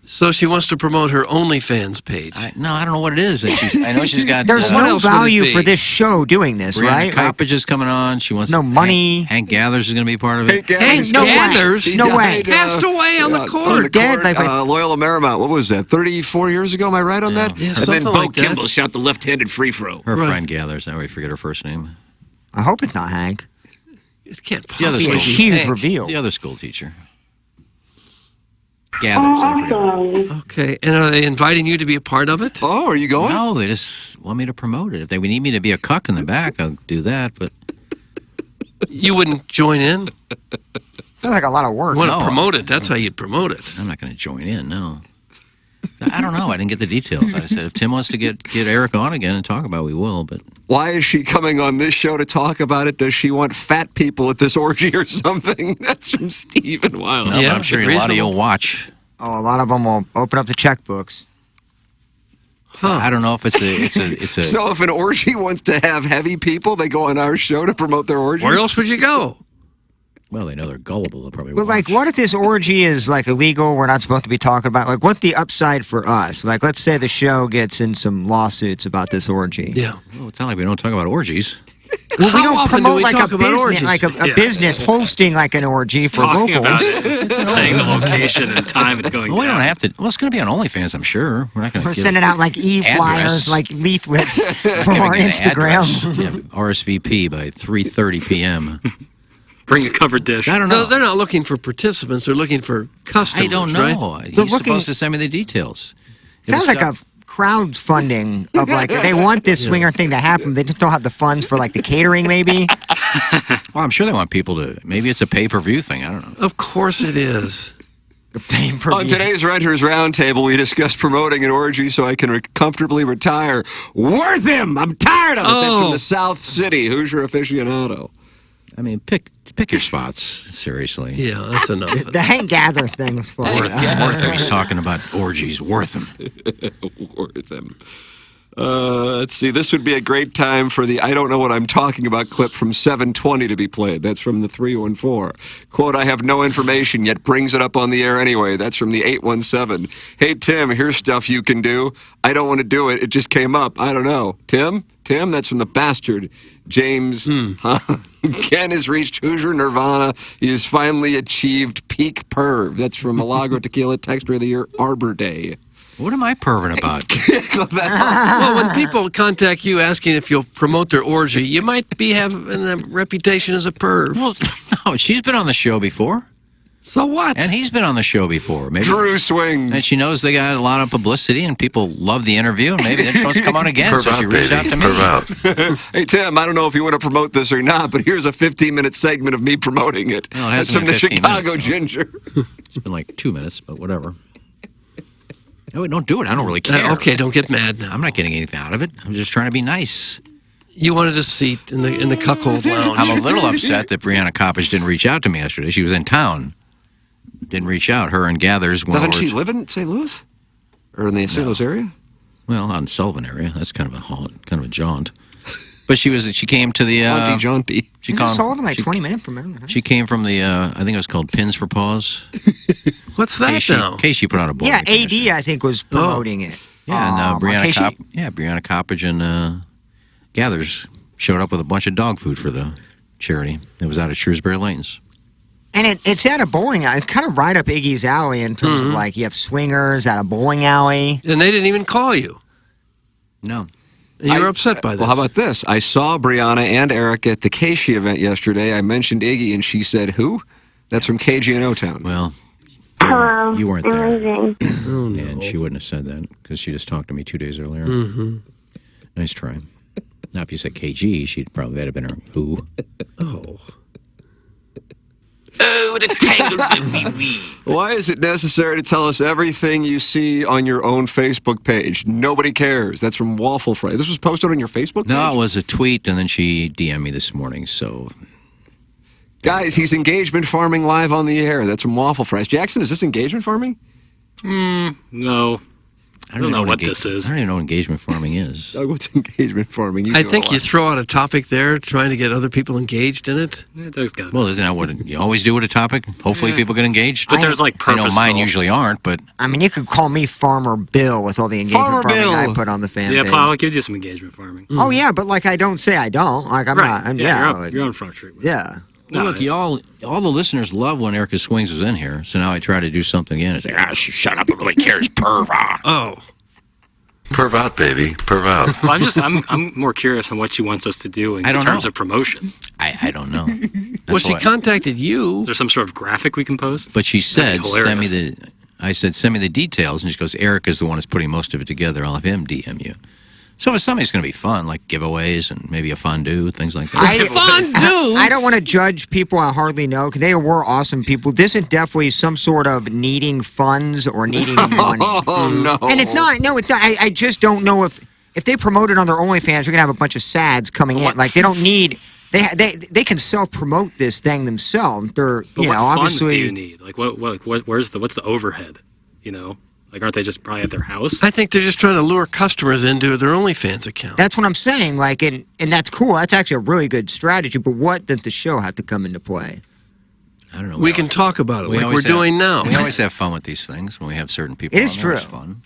So she wants to promote her OnlyFans page. I don't know what it is. And I know she's got. There's What no else would it value be? for this show doing this, Brianna right? Like, Coppage is coming on. She wants no money. Hank Gathers is going to be part of it. Hank no way. Gathers? No way. Passed away on the court. Dead, like- Loyola Marymount. What was that? 34 years ago? Am I right on that? Yeah, And then something Bo like that. Kimball shot the left-handed free throw. Her Right. friend Gathers. I always forget her first name. I hope it's not Hank. It can't The other Be a possibly school, be huge Hank. reveal. the other school teacher. Gathers. I forget. Okay, and are they inviting you to be a part of it? Oh, are you going? No, they just want me to promote it. If they would need me to be a cuck in the back, I'll do that. But You wouldn't join in? Sounds like a lot of work. You want to No. promote it. That's how you'd promote it. I'm not going to join in. No. I don't know. I didn't get the details. I said if Tim wants to get Eric on again and talk about it, we will. But Why is she coming on this show to talk about it? Does she want fat people at this orgy or something? That's from Stephen Wilder. no, Yeah, but I'm sure a lot of reasonable. you'll watch. Oh, a lot of them will open up the checkbooks. I don't know if it's a. So if an orgy wants to have heavy people, they go on our show to promote their orgy? Where else would you go? Well, they know they're gullible. They'll probably But like, watch. what if this orgy is like illegal? We're not supposed to be talking about. Like, what's the upside for us? Like, let's say the show gets in some lawsuits about this orgy. Yeah. Well, it's not like we don't talk about orgies. Well, we How don't often do promote we like talk a about business, orgies? like a Yeah. business hosting like an orgy for Talking locals. about it, saying the location and time it's going Well, we down. don't have to. Well, it's going to be on OnlyFans, I'm sure. We're not going to. We're sending out like e-flyers, like leaflets for our Instagram. Yeah, RSVP by 3:30 p.m. Bring a covered dish. I don't No, know. they're not looking for participants. They're looking for customers, I don't know. right? He's looking- supposed to send me the details. If Sounds it's like a crowdfunding of like they want this swinger thing to happen. They just don't have the funds for like the catering, maybe. Well, I'm sure they want people to. Maybe it's a pay-per-view thing. I don't know. Of course it is. On today's Renters Roundtable, we discussed promoting an orgy so I can comfortably retire. Worth him! I'm tired of it. That's from Oh. the South City. Hoosier aficionado. I mean, pick your spots. Seriously. Yeah, that's enough. The Hank Gather thing was fun. Worth him. He's talking about orgies. Worth him. Worth him. Let's see. This would be a great time for the I don't know what I'm talking about clip from 720 to be played. That's from the 314. Quote, I have no information, yet brings it up on the air anyway. That's from the 817. Hey, Tim, here's stuff you can do. I don't want to do it. It just came up. I don't know. Tim, that's from the bastard. James, Ken has reached Hoosier Nirvana. He has finally achieved peak perv. That's from Milagro Tequila Texture of the Year, Arbor Day. What am I perving about? Well, when people contact you asking if you'll promote their orgy, you might be having a reputation as a perv. Well, no, she's been on the show before. So what? And he's been on the show before. Maybe. Drew swings. And she knows they got a lot of publicity and people love the interview, and maybe then she wants to come on again, so she reached out to me. Hey, Tim, I don't know if you want to promote this or not, but here's a 15-minute segment of me promoting it. Well, That's from the Chicago Ginger. It's been like 2 minutes, but whatever. No, don't do it. I don't really care. Okay, don't get mad now. I'm not getting anything out of it. I'm just trying to be nice. You wanted a seat in the cuckold lounge. I'm a little upset that Brianna Coppage didn't reach out to me yesterday. She was in town. Didn't reach out. Her and Gathers. Doesn't she live in St. Louis? Or in the St. Louis area? Well, out in Sullivan area. That's kind of a jaunt. But she came to the jaunty. Isn't Sullivan like 20 minutes from here? She came from the I think it was called Pins for Paws. What's that now? Casey put on a board. Yeah, AD I think was promoting it. Yeah, and Brianna Coppage and Gathers showed up with a bunch of dog food for the charity. It was out at Shrewsbury Lanes. And it's at a bowling alley. It's kind of right up Iggy's alley in terms of like you have swingers at a bowling alley. And they didn't even call you. No. And you were upset by this. Well, how about this? I saw Brianna and Eric at the Casey event yesterday. I mentioned Iggy, and she said, who? That's from KG in O-Town. Well, hello. You weren't there. Amazing. Oh, no. And she wouldn't have said that because she just talked to me 2 days earlier. Mm-hmm. Nice try. Now, if you said KG, that'd have been her who. Oh. Oh, the tangled Why is it necessary to tell us everything you see on your own Facebook page? Nobody cares. That's from Waffle Fry. This was posted on your Facebook page? No, it was a tweet, and then she DM'd me this morning, so... Guys, he's engagement farming live on the air. That's from Waffle Fries. Jackson, is this engagement farming? No. I don't know what this is. I don't even know what engagement farming is. What's engagement farming? I think you throw out a topic there trying to get other people engaged in it. Well, isn't that what you always do with a topic? Hopefully people get engaged. But there's like I know purposeful. mine usually aren't, but... I mean, you could call me Farmer Bill with all the engagement farming I put on the fan Yeah, page. Paul, I'll give you some engagement farming. Oh, yeah, but like I don't say I don't. Like I'm Right. not. Yeah, you're on front treatment. Yeah. Well, look, all the listeners love when Erica Swings was in here, so now I try to do something again. It's like, shut up, nobody cares, perv. Oh. Perv out, baby. Perv out. Well, I'm more curious on what she wants us to do in terms of promotion. I don't know. Well, she contacted you. Is there some sort of graphic we can post? But she said, That'd be hilarious. send me the details, and she goes, Erica's the one who's putting most of it together. I'll have him DM you. So if something's going to be fun, like giveaways and maybe a fondue, things like that. Fondue? I don't want to judge people I hardly know because they were awesome people. This is definitely some sort of needing funds or needing money. Oh, no. And it's not. No, it's not. I just don't know if they promote it on their OnlyFans, we're going to have a bunch of sads coming in. Like, they don't need... They can self-promote this thing themselves. They're, But what obviously... funds do you need? Like, what's the overhead? You know? Like, aren't they just probably at their house? I think they're just trying to lure customers into their OnlyFans account. That's what I'm saying. Like, and that's cool. That's actually a really good strategy. But what did the show have to come into play? I don't know. We can talk about it like we're doing now. We always have fun with these things when we have certain people. It is on there. true. It's fun.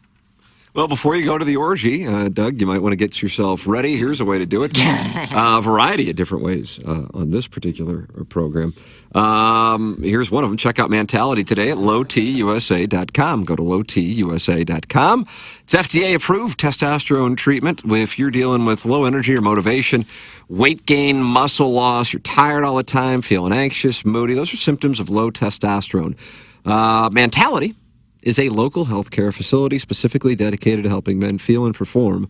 Well, before you go to the orgy, Doug, you might want to get yourself ready. Here's a way to do it. A variety of different ways on this particular program. Here's one of them. Check out Mentality today at lowtusa.com. Go to lowtusa.com. It's FDA-approved testosterone treatment. If you're dealing with low energy or motivation, weight gain, muscle loss, you're tired all the time, feeling anxious, moody, those are symptoms of low testosterone. Mentality is a local healthcare facility specifically dedicated to helping men feel and perform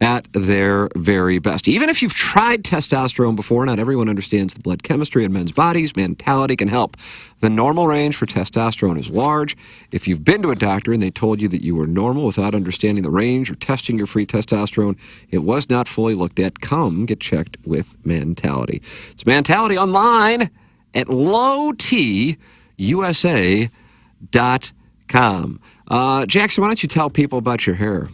at their very best. Even if you've tried testosterone before, not everyone understands the blood chemistry in men's bodies. Mentality can help. The normal range for testosterone is large. If you've been to a doctor and they told you that you were normal without understanding the range or testing your free testosterone, it was not fully looked at. Come get checked with Mentality. It's Mentality online at lowtusa.com. Jackson, why don't you tell people about your hair?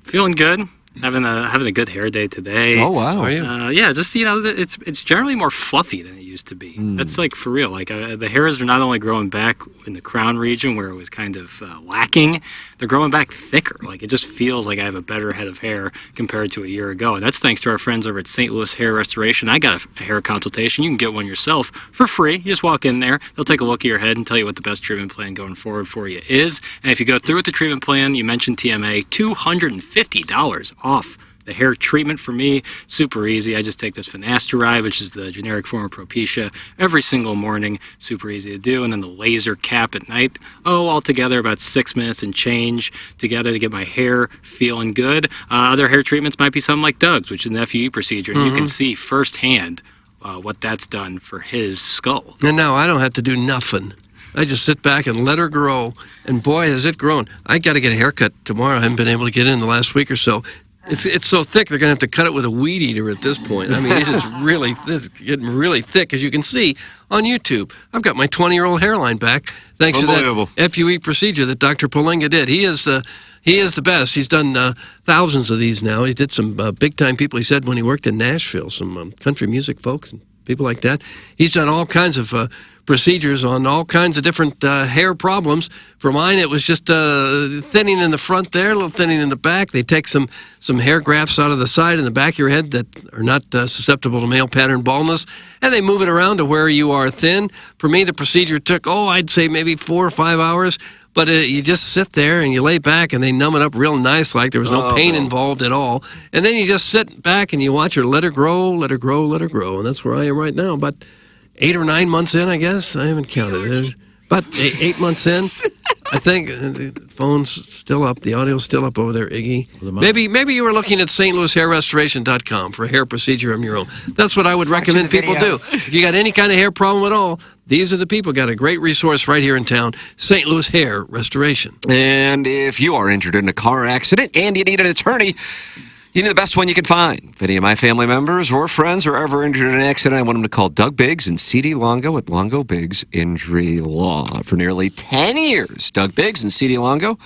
Feeling good. having a good hair day today. Oh, wow. Are you? Yeah, just it's generally more fluffy than it used to be. That's like for real. Like the hairs are not only growing back in the crown region where it was kind of lacking, they're growing back thicker. Like it just feels like I have a better head of hair compared to a year ago, and that's thanks to our friends over at St. Louis Hair Restoration. I got a hair consultation. You can get one yourself for free. You just walk in there. They'll take a look at your head and tell you what the best treatment plan going forward for you is. And if you go through with the treatment plan, you mentioned TMA, $250 off the hair treatment for me. Super easy. I just take this finasteride, which is the generic form of Propecia, every single morning. Super easy to do. And then the laser cap at night. Altogether about 6 minutes and change together to get my hair feeling good. Other hair treatments might be something like Doug's, which is an FUE procedure. And you can see firsthand what that's done for his skull. And now I don't have to do nothing. I just sit back and let her grow. And boy, has it grown. I got to get a haircut tomorrow. I haven't been able to get in the last week or so. It's so thick, they're going to have to cut it with a weed eater at this point. I mean, it is it's getting really thick, as you can see on YouTube. I've got my 20-year-old hairline back thanks to that FUE procedure that Dr. Polenga did. He is the best. He's done thousands of these now. He did some big-time people, he said, when he worked in Nashville, some country music folks and people like that. He's done all kinds of procedures on all kinds of different hair problems. For mine, it was just thinning in the front there, a little thinning in the back. They take some hair grafts out of the side and the back of your head that are not susceptible to male pattern baldness, and they move it around to where you are thin. For me, the procedure took, I'd say maybe 4 or 5 hours. But you just sit there and you lay back and they numb it up real nice, like there was no pain involved at all. And then you just sit back and you watch her let her grow, let her grow, let her grow. And that's where I am right now. But 8 or 9 months in, I guess. I haven't counted. But 8 months in, I think the phone's still up. The audio's still up over there, Iggy. Maybe you were looking at stlouishairrestoration.com for a hair procedure of your own. That's what I would recommend people do. If you got any kind of hair problem at all, these are the people. Got a great resource right here in town, St. Louis Hair Restoration. And if you are injured in a car accident and you need an attorney, you need the best one you can find. If any of my family members or friends are ever injured in an accident, I want them to call Doug Biggs and C.D. Longo at Longo Biggs Injury Law. For nearly 10 years, Doug Biggs and C.D. Longo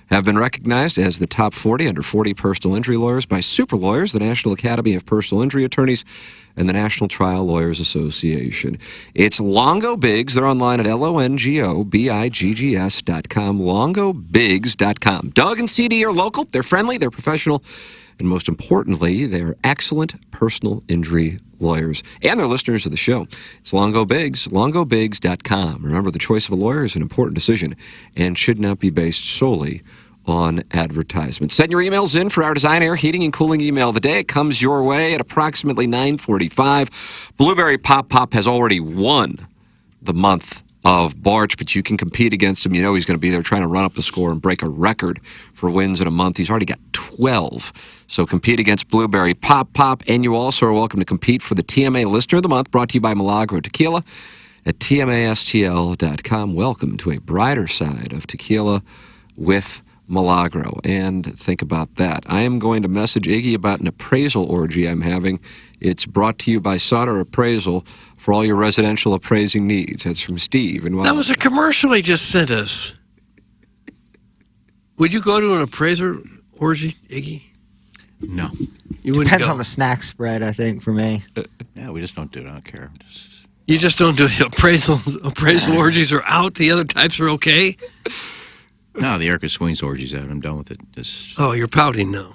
have been recognized as the top 40 under 40 personal injury lawyers by Super Lawyers, the National Academy of Personal Injury Attorneys, and the National Trial Lawyers Association. It's Longo Biggs. They're online at LONGOBIGGS.com, LongoBiggs.com. Doug and CD are local. They're friendly. They're professional. And most importantly, they're excellent personal injury lawyers. And they're listeners of the show. It's Longo Biggs, LongoBiggs.com. Remember, the choice of a lawyer is an important decision and should not be based solely on advertisement. Send your emails in for our Design, Air, Heating, and Cooling email of the day. It comes your way at approximately 9:45. Blueberry Pop Pop has already won the month of March, but you can compete against him. You know he's going to be there trying to run up the score and break a record for wins in a month. He's already got 12. So compete against Blueberry Pop Pop, and you also are welcome to compete for the TMA Listener of the Month, brought to you by Milagro Tequila at TMASTL.com. Welcome to a brighter side of tequila with Milagro. And think about that. I am going to message Iggy about an appraisal orgy I'm having. It's brought to you by Sauter Appraisal for all your residential appraising needs. That's from Steve. And that was a commercial he just sent us. Would you go to an appraiser orgy, Iggy? No. You wouldn't Depends go. on the snack spread, I think, for me. Yeah, we just don't do it. I don't care. You just don't do appraisal orgies are out. The other types are okay. No, the Erica Swings orgy's out. I'm done with it. Oh, you're pouting now.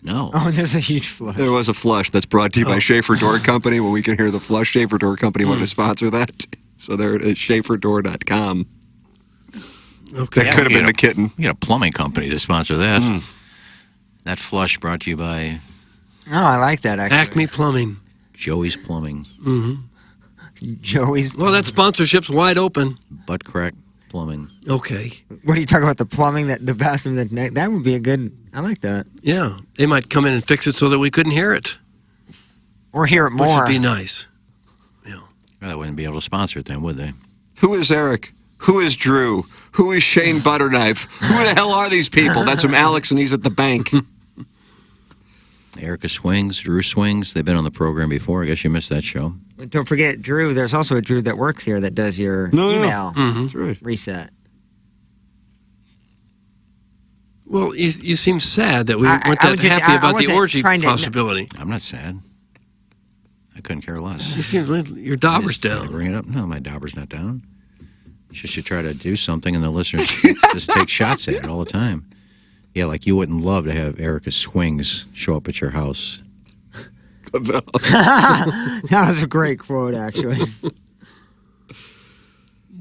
No. Oh, there's a huge flush. There was a flush that's brought to you by Schaefer Door Company. When we can hear the flush, Schaefer Door Company wanted to sponsor that. So there it is, SchaeferDoor.com. Okay. That could have been the kitten. We got a plumbing company to sponsor that. That flush brought to you by Oh, I like that, actually. Acme Plumbing. Joey's Plumbing. Mm-hmm. Joey's. Well, that sponsorship's wide open. Butt Crack Plumbing. Okay. What are you talking about? The plumbing, the bathroom, that would be a good. I like that. Yeah, they might come in and fix it so that we couldn't hear it. Or hear it more. Which would be nice. Well, they wouldn't be able to sponsor it then, would they? Who is Eric? Who is Drew? Who is Shane Butterknife? Who the hell are these people? That's from Alex, and he's at the bank. Erica Swings, Drew Swings. They've been on the program before. I guess you missed that show. Don't forget, Drew. There's also a Drew that works here that does your email That's right. reset. Well, you seem sad that we weren't I that was just- happy I about the wasn't orgy trying to- possibility. I'm not sad. I couldn't care less. You seem your dauber's Did I down. bring it up? No, my dauber's not down. You should try to do something, and the listeners just take shots at it all the time. Yeah, like you wouldn't love to have Erica Swings show up at your house. That was a great quote, actually.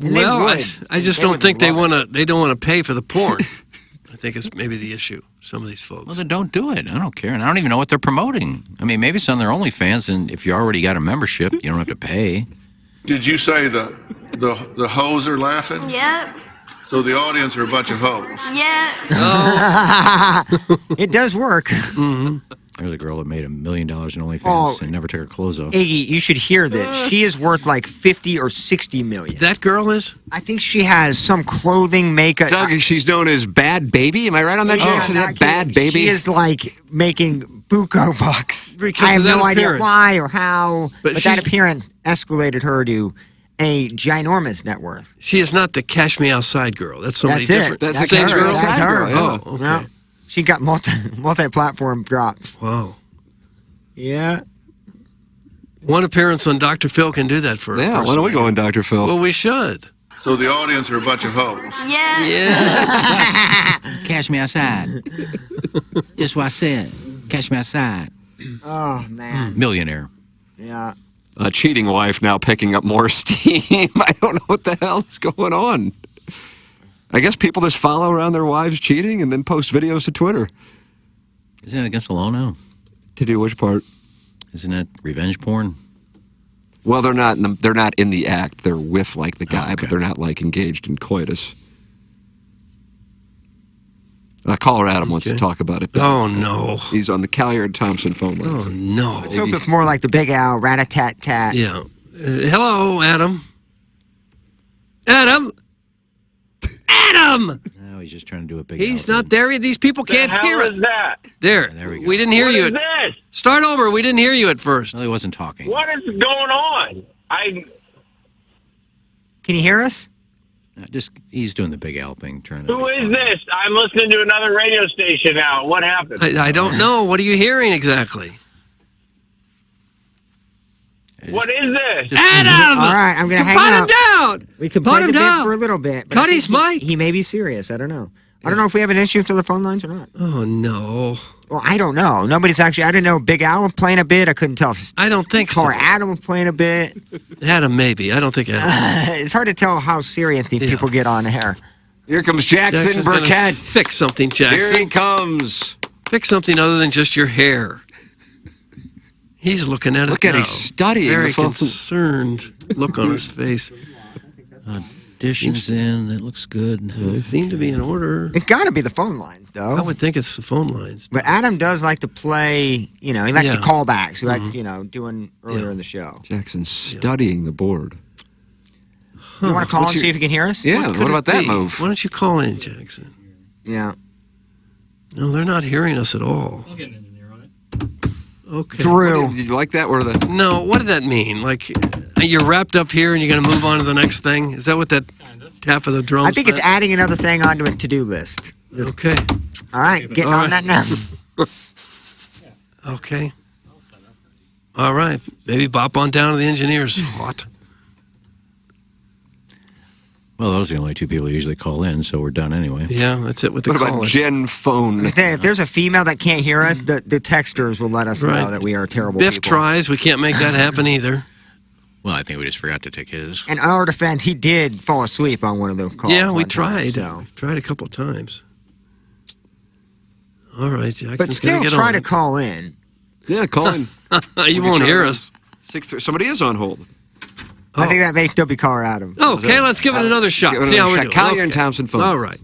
And they Well, would. I just They don't would think they love want to. They don't want to pay for the porn. I think it's maybe the issue. Some of these folks. Well, then don't do it. I don't care. And I don't even know what they're promoting. I mean, maybe it's on their OnlyFans, and if you already got a membership, you don't have to pay. Did you say the hoes are laughing? Yep. So the audience are a bunch of hoes. Yeah. It does work. Mm-hmm. There's a girl that made $1 million in OnlyFans Oh. and never took her clothes off. Iggy, you should hear this. She is worth like 50 or 60 million. That girl is? I think she has some clothing, makeup. Doug, she's known as Bad Baby. Am I right on that, Jackson? not That Bad kidding. Baby? She is like making buco bucks. Because I have of that no idea appearance. why or how, But but that appearance escalated her to a ginormous net worth. She is not the Cash Me Outside girl. That's somebody That's different. it. That's the same her. girl. That's her. Oh, okay. Yeah. She got multi-platform drops. Wow. Yeah. One appearance on Dr. Phil can do that for a Yeah, person. why don't we go in, Dr. Phil? Well, we should. So the audience are a bunch of hoes. Yeah. Yeah. Cash me outside. Just what I said. Cash me outside. Oh, man. Millionaire. Yeah. A cheating wife now picking up more steam. I don't know what the hell is going on. I guess people just follow around their wives cheating and then post videos to Twitter. Isn't it against the law now? To do which part? Isn't that revenge porn? Well, they're not in the act. They're with like the guy, but they're not like engaged in coitus. Caller Adam wants to talk about it. Oh, no. He's on the Collier and Thompson phone lines. Oh, no. I hope it's more like the Big Al, rat-a-tat-tat. Yeah. Hello, Adam. Adam! Adam! No, he's just trying to do a big. He's not there. These people can't hear it. that? There. There we go. We didn't hear What you. is this? Start over. We didn't hear you at first. No, he wasn't talking. What is going on? Can you hear us? He's doing the Big Al thing. Trying to. Who is this? I'm listening to another radio station now. What happened? I don't know. What are you hearing exactly? What is this? Adam! All right, I'm going to hang Put up. him down! We can Put play him the bit down. for a little bit. but Cut I his think mic. He may be serious. I don't know. I don't know if we have an issue to the phone lines or not. Oh, no. Well, I don't know. Nobody's actually. I didn't know Big Al was playing a bit. I couldn't tell. I don't think so. Or Adam was playing a bit. Adam, maybe. I don't think Adam. It's hard to tell how serious these people get on air. Here comes Jackson Jackson's gonna Burkett. Fix something, Jackson. Here he comes. Pick something other than just your hair. He's looking at it. Look at now. he's studying Very the phone. concerned look on his face. Audition's in. It looks good. Seem to be in order. It's got to be the phone line, though. I would think it's the phone lines. But Adam does like to play. He likes Yeah. the callbacks. He like doing earlier in the show. Jackson's studying the board. You want to call What's and see your- if you can hear us? Yeah, could what it about that be? move? Why don't you call in, Jackson? Yeah. No, they're not hearing us at all. Okay. Drew. Did you like that? Where the No, what did that mean? Like, you're wrapped up here and you're going to move on to the next thing? Is that what that tap of the drums I think it's meant? adding another thing onto a to-do list. Okay. All right, getting All on right. that now. Okay. All right. Maybe bop on down to the engineers. What? Well, those are the only two people who usually call in, so we're done anyway. Yeah, that's it with the what about callers. Gen Phone? If there's a female that can't hear us, the texters will let us Right. know that we are terrible Biff people. tries. We can't make that happen either. Well, I think we just forgot to take his. In our defense, he did fall asleep on one of those calls. Yeah, we one time, tried. so. Tried a couple of times. All right, Jackson's But still gonna get try on. to call in. Yeah, call in. You won't hear us. 6-3. Somebody is on hold. I think that may still be caller Adam. Okay, let's give it another shot. Give it See how another we're shot. doing. Collier and Thompson phone. All right.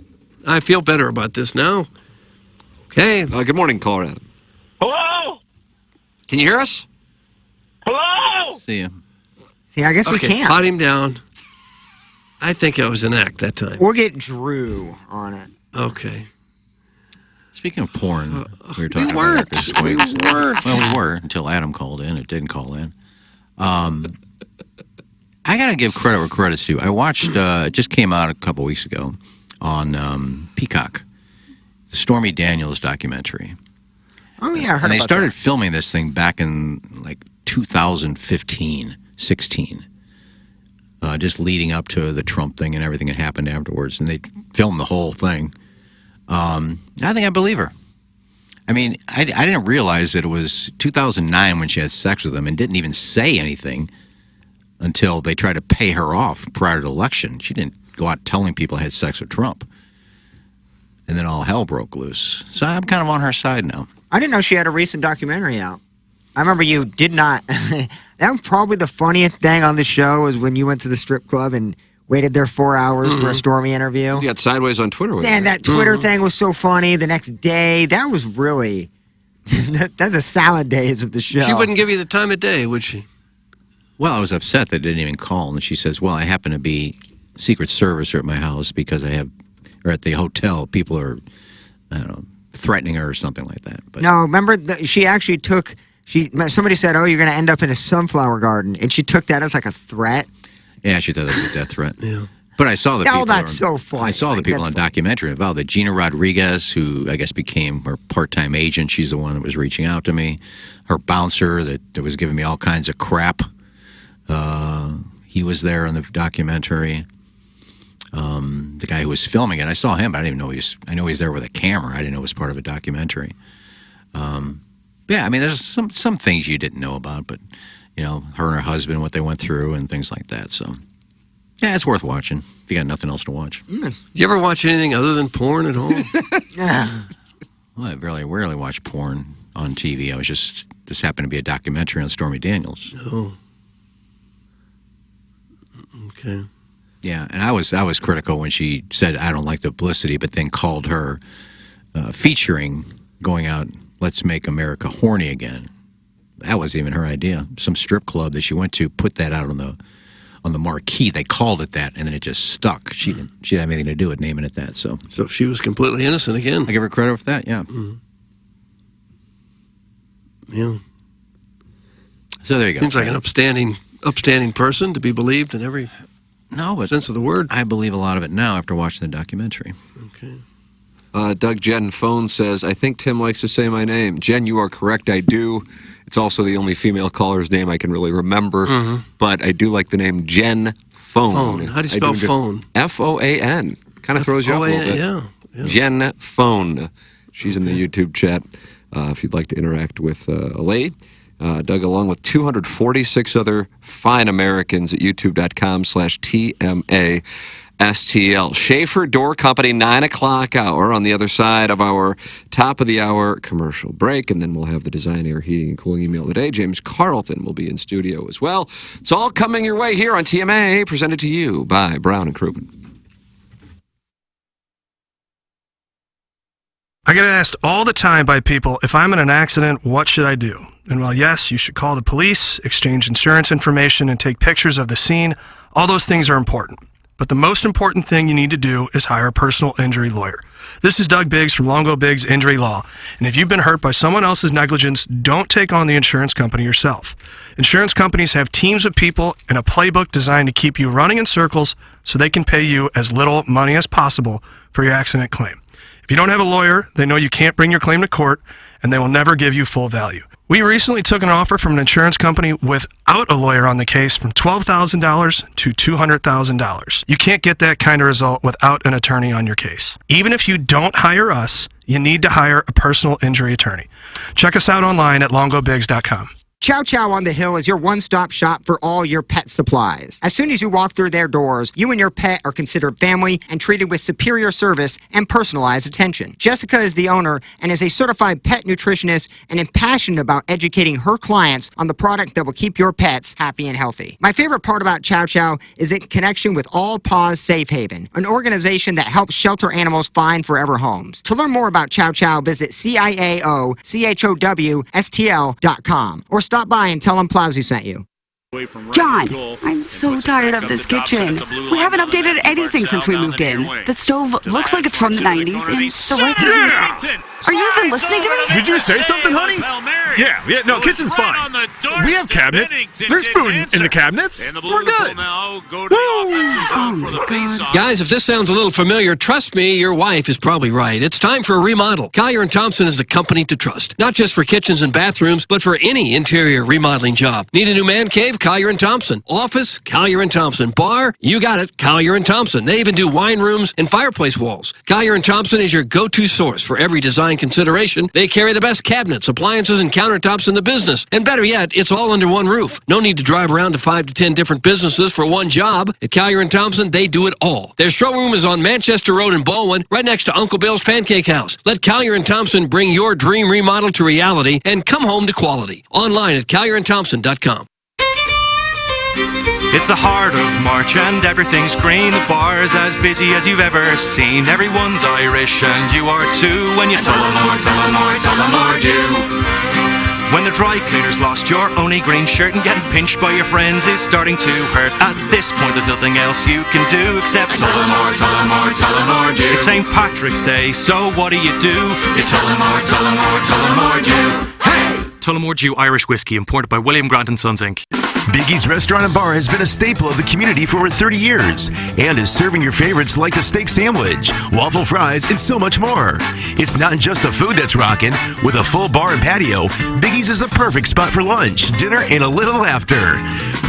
I feel better about this now. Okay. Good morning, caller Adam. Hello? Can you hear us? Hello? See ya. See, I guess we Okay, can't. pot him down. I think it was an act that time. We'll get Drew on it. Okay. Speaking of porn, we were talking weren't. about Erica Swings. We weren't. Well, we were until Adam called in. It didn't call in. I got to give credit where credit's due. I watched, it just came out a couple weeks ago on Peacock. Stormy Daniels documentary. Oh, yeah, I heard And they about started filming this thing back in like 2015, 16, just leading up to the Trump thing and everything that happened afterwards. And they filmed the whole thing. I think I believe her. I mean, I didn't realize that it was 2009 when she had sex with him and didn't even say anything until they tried to pay her off prior to the election. She didn't go out telling people I had sex with Trump. And then all hell broke loose. So I'm kind of on her side now. I didn't know she had a recent documentary out. I remember you did not. That was probably the funniest thing on the show was when you went to the strip club and waited there 4 hours for a Stormy interview. You got sideways on Twitter with her. And that Twitter thing was so funny. The next day, that was really... that's a salad days of the show. She wouldn't give you the time of day, would she? Well, I was upset that they didn't even call. And she says, well, I happen to be Secret Service at my house because I have... or at the hotel, people are, I don't know, threatening her or something like that. But no, remember, she actually took... somebody said, oh, you're going to end up in a sunflower garden. And she took that as like a threat. Yeah, she thought that was a death threat. Yeah. But I saw the people. Oh, that's so funny. I saw the people on documentary involved. That Gina Rodriguez, who I guess became her part-time agent, she's the one that was reaching out to me. Her bouncer that was giving me all kinds of crap. He was there in the documentary. The guy who was filming it, I saw him, but I didn't even know I know he's there with a camera. I didn't know it was part of a documentary. Yeah, I mean, there's some things you didn't know about, but, you know, her and her husband, what they went through and things like that. So, yeah, it's worth watching if you got nothing else to watch. You ever watch anything other than porn at home? Yeah. Well, I rarely watch porn on TV. I was this happened to be a documentary on Stormy Daniels. Oh. Okay. Yeah, and I was critical when she said, I don't like the publicity, but then called her featuring going out, let's make America horny again. That wasn't even her idea. Some strip club that she went to put that out on the marquee. They called it that, and then it just stuck. She didn't have anything to do with naming it that. So she was completely innocent again. I give her credit for that, yeah. Mm-hmm. Yeah. So there you go. Seems like an upstanding person to be believed in every sense of the word. I believe a lot of it now after watching the documentary. Okay. Doug Jen Phone says, I think Tim likes to say my name. Jen, you are correct. I do. It's also the only female caller's name I can really remember. But I do like the name Jen Phone. How do you spell phone? F-O-A-N. Kind of throws you off a little bit. Yeah. Jen Phone. She's in the YouTube chat if you'd like to interact with a lady. Doug, along with 246 other fine Americans at youtube.com/TMA. STL. Schaefer Door Company, 9 o'clock hour on the other side of our top of the hour commercial break. And then we'll have the Design Air Heating and Cooling email today. James Carlton will be in studio as well. It's all coming your way here on TMA, presented to you by Brown and Crouppen. I get asked all the time by people, if I'm in an accident, what should I do? And while yes, you should call the police, exchange insurance information, and take pictures of the scene, all those things are important. But the most important thing you need to do is hire a personal injury lawyer. This is Doug Biggs from Longo Biggs Injury Law. And if you've been hurt by someone else's negligence, don't take on the insurance company yourself. Insurance companies have teams of people and a playbook designed to keep you running in circles so they can pay you as little money as possible for your accident claim. If you don't have a lawyer, they know you can't bring your claim to court, and they will never give you full value. We recently took an offer from an insurance company without a lawyer on the case from $12,000 to $200,000. You can't get that kind of result without an attorney on your case. Even if you don't hire us, you need to hire a personal injury attorney. Check us out online at longobiggs.com. Chow Chow on the Hill is your one-stop shop for all your pet supplies. As soon as you walk through their doors, you and your pet are considered family and treated with superior service and personalized attention. Jessica is the owner and is a certified pet nutritionist and is passionate about educating her clients on the product that will keep your pets happy and healthy. My favorite part about Chow Chow is its connection with All Paws Safe Haven, an organization that helps shelter animals find forever homes. To learn more about Chow Chow, visit CIAOCHOWSTL.com or stop by and tell them Plowsy sent you. John, I'm so tired of this kitchen. We haven't updated anything since we moved in. The stove looks like it's from the 90s, and the rest of it... Are you even listening to me? Did you say something, honey? Yeah, no, kitchen's fine. We have cabinets. There's food in the cabinets. We're good. Guys, if this sounds a little familiar, trust me, your wife is probably right. It's time for a remodel. Collier & Thompson is the company to trust. Not just for kitchens and bathrooms, but for any interior remodeling job. Need a new man cave? Collier & Thompson. Office? Collier & Thompson. Bar? You got it. Collier & Thompson. They even do wine rooms and fireplace walls. Collier & Thompson is your go-to source for every design consideration. They carry the best cabinets, appliances, and countertops in the business. And better yet, it's all under one roof. No need to drive around to 5 to 10 different businesses for one job. At Collier & Thompson, they do it all. Their showroom is on Manchester Road in Baldwin, right next to Uncle Bill's Pancake House. Let Collier & Thompson bring your dream remodel to reality and come home to quality. Online at collierandthompson.com. It's the heart of March and everything's green. The bar's as busy as you've ever seen. Everyone's Irish and you are too. When you Tullamore do. When the dry cleaners lost your only green shirt and getting pinched by your friends is starting to hurt. At this point there's nothing else you can do except Tullamore do. It's St. Patrick's Day, so what do? You Tullamore do. Hey! Tullamore Dew Irish Whiskey, imported by William Grant & Sons, Inc. Biggie's Restaurant and Bar has been a staple of the community for over 30 years and is serving your favorites like the steak sandwich, waffle fries, and so much more. It's not just the food that's rocking. With a full bar and patio, Biggie's is the perfect spot for lunch, dinner, and a little laughter.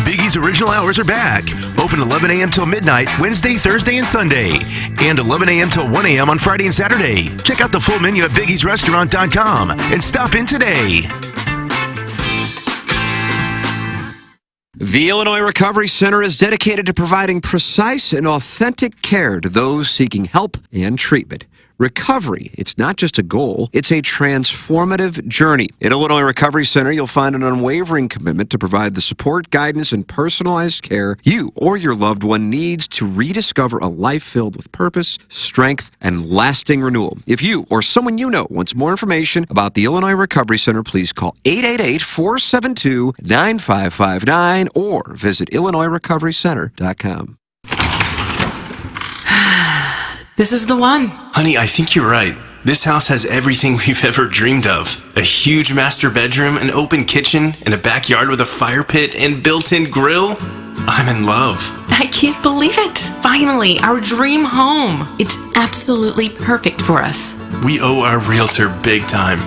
Biggie's original hours are back. Open 11 a.m. till midnight, Wednesday, Thursday, and Sunday. And 11 a.m. till 1 a.m. on Friday and Saturday. Check out the full menu at biggiesrestaurant.com and stop in today. The Illinois Recovery Center is dedicated to providing precise and authentic care to those seeking help and treatment. Recovery, it's not just a goal, it's a transformative journey. At Illinois Recovery Center, you'll find an unwavering commitment to provide the support, guidance, and personalized care you or your loved one needs to rediscover a life filled with purpose, strength, and lasting renewal. If you or someone you know wants more information about the Illinois Recovery Center, please call 888-472-9559 or visit IllinoisRecoveryCenter.com. This is the one. Honey, I think you're right. This house has everything we've ever dreamed of. A huge master bedroom, an open kitchen, and a backyard with a fire pit and built-in grill. I'm in love. I can't believe it. Finally, our dream home. It's absolutely perfect for us. We owe our realtor big time.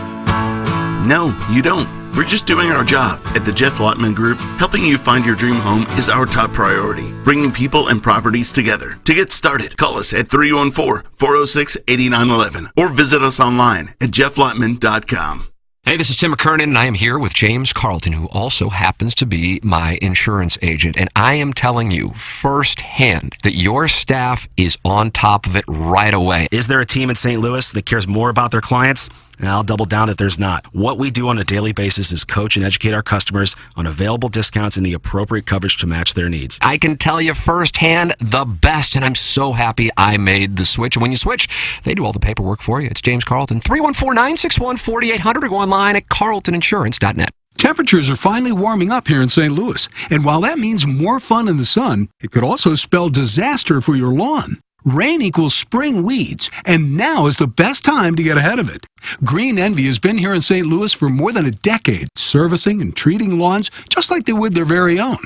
No, you don't. We're just doing our job. At the Jeff Lotman Group, helping you find your dream home is our top priority, bringing people and properties together. To get started, call us at 314-406-8911 or visit us online at jefflotman.com. Hey, this is Tim McKernan, and I am here with James Carlton, who also happens to be my insurance agent. And I am telling you firsthand that your staff is on top of it right away. Is there a team in St. Louis that cares more about their clients? And I'll double down that there's not. What we do on a daily basis is coach and educate our customers on available discounts and the appropriate coverage to match their needs. I can tell you firsthand the best, and I'm so happy I made the switch. And when you switch, they do all the paperwork for you. It's James Carlton, 314-961-4800, or go online at carltoninsurance.net. Temperatures are finally warming up here in St. Louis, and while that means more fun in the sun, it could also spell disaster for your lawn. Rain equals spring weeds, and now is the best time to get ahead of it. Green Envy has been here in St. Louis for more than a decade, servicing and treating lawns just like they would their very own.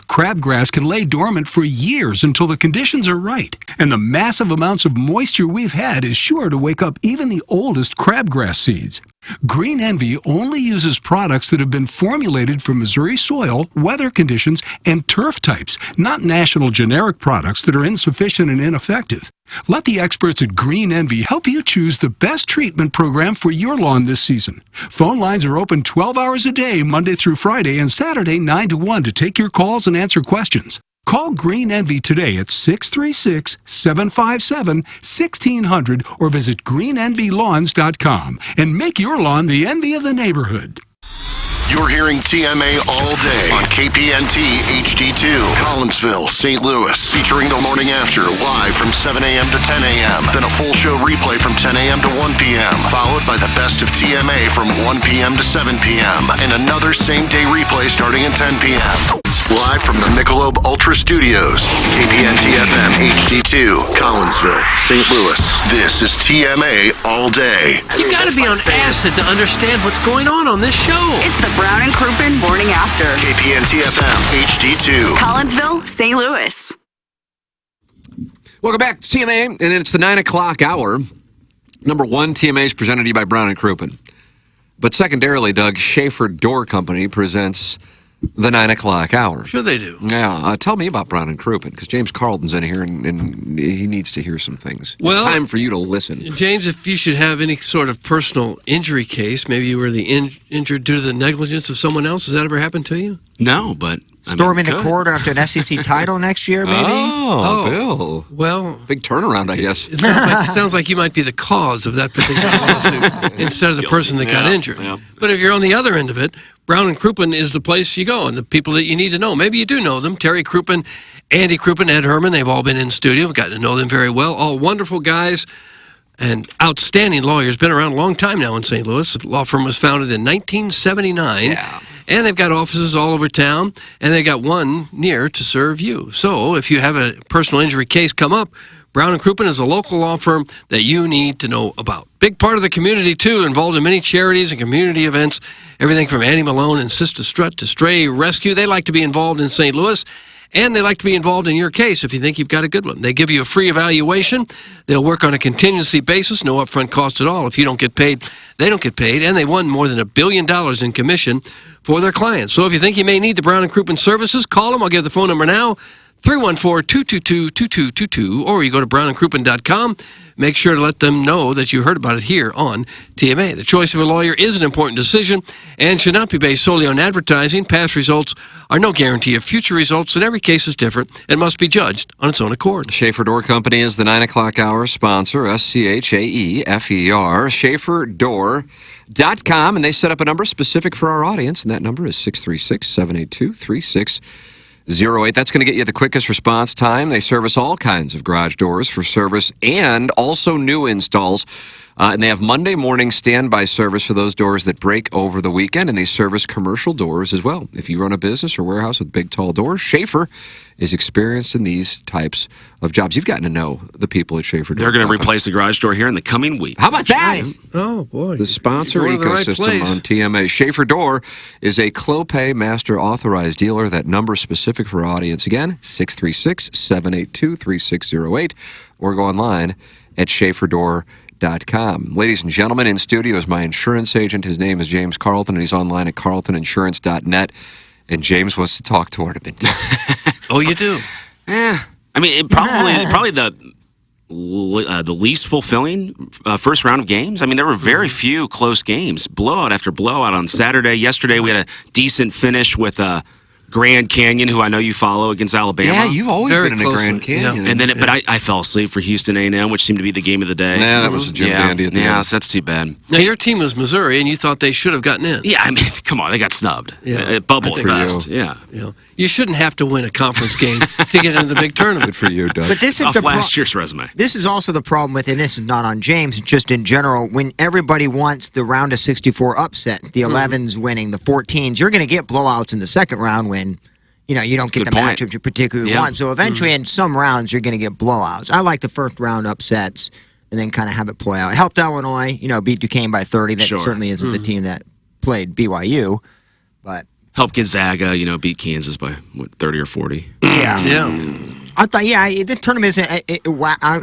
Crabgrass can lay dormant for years until the conditions are right, and the massive amounts of moisture we've had is sure to wake up even the oldest crabgrass seeds. Green Envy only uses products that have been formulated for Missouri soil, weather conditions, and turf types, not national generic products that are insufficient and ineffective. Let the experts at Green Envy help you choose the best treatment program for your lawn this season. Phone lines are open 12 hours a day, Monday through Friday, and Saturday 9 to 1 to take your calls and answer questions. Call Green Envy today at 636-757-1600 or visit greenenvylawns.com and make your lawn the envy of the neighborhood. You're hearing TMA all day on KPNT HD2, Collinsville, St. Louis, featuring the morning after live from 7 a.m. to 10 a.m. Then a full show replay from 10 a.m. to 1 p.m., followed by the best of TMA from 1 p.m. to 7 p.m. and another same-day replay starting at 10 p.m. Live from the Michelob Ultra Studios, KPNT-FM HD2, Collinsville, St. Louis. This is TMA All Day. You got to be on acid to understand what's going on this show. It's the Brown and Crouppen Morning After. KPNT-FM HD2. Collinsville, St. Louis. Welcome back to TMA, and it's the 9 o'clock hour. Number one, TMA is presented to you by Brown and Crouppen. But secondarily, Doug, Schaefer Door Company presents the 9 o'clock hour. Sure they do. Yeah. Tell me about Brown and Crouppen, because James Carlton's in here, and he needs to hear some things. Well, it's time for you to listen. James, if you should have any sort of personal injury case, maybe you were injured due to the negligence of someone else. Has that ever happened to you? No, but... Storming the court after an SEC title next year, maybe? Oh, Bill. Well... Big turnaround, I guess. It sounds like you might be the cause of that particular lawsuit instead of the person that got injured. Yeah. But if you're on the other end of it, Brown and Crouppen is the place you go, and the people that you need to know. Maybe you do know them. Terry Crouppen, Andy Crouppen, Ed Herman, they've all been in studio. We've gotten to know them very well. All wonderful guys and outstanding lawyers. Been around a long time now in St. Louis. The law firm was founded in 1979. Yeah. And they've got offices all over town, and they've got one near to serve you. So if you have a personal injury case come up, Brown and Crouppen is a local law firm that you need to know about. Big part of the community, too, involved in many charities and community events. Everything from Annie Malone and Sister Strut to Stray Rescue. They like to be involved in St. Louis, and they like to be involved in your case if you think you've got a good one. They give you a free evaluation. They'll work on a contingency basis, no upfront cost at all. If you don't get paid, they don't get paid, and they won more than $1 billion in commission for their clients. So if you think you may need the Brown and Crouppen services, call them. I'll give the phone number now, 314-222-2222, or you go to brownandcrouppen.com. Make sure to let them know that you heard about it here on TMA. The choice of a lawyer is an important decision and should not be based solely on advertising. Past results are no guarantee of future results, and every case is different and must be judged on its own accord. Schaefer Door Company is the 9 o'clock hour sponsor, SCHAEFER, SchaeferDoor.com, and they set up a number specific for our audience, and that number is 636-782-3608. That's going to get you the quickest response time. They service all kinds of garage doors for service and also new installs. And they have Monday morning standby service for those doors that break over the weekend, and they service commercial doors as well. If you run a business or warehouse with big, tall doors, Schaefer is experienced in these types of jobs. You've gotten to know the people at Schaefer Door. They're going to replace the garage door here in the coming week. How about that? Oh, boy. The sponsor You're going to the right ecosystem place. on TMA. Schaefer Door is a Clopay Master Authorized Dealer. That number is specific for our audience. Again, 636-782-3608, or go online at SchaeferDoor.com. Ladies and gentlemen, in studio is my insurance agent. His name is James Carlton, and he's online at carltoninsurance.net. And James wants to talk tournament. Oh, you do? Yeah. I mean, probably the least fulfilling first round of games. I mean, there were very few close games, blowout after blowout on Saturday. Yesterday, we had a decent finish with Grand Canyon, who I know you follow, against Alabama. Yeah, you've always Very been in a closely, Grand Canyon. And then, but I fell asleep for Houston A&M, which seemed to be the game of the day. Yeah, that was a Jim Bandy at the end. So that's too bad. Now, your team was Missouri, and you thought they should have gotten in. Yeah, I mean, come on, they got snubbed. Yeah. Bubble I at think so. best. Yeah. You shouldn't have to win a conference game to get into the big tournament. Good for you, Doug. But this is Off the last year's resume. This is also the problem with, and this is not on James, just in general, when everybody wants the round of 64 upset, the 11s winning, the 14s, you're going to get blowouts in the second round when, you don't get Good the point. matchup you particularly Yeah. want. So eventually in some rounds, you're going to get blowouts. I like the first round upsets and then kind of have it play out. It helped Illinois, beat Duquesne by 30. That Sure. certainly isn't the team that played BYU. But Help Gonzaga, beat Kansas by, 30 or 40. yeah. Yeah. I thought, the tournament is,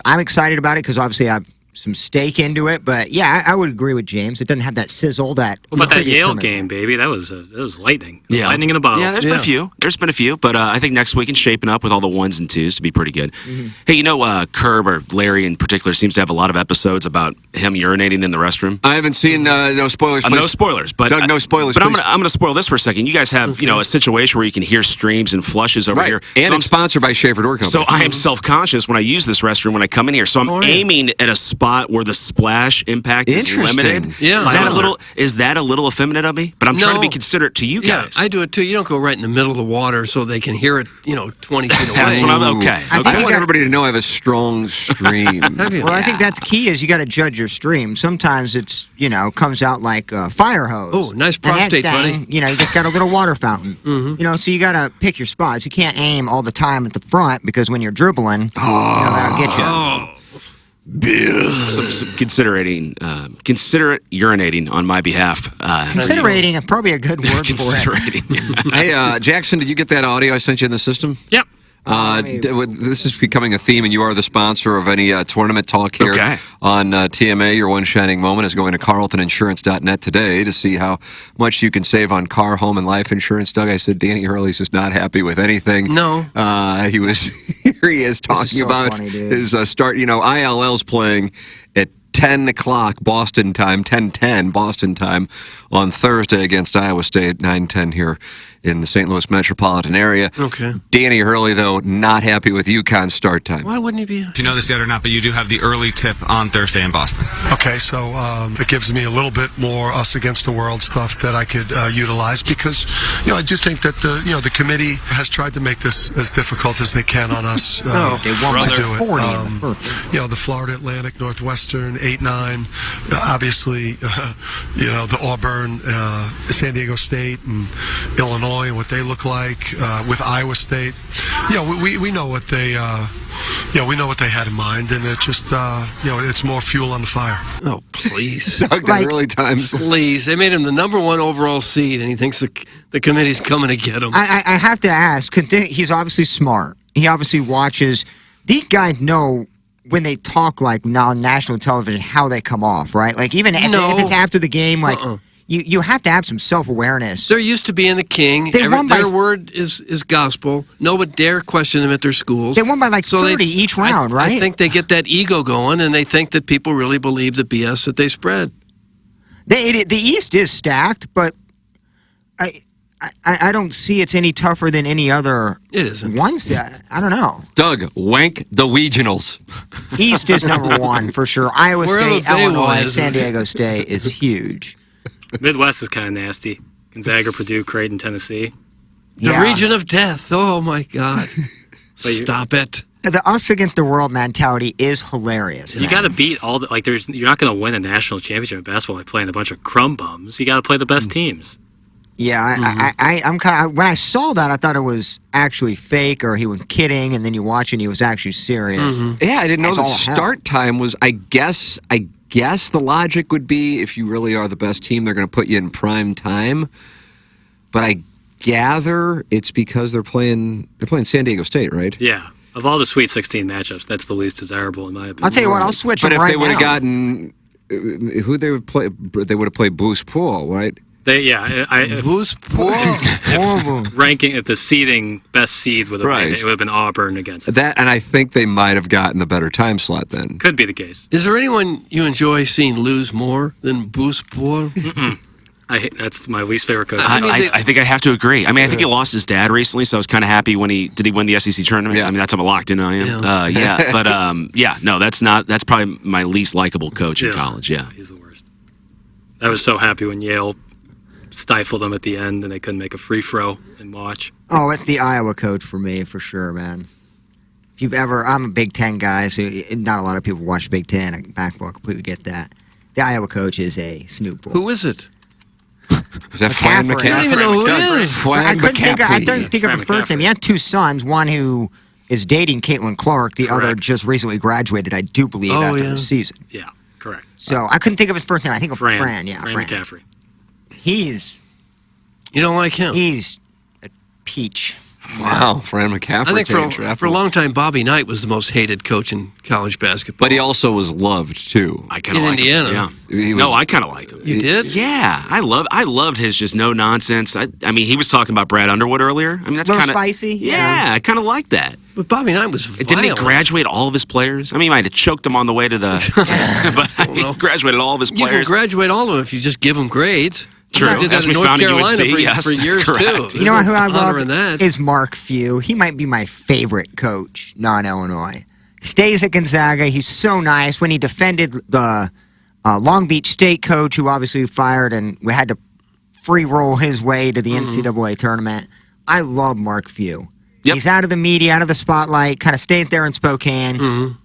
I'm excited about it because obviously I have some stake into it. But yeah, I would agree with James. It doesn't have that sizzle that. What about that previous Yale tournaments game, had. baby? That was lightning. It was lightning in a bottle. Yeah, there's been a few. There's been a few, but I think next weekend's shaping up with all the ones and twos to be pretty good. Mm-hmm. Hey, Curb, or Larry in particular, seems to have a lot of episodes about him urinating in the restroom. I haven't seen no spoilers. Please. No spoilers, but Doug, no spoilers. But please. I'm gonna spoil this for a second. You guys have a situation where you can hear streams and flushes over Right. here, And so it's sponsored by Schaefer Door Company. So I am self-conscious when I use this restroom when I come in here. So I'm aiming at a spot spot where the splash impact is Interesting. limited. Yeah. Is that a little effeminate of me? But I'm trying to be considerate to you Yeah, guys. I do it too. You don't go right in the middle of the water so they can hear it, 20 feet away. That's what I'm okay. I Okay. want everybody to know I have a strong stream. Well, I think that's key is you got to judge your stream. Sometimes it's, comes out like a fire hose. Oh, nice And that prostate, thing, buddy. You got a little water fountain. So you got to pick your spots. You can't aim all the time at the front because when you're dribbling, that'll get you. Some considerating, considerate urinating on my behalf. Considerating is probably a good word for it. Hey, Jackson, did you get that audio I sent you in the system? Yep. This is becoming a theme, and you are the sponsor of any tournament talk here on TMA. Your one shining moment is going to carltoninsurance.net today to see how much you can save on car, home, and life insurance. Doug, I said Danny Hurley's just not happy with anything. No. He was here. He is talking so about funny, dude. his start. ILL's playing at 10 o'clock Boston time, 10:10 Boston time on Thursday against Iowa State, 9:10 here in the St. Louis metropolitan area. Okay. Danny Hurley, though, not happy with UConn's start time. Why wouldn't he be? If you know this yet or not, but you do have the early tip on Thursday in Boston. Okay, so it gives me a little bit more us against the world stuff that I could utilize because, I do think that the committee has tried to make this as difficult as they can on us They won to by do it. 40 in the first. The Florida Atlantic, Northwestern, 8-9, obviously, the Auburn, San Diego State, and Illinois, and what they look like with Iowa State. We know what they. We know what they had in mind, and it just, it's more fuel on the fire. Oh, please. Doug, the early times. Please. They made him the number one overall seed, and he thinks the committee's coming to get him. I have to ask, he's obviously smart. He obviously watches. These guys know when they talk like now on national television how they come off, right? Like even if it's after the game, like you have to have some self-awareness. They're used to being the king. Their word is gospel. No one dare question them at their schools. They won by like 30 each round, right? I think they get that ego going, and they think that people really believe the BS that they spread. The East is stacked, but I don't see it's any tougher than any other. It isn't. I don't know. Doug, wank the regionals. East is number one for sure. Iowa Wherever State, they Illinois, was. San Diego State is huge. Midwest is kind of nasty. Gonzaga, Purdue, Creighton, Tennessee. The region of death. Oh, my God. Stop it. The us against the world mentality is hilarious. You got to beat all the you're not going to win a national championship in basketball by playing a bunch of crumb bums. You got to play the best teams. Yeah, I'm kind of. When I saw that, I thought it was actually fake or he was kidding, and then you watch it and he was actually serious. Yeah, I didn't know That's the all hell. start time was. I guess the logic would be if you really are the best team, they're going to put you in prime time. But I gather it's because they're playing San Diego State, right? Yeah. Of all the Sweet 16 matchups, that's the least desirable in my opinion. I'll tell you what, I'll switch But them if right they would have now. gotten who they would play, they would have played Boost Pool, right? Boost Pool. If the seeding best seed would have Right. it would have been Auburn against them. That, and I think they might have gotten the better time slot then. Could be the case. Is there anyone you enjoy seeing lose more than Boost Pool? That's my least favorite coach. I think I have to agree. I mean, I think he lost his dad recently, so I was kind of happy when did he win the SEC tournament? Yeah. I mean, that's how locked in I am. No, that's probably my least likable coach in college. Yeah, he's the worst. I was so happy when Yale stifled them at the end and they couldn't make a free throw and watch. Oh, it's the Iowa coach for me, for sure, man. If you've ever, I'm a Big Ten guy, so not a lot of people watch Big Ten. Basketball, completely get that. The Iowa coach is a snoop ball. Who is it? Is that Fran McCaffrey? I don't even know who it is. I don't think of the first name. He had two sons, one who is dating Caitlin Clark, the other just recently graduated, I do believe, after the season. Yeah, correct. So I couldn't think of his first name. I think of Fran. Fran Fran McCaffrey. He's... You don't like him? He's a peach. Wow, Fran McCaffrey. I think for a long time, Bobby Knight was the most hated coach in college basketball. But he also was loved too. I kind of in liked Indiana. him. Yeah. I kind of liked him. You did? Yeah, I loved his just no nonsense. I mean, he was talking about Brad Underwood earlier. I mean, that's kind of spicy. Yeah, I kind of like that. But Bobby Knight was violent. Didn't he graduate all of his players? I mean, he might have choked them on the way to the, but he graduated all of his You players. can graduate all of them if you just give them grades. True. He did As that we in North found at Carolina UNC, yes, for years correct. too. You know who I Honor in love that. is Mark Few. He might be my favorite coach, non-Illinois. stays at Gonzaga. He's so nice. When he defended the Long Beach State coach, who obviously fired, and we had to free roll his way to the NCAA tournament. I love Mark Few. Yep. He's out of the media, out of the spotlight, kind of stayed there in Spokane.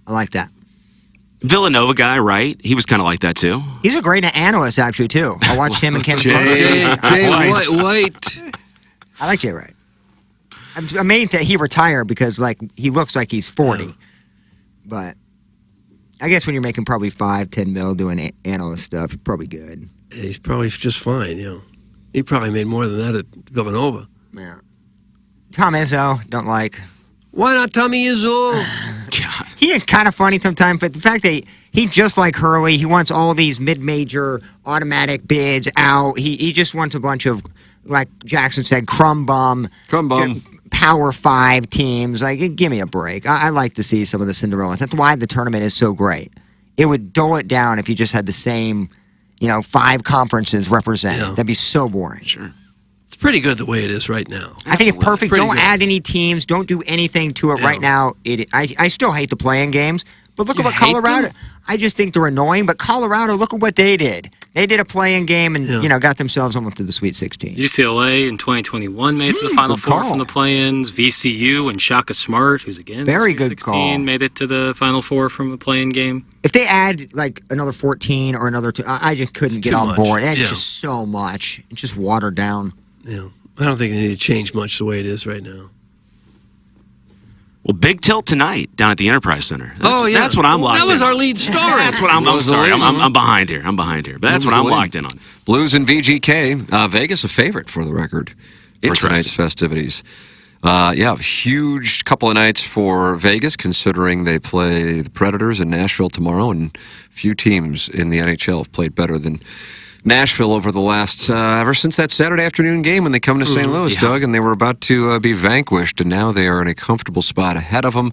I like that. Villanova guy, right? He was kind of like that, too. He's a great analyst, actually, too. I watched him and Ken Jay White. I like Jay Wright. I'm amazed that he retired because, like, he looks like he's 40. Yeah. But I guess when you're making probably $5-10 million doing analyst stuff, you're probably good. Yeah, he's probably just fine, He probably made more than that at Villanova. Yeah. Tom Izzo, don't like. Why not Tommy Izzo? God. He is kind of funny sometimes, but the fact that he just like Hurley, he wants all these mid-major automatic bids out. He just wants a bunch of, like Jackson said, crumb bum. Power 5 teams. Like, give me a break. I like to see some of the Cinderella. That's why the tournament is so great. It would dull it down if you just had the same, 5 conferences represented. That'd be so boring. Sure. It's pretty good the way it is right now. I think it's perfect. Don't add any teams. Don't do anything to it right now. I still hate the play-in games, but look at what Colorado. I just think they're annoying. But Colorado, look at what they did. They did a play-in game and got themselves almost to the Sweet 16. UCLA in 2021 made it to the Final Four from the play-ins. VCU and Shaka Smart, who's again very in the Sweet good 16, call, made it to the Final Four from a play-in game. If they add like another 14 or another 2, I just couldn't get on board. It's just so much. It's just watered down. Yeah, I don't think they need to change much the way it is right now. Well, big tilt tonight down at the Enterprise Center. That's what I'm locked in. That was our lead story. That's what I'm sorry. I'm behind here. But that's what I'm locked in on. Blues and VGK. Vegas a favorite for the record for tonight's festivities. Huge couple of nights for Vegas, considering they play the Predators in Nashville tomorrow, and few teams in the NHL have played better than Nashville over the last, ever since that Saturday afternoon game when they come to St. Louis, Doug, and they were about to be vanquished, and now they are in a comfortable spot ahead of them.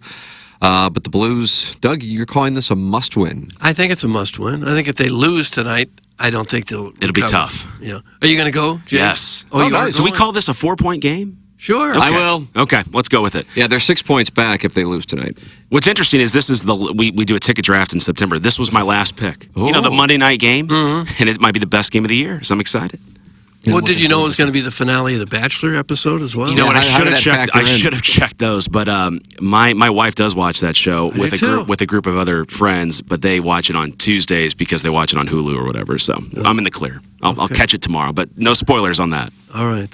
But the Blues, Doug, you're calling this a must-win. I think it's a must-win. I think if they lose tonight, I don't think they'll It'll be tough. Yeah. Are you going to go, James? Yes. Oh, nice. Do we call this a 4-point game? Sure. Okay. I will. Okay, let's go with it. Yeah, they're 6 points back if they lose tonight. What's interesting is this is we do a ticket draft in September. This was my last pick. The Monday night game, and it might be the best game of the year, so I'm excited. Well, did you know it was going to be the finale of the Bachelor episode as well? You know what? I should have checked those, but my wife does watch that show with a group of other friends, but they watch it on Tuesdays because they watch it on Hulu or whatever. So I'm in the clear. I'll catch it tomorrow, but no spoilers on that. All right.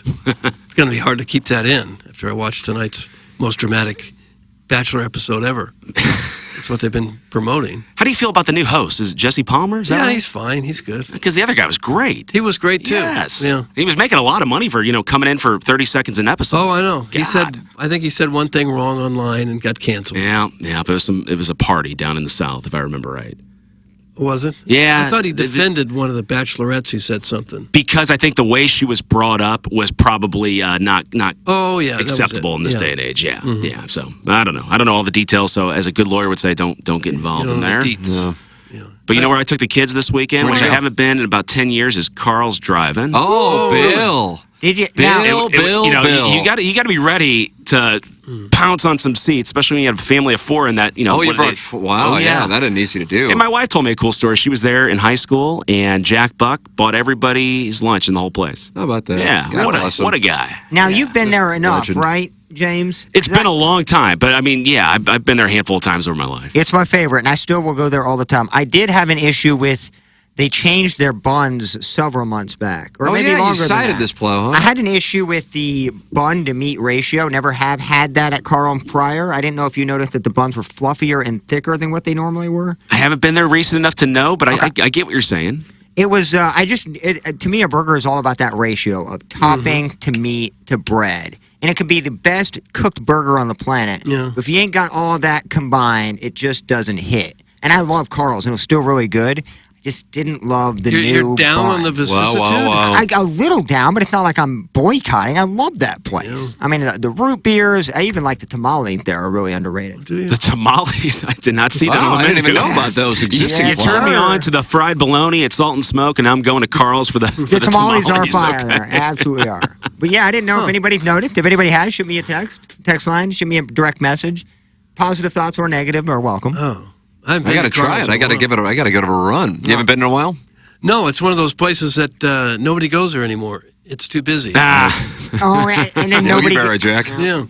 It's going to be hard to keep that in after I watch tonight's most dramatic Bachelor episode ever. That's what they've been promoting. How do you feel about the new host? Is it Jesse Palmer? Is that right? He's fine. He's good. Because the other guy was great. He was great, too. Yes. Yeah. He was making a lot of money for, coming in for 30 seconds an episode. Oh, I know. God. I think he said one thing wrong online and got canceled. Yeah, but it was a party down in the South, if I remember right. Was it? Yeah. I thought he defended one of the bachelorettes who said something. Because I think the way she was brought up was probably not acceptable in this day and age. Yeah. Mm-hmm. Yeah. So I don't know. I don't know all the details. So as a good lawyer would say, don't get involved in there. No. But you know where I took the kids this weekend, which I haven't been in about 10 years, is Carl's Drive-In. Oh, Bill. Did you? Bill. You got to be ready to pounce on some seats, especially when you have a family of 4 and that, Wow, yeah, that isn't easy to do. And my wife told me a cool story. She was there in high school, and Jack Buck bought everybody's lunch in the whole place. How about that? Yeah, what a guy. Now, you've been there enough, right, James? It's been a long time, but I mean, yeah, I've been there a handful of times over my life. It's my favorite, and I still will go there all the time. I did have an issue with they changed their buns several months back, or maybe longer you cited than that. this plow, huh? I had an issue with the bun to meat ratio. Never have had that at Carl prior. I didn't know if you noticed that the buns were fluffier and thicker than what they normally were. I haven't been there recent enough to know, but I get what you're saying. It was, to me, a burger is all about that ratio of topping to meat to bread. And it could be the best cooked burger on the planet. Yeah. But if you ain't got all that combined, it just doesn't hit. And I love Carl's, and it was still really good. Just didn't love the new You're down bun. on the vicissitude? I got a little down, but it's not like I'm boycotting. I love that place. Yeah. I mean, the root beers, I even like the tamales there are really underrated. The tamales, I did not see that on the I menu. didn't even know about those existing. You turned me on to the fried bologna at Salt and Smoke, and now I'm going to Carl's for the tamales are fire there. Absolutely are. But yeah, I didn't know if anybody noticed. If anybody has, shoot me a text line, shoot me a direct message. Positive thoughts or negative are welcome. Oh, I I got to try it. I got to give it. I got to go to a run. You haven't been in a while? No, it's one of those places that nobody goes there anymore. It's too busy. Oh, and then nobody. Jack. Yeah.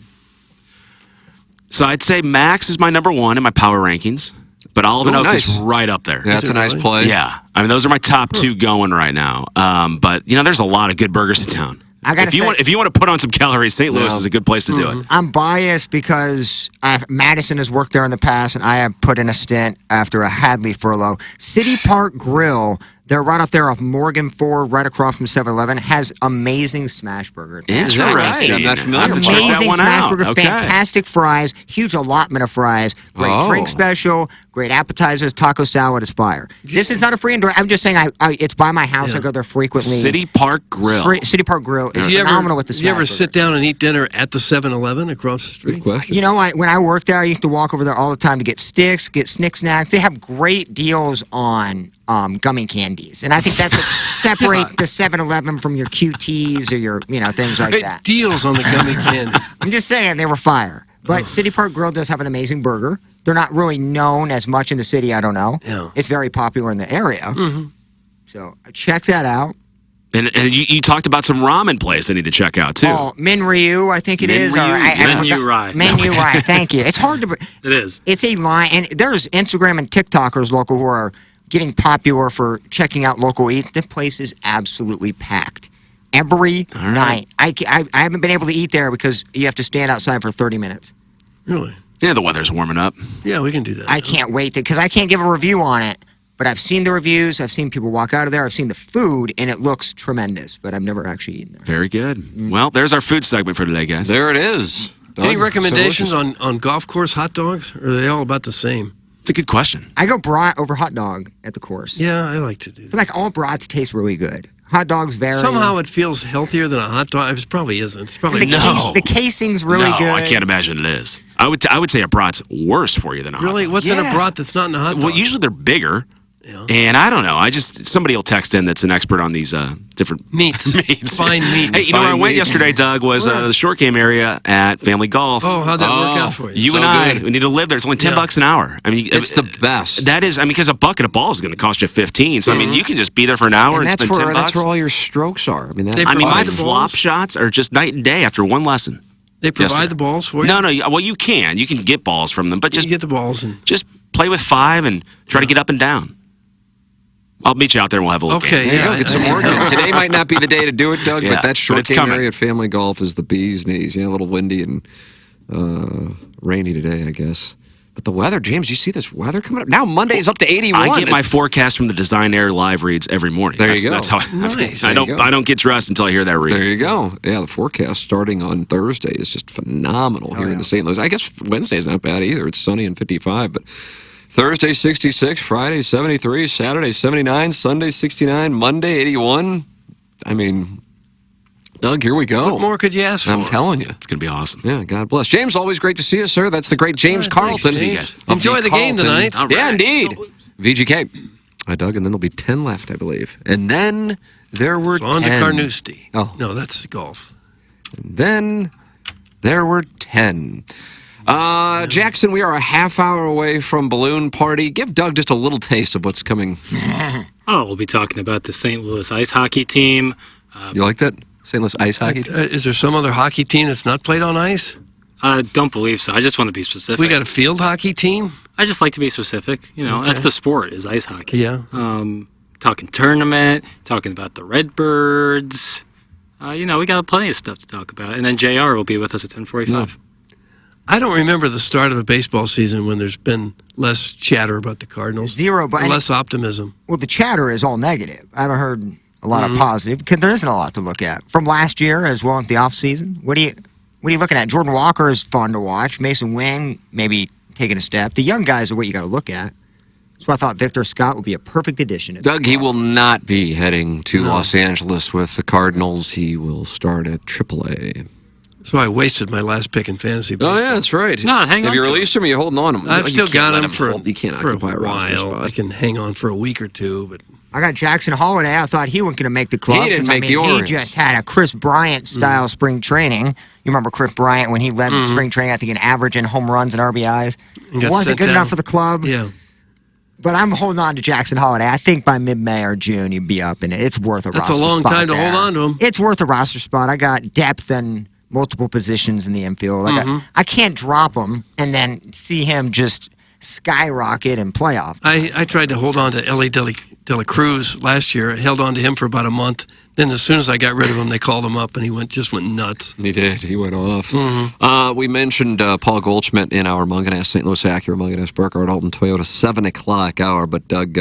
So I'd say Max is my number one in my power rankings, but Olive Oak nice. is right up there. Yeah, that's a nice play. Yeah, I mean those are my top two going right now. But there's a lot of good burgers in town. I gotta if you want to put on some calories, St. Louis is a good place to do it. I'm biased because Madison has worked there in the past, and I have put in a stint after a Hadley furlough. City Park Grill, they're right up there off Morgan Ford, right across from 7-Eleven, has amazing smash burger. Interesting. I'm not familiar with that. Amazing Check that one smash out. burger, Okay. fantastic fries, huge allotment of fries, great drink special, great appetizers, taco salad is fire. This is not a free indoor. I'm just saying, it's by my house. I go there frequently. City Park Grill. City Park Grill is Do you phenomenal with the Do smash you ever burger. sit down and eat dinner at the 7-Eleven across the street? You know, when I worked there, I used to walk over there all the time to get sticks, get Snick Snacks. They have great deals on gummy candies, and I think that's what separate the 7-Eleven from your QTs or your things like Great that. deals on the gummy candies. I'm just saying they were fire. But City Park Grill does have an amazing burger. They're not really known as much in the city. I don't know. Yeah. It's very popular in the area. Mm-hmm. So check that out. And you talked about some ramen place I need to check out too. Oh, Minryu, I think it is. Minryu Rai. Minryu Rai. Thank you. It's hard to. It is. It's a line, and there's Instagram and TikTokers local who are getting popular for checking out local eats. The place is absolutely packed every night. I haven't been able to eat there because you have to stand outside for 30 minutes. Really? Yeah, the weather's warming up. Yeah, we can do that. I can't wait because I can't give a review on it. But I've seen the reviews. I've seen people walk out of there. I've seen the food, and it looks tremendous. But I've never actually eaten there. Very good. Well, there's our food segment for today, guys. There it is. Any recommendations on golf course hot dogs? Or are they all about the same? It's a good question. I go brat over hot dog at the course. Yeah, I like to do I feel like all brats taste really good. Hot dogs vary. Somehow it feels healthier than a hot dog. It probably isn't. It's probably the casing's really no, good. I can't imagine it is. I would say a brat's worse for you than a hot Really? dog. What's in a brat that's not in a hot dog? Well, usually they're bigger. Yeah. And I don't know. Somebody will text in that's an expert on these different meats. Fine meats. Hey, where I went yesterday, Doug, was the short game area at Family Golf. Oh, how'd that work out for you? You So and I, good. we need to live there. It's only $10 an hour. I mean, It's the best. That is, because a bucket of balls is going to cost you 15. So I mean, you can just be there for an hour and, that's spend where $10. that's where all your strokes are. I mean, my flop shots are just night and day after one lesson. They provide the balls for you? No. Well, you can get balls from them, but just get the balls and just play with 5 and try to get up and down. I'll meet you out there and we'll have a little game. There you go. Get some more. Today might not be the day to do it, Doug, Yeah, but that short it's game coming. area at Family Golf is the bee's knees. Yeah, a little windy and rainy today, I guess. But the weather, James, you see this weather coming up? Now Monday's up to 81. I get my forecast from the Design Air live reads every morning. There you go. That's how Nice. I don't get dressed until I hear that read. There you go. Yeah, the forecast starting on Thursday is just phenomenal here in the St. Louis. I guess Wednesday's not bad either. It's sunny and 55, but Thursday 66, Friday 73, Saturday 79, Sunday 69, Monday 81. I mean, Doug, here we go. What more could you ask for? I'm telling you. It's going to be awesome. Yeah, God bless. James, always great to see you, sir. That's the great James Carlton. thanks, James. Enjoy the game tonight. All Yeah, right. indeed. VGK. Doug, and then there'll be 10 left, I believe. And then there were On to 10. Carnoustie. Oh. No, that's golf. And then there were 10. Jackson, we are a half hour away from Balloon Party. Give Doug just a little taste of what's coming. Oh, we'll be talking about the St. Louis ice hockey team. You like that? St. Louis ice hockey? Is there some other hockey team that's not played on ice? I don't believe so. I just want to be specific. We got a field hockey team? I just like to be specific. Okay. That's the sport, is ice hockey. Yeah. Talking tournament, talking about the Redbirds. We got plenty of stuff to talk about. And then JR will be with us at 10:45. I don't remember the start of a baseball season when there's been less chatter about the Cardinals. Zero, but less optimism. Well, the chatter is all negative. I haven't heard a lot of positive because there isn't a lot to look at from last year as well as the offseason. What are you looking at? Jordan Walker is fun to watch. Mason Wing maybe taking a step. The young guys are what you got to look at. So I thought Victor Scott would be a perfect addition. Doug, he will not be heading to Los Angeles with the Cardinals. He will start at AAA. So I wasted my last pick in fantasy Oh, baseball. yeah, that's right. No, hang Have on you to released him or are you holding on to him? I've You still can't got let him for, hold- You can't for a occupy a roster while. spot. I can hang on for a week or two, but I got Jackson Holiday. I thought he wasn't going to make the club. He didn't 'cause, make the He Orioles. just had a Chris Bryant style spring training. You remember Chris Bryant when he led spring training, I think, in average in home runs and RBIs. And got Wasn't sent good down. enough for the club. yeah. But I'm holding on to Jackson Holiday. I think by mid-May or June, you'd be up in it. It's worth a That's roster a long spot time to there. hold on to him. It's worth a roster spot. I got depth and multiple positions in the infield. Mm-hmm. I can't drop him and then see him just skyrocket in playoff. I tried to hold on to Ellie De La Cruz last year. I held on to him for about a month. Then as soon as I got rid of him, they called him up, and he just went nuts. He did. He went off. Mm-hmm. We mentioned Paul Goldschmidt in our Munganess St. Louis Acura, Munganess Burkhardt Alton Toyota 7 o'clock hour. But Doug,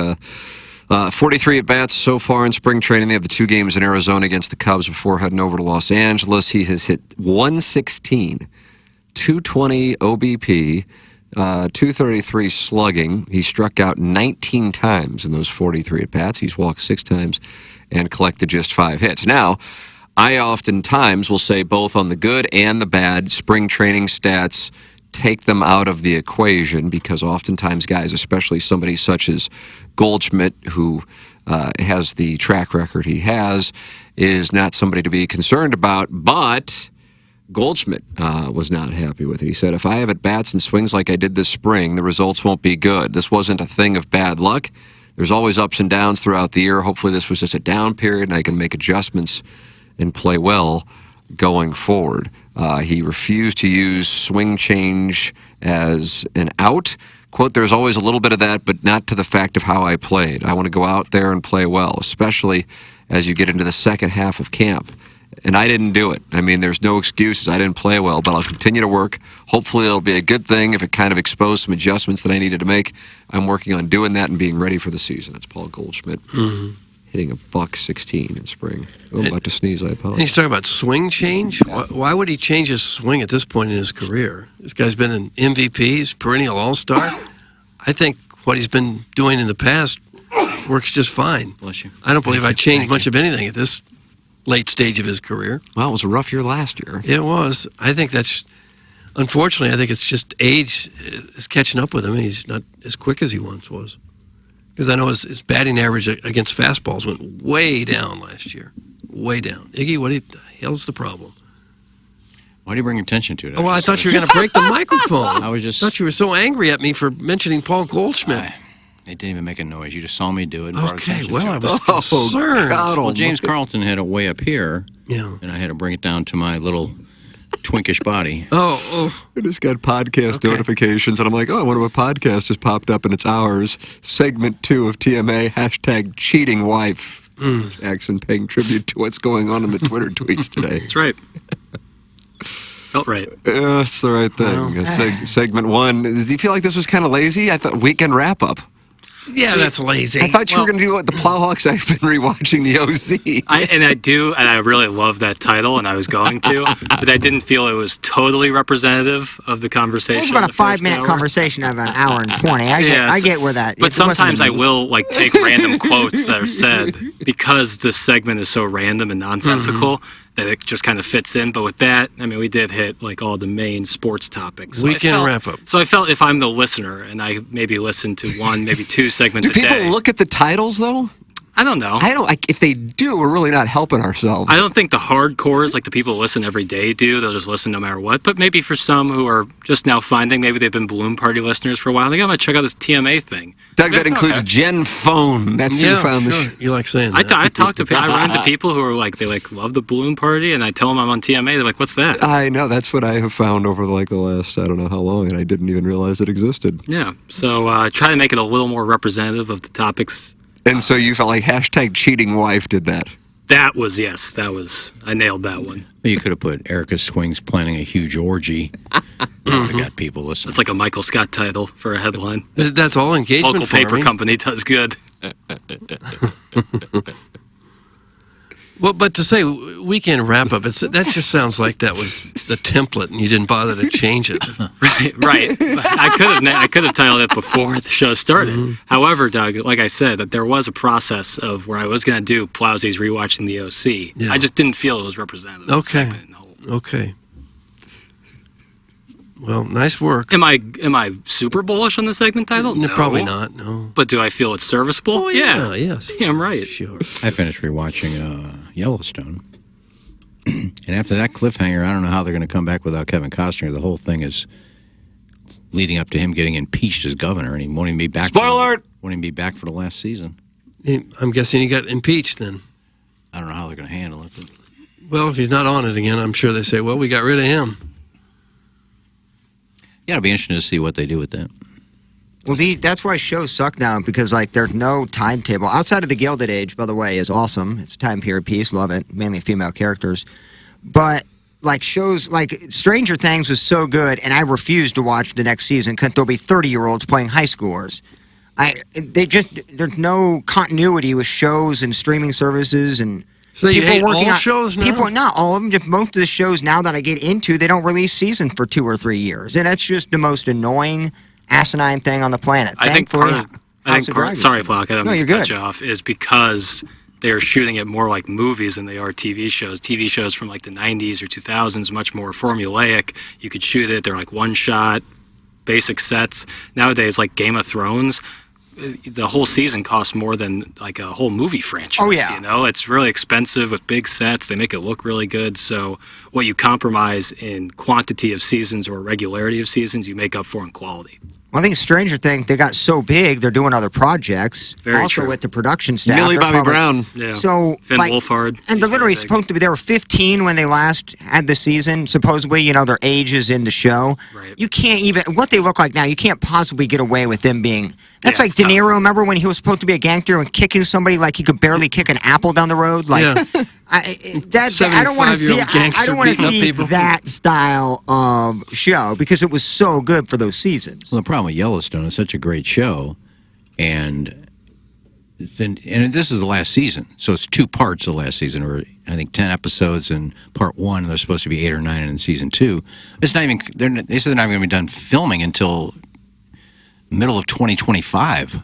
43 at bats so far in spring training. They have the 2 games in Arizona against the Cubs before heading over to Los Angeles. He has hit 116, 220 OBP. 233 slugging. He struck out 19 times in those 43 at-bats. He's walked 6 times and collected just 5 hits. Now, I oftentimes will say both on the good and the bad, spring training stats, take them out of the equation because oftentimes guys, especially somebody such as Goldschmidt, who has the track record he has, is not somebody to be concerned about, but Goldschmidt was not happy with it. He said, if I have at-bats and swings like I did this spring, the results won't be good. This wasn't a thing of bad luck. There's always ups and downs throughout the year. Hopefully this was just a down period and I can make adjustments and play well going forward. He refused to use swing change as an out. Quote, there's always a little bit of that, but not to the fact of how I played. I want to go out there and play well, especially as you get into the second half of camp. And I didn't do it. I mean, there's no excuses. I didn't play well, but I'll continue to work. Hopefully it'll be a good thing if it kind of exposed some adjustments that I needed to make. I'm working on doing that and being ready for the season. That's Paul Goldschmidt hitting a $116 in spring. Oh, I'm about to sneeze. I And apologize. he's talking about swing change. Why would he change his swing at this point in his career? This guy's been an MVP, he's perennial all-star. I think what he's been doing in the past works just fine. Bless you. I don't believe I changed much of anything at this late stage of his career. Well, it was a rough year last year. It was. I think that's, unfortunately, I think it's just age is catching up with him. He's not as quick as he once was. Because I know his batting average against fastballs went way down last year. Way down. Iggy, what the hell's the problem? Why do you bring attention to it? Oh, well, I thought you were going to break the microphone. I was just. thought you were so angry at me for mentioning Paul Goldschmidt. It didn't even make a noise. You just saw me do it. And brought Okay, attention well, to I it. was concerned. Well, James Carlton had it way up here. Yeah. And I had to bring it down to my little twinkish body. Oh. I just got podcast notifications, and I'm like, oh, I wonder what podcast just popped up, and it's ours. Segment 2 of TMA, hashtag cheating wife. Jackson paying tribute to what's going on in the Twitter tweets today. That's right. Felt right. That's the right thing. Segment 1. Does he feel like this was kind of lazy? I thought weekend wrap-up. Yeah, that's lazy. I thought you were going to do what the Plowhawks. I've been rewatching the OC. I really love that title, and I was going to, but I didn't feel it was totally representative of the conversation. It was about a the first 5-minute hour. conversation of an hour and 20. I get where that. But it wasn't sometimes I me. will take random quotes that are said because this segment is so random and nonsensical that it just kind of fits in. But with that, we did hit all the main sports topics. So Weekend wrap-up. So I felt if I'm the listener and I maybe listen to one, maybe 2 segments Do a day. people look at the titles, though? I don't know. If they do, we're really not helping ourselves. I don't think the hardcores, like the people who listen every day, do. They'll just listen no matter what. But maybe for some who are just now finding, maybe they've been Balloon Party listeners for a while, they go, I'm going to check out this TMA thing. Doug, that includes Jen Phone. That's who found the show. You like saying I that. talk to people. I run into people who are they love the Balloon Party, and I tell them I'm on TMA. They're like, what's that? I know. That's what I have found over the last, I don't know how long, and I didn't even realize it existed. Yeah. So try to make it a little more representative of the topics. And so you felt like hashtag cheating wife did that. That was, I nailed that one. You could have put Erica Swings planning a huge orgy. I got people listening. It's like a Michael Scott title for a headline. That's all engagement Local paper company does good. Well, but to say weekend wrap-up, that just sounds like that was the template and you didn't bother to change it. Right. I could have titled it before the show started. However, Doug, like I said, that there was a process of where I was going to do Plowsy's rewatching the OC. Yeah. I just didn't feel it was representative. Okay. Well, nice work. Am I super bullish on the segment title? No. Probably not, no. But do I feel it's serviceable? Oh, yeah, yes. Damn right. Sure. I finished rewatching Yellowstone. And after that cliffhanger, I don't know how they're going to come back without Kevin Costner. The whole thing is leading up to him getting impeached as governor, and he won't even be back. Spoiler! Won't even be back for the last season. I'm guessing he got impeached then. I don't know how they're going to handle it. But Well, if he's not on it again, I'm sure they say, well, we got rid of him. yeah, it'll be interesting to see what they do with that. Well, that's why shows suck now, because like there's no timetable outside of the Gilded Age. By the way, is awesome. It's a time period piece. Love it. Mainly female characters, but like shows like Stranger Things was so good, and I refused to watch the next season because there'll be 30-year-olds playing high schoolers. There's no continuity with shows and streaming services and. So you hate all shows now? People, not all of them. Just most of the shows now that I get into, they don't release seasons for 2 or 3 years, and that's just the most annoying, asinine thing on the planet. I think part, sorry, Flock, I don't mean you're to good. cut you off, is because they're shooting it more like movies than they are TV shows. TV shows from like the 90s or 2000s, much more formulaic. You could shoot it, they're like one shot, basic sets. Nowadays, like Game of Thrones, the whole season costs more than like a whole movie franchise. Oh, yeah. You know, it's really expensive with big sets. They make it look really good. So what you compromise in quantity of seasons or regularity of seasons, you make up for in quality. Well, I think Stranger Things, they got so big, they're doing other projects. Very also true. with the production staff. Millie they're Bobby Brown. Yeah. So, Finn like, Wolfhard. and they're literally supposed to be, they were 15 when they last had the season. Supposedly, you know, their age is in the show. Right. You can't even, what they look like now, you can't possibly get away with them being, that's Yeah, like De Niro, remember when he was supposed to be a gangster and kicking somebody like he could barely kick an apple down the road? Like, Yeah. I don't want to see, 75-year-old gangster I don't want to beating up see people. that style of show because it was so good for those seasons. Well, the problem with Yellowstone is such a great show, and this is the last season, so it's 2 parts of the last season, or I think 10 episodes in part 1. There's supposed to be 8 or 9 in season 2. It's not even. They said they're not going to be done filming until middle of 2025.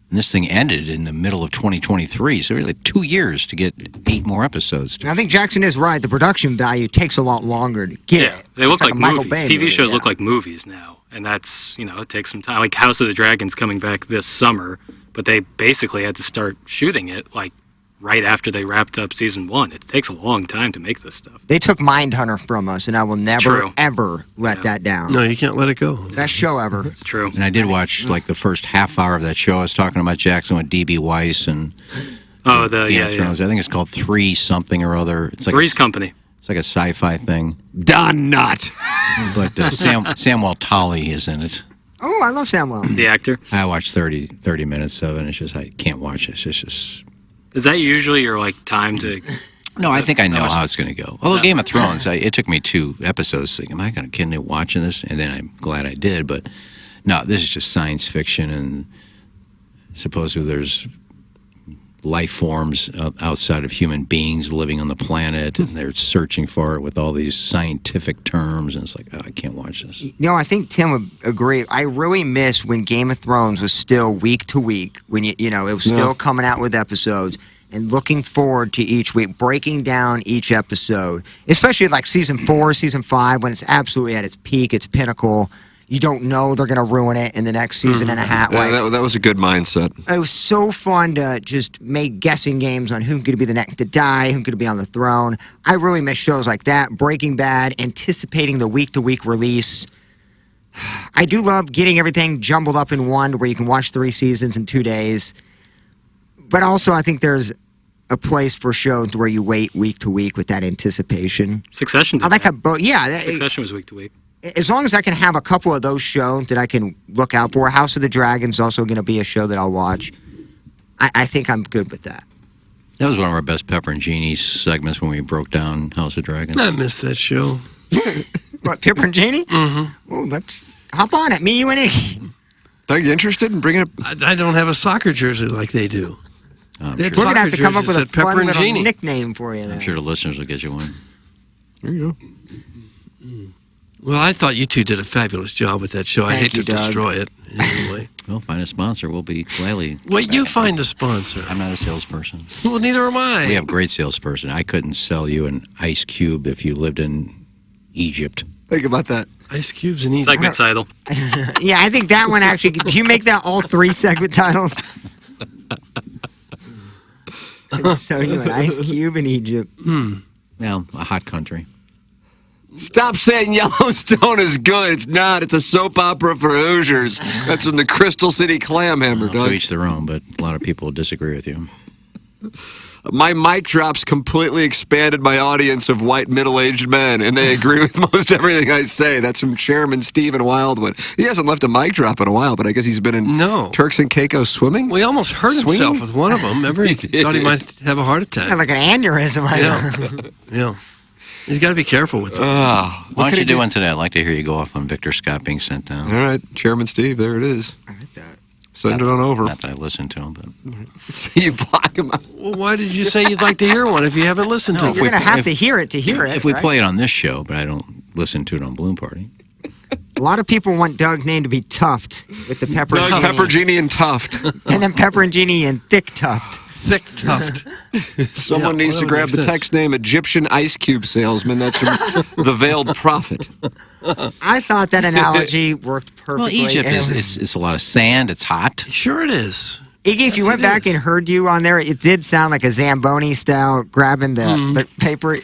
And this thing ended in the middle of 2023, so really 2 years to get 8 more episodes. I think Jackson is right. The production value takes a lot longer to get. Yeah, they look It's like a Michael movies. Bay TV movie, shows yeah. look like movies now, and that's, it takes some time. Like House of the Dragon's coming back this summer, but they basically had to start shooting it like right after they wrapped up season 1. It takes a long time to make this stuff. They took Mindhunter from us, and I will never, true. ever let that down. No, you can't let it go. Best show ever. It's true. And I did watch like the first half hour of that show. I was talking about Jackson with D.B. Weiss and Oh, Game of Thrones. I think it's called 3 something or other. It's like Three's Company. It's like a sci-fi thing. Don Knott. But Samwell Tully is in it. Oh, I love Samuel. The actor. I watched 30 minutes of it, and it's just, I can't watch it. It's just... Is that usually your like time to? No, I think I know how it's going to go. Although Game of Thrones, it took me 2 episodes thinking, am I going to continue watching this? And then I'm glad I did. But no, this is just science fiction, and supposedly there's life forms outside of human beings living on the planet, and they're searching for it with all these scientific terms, and it's like, oh, I can't watch this. I think Tim would agree. I really miss when Game of Thrones was still week to week, when it was still coming out with episodes, and looking forward to each week, breaking down each episode, especially like season 4, season 5, when it's absolutely at its peak, its pinnacle. You don't know they're going to ruin it in the next season and a half. Like, that was a good mindset. it was so fun to just make guessing games on who's going to be the next to die, who's going to be on the throne. I really miss shows like that. Breaking Bad, anticipating the week-to-week release. I do love getting everything jumbled up in one where you can watch 3 seasons in 2 days. But also, I think there's a place for shows where you wait week to week with that anticipation. Succession. I like how both. Yeah, Succession was week to week. as long as I can have a couple of those shows that I can look out for. House of the Dragon is also going to be a show that I'll watch. I think I'm good with that. That was one of our best Pepper and Genie segments when we broke down House of Dragon. I missed that show. What, Pepper and Genie? Mm-hmm. Oh, let's hop on it. Me, you, and Iggy. Are you interested in bringing it? I don't have a soccer jersey like they do. We're going to have to come up with a Pepper fun and little Genie. nickname for you. I'm sure the listeners will get you one. There you go. Well, I thought you two did a fabulous job with that show. I hate you, to Doug. destroy it anyway. Well, find a sponsor. We'll be gladly. Wait, you find a sponsor. I'm not a salesperson. Well, neither am I. We have great salesperson. I couldn't sell you an ice cube if you lived in Egypt. Think about that. Ice Cube's an easy Segment title. Yeah, I think that one actually. Did you make that all 3 segment titles? So you an Ice Cube in Egypt. Well, a hot country. Stop saying Yellowstone is good. It's not. It's a soap opera for Hoosiers. That's from the Crystal City Clamhammer, To Doug. each their own, but a lot of people disagree with you. My mic drops completely expanded my audience of white middle-aged men, and they agree with most everything I say. That's from Chairman Stephen Wildwood. He hasn't left a mic drop in a while, but I guess he's been in Turks and Caicos swimming. Well, he almost hurt himself with one of them. Remember, he thought he might have a heart attack. Like an aneurysm. Yeah. He's got to be careful with this. Why don't you do one today? I'd like to hear you go off on Victor Scott being sent down. All right, Chairman Steve, there it is. Send it on over. Not that I listen to him, but so you block him out. Well, why did you say you'd like to hear one if you haven't listened to it? You're going to have to hear it to hear it. If we right? play it on this show, but I don't listen to it on Balloon Party. A lot of people want Doug's name to be Tuft with the Pepper Doug, Genie. Pepper Genie and Tuft. And then Pepper and Genie and Thick Tuft. Thick Tuft. Someone needs to grab the text name Egyptian Ice Cube Salesman. That's from The Veiled Prophet. I thought that analogy worked perfectly. Well, Egypt and it is was- it's a lot of sand. It's hot. Sure it is. Iggy, if you went back and heard you on there, it did sound like a Zamboni style, grabbing the paper,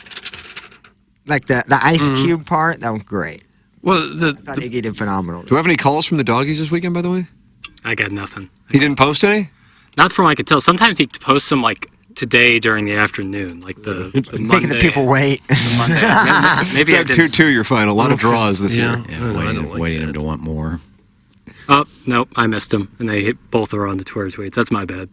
like the ice cube part. That was great. Well, I thought Iggy did phenomenal. Do we have any calls from the doggies this weekend, by the way? I got nothing. He didn't post any? Not from what I could tell. Sometimes he posts them like today during the afternoon, like the Monday. Making the people wait. Maybe I Doug, didn't. 2-2, you're fine. A lot of draws this year. Waiting him to want more. Oh, nope, I missed him. And both are on the Twitter tweets. That's my bad.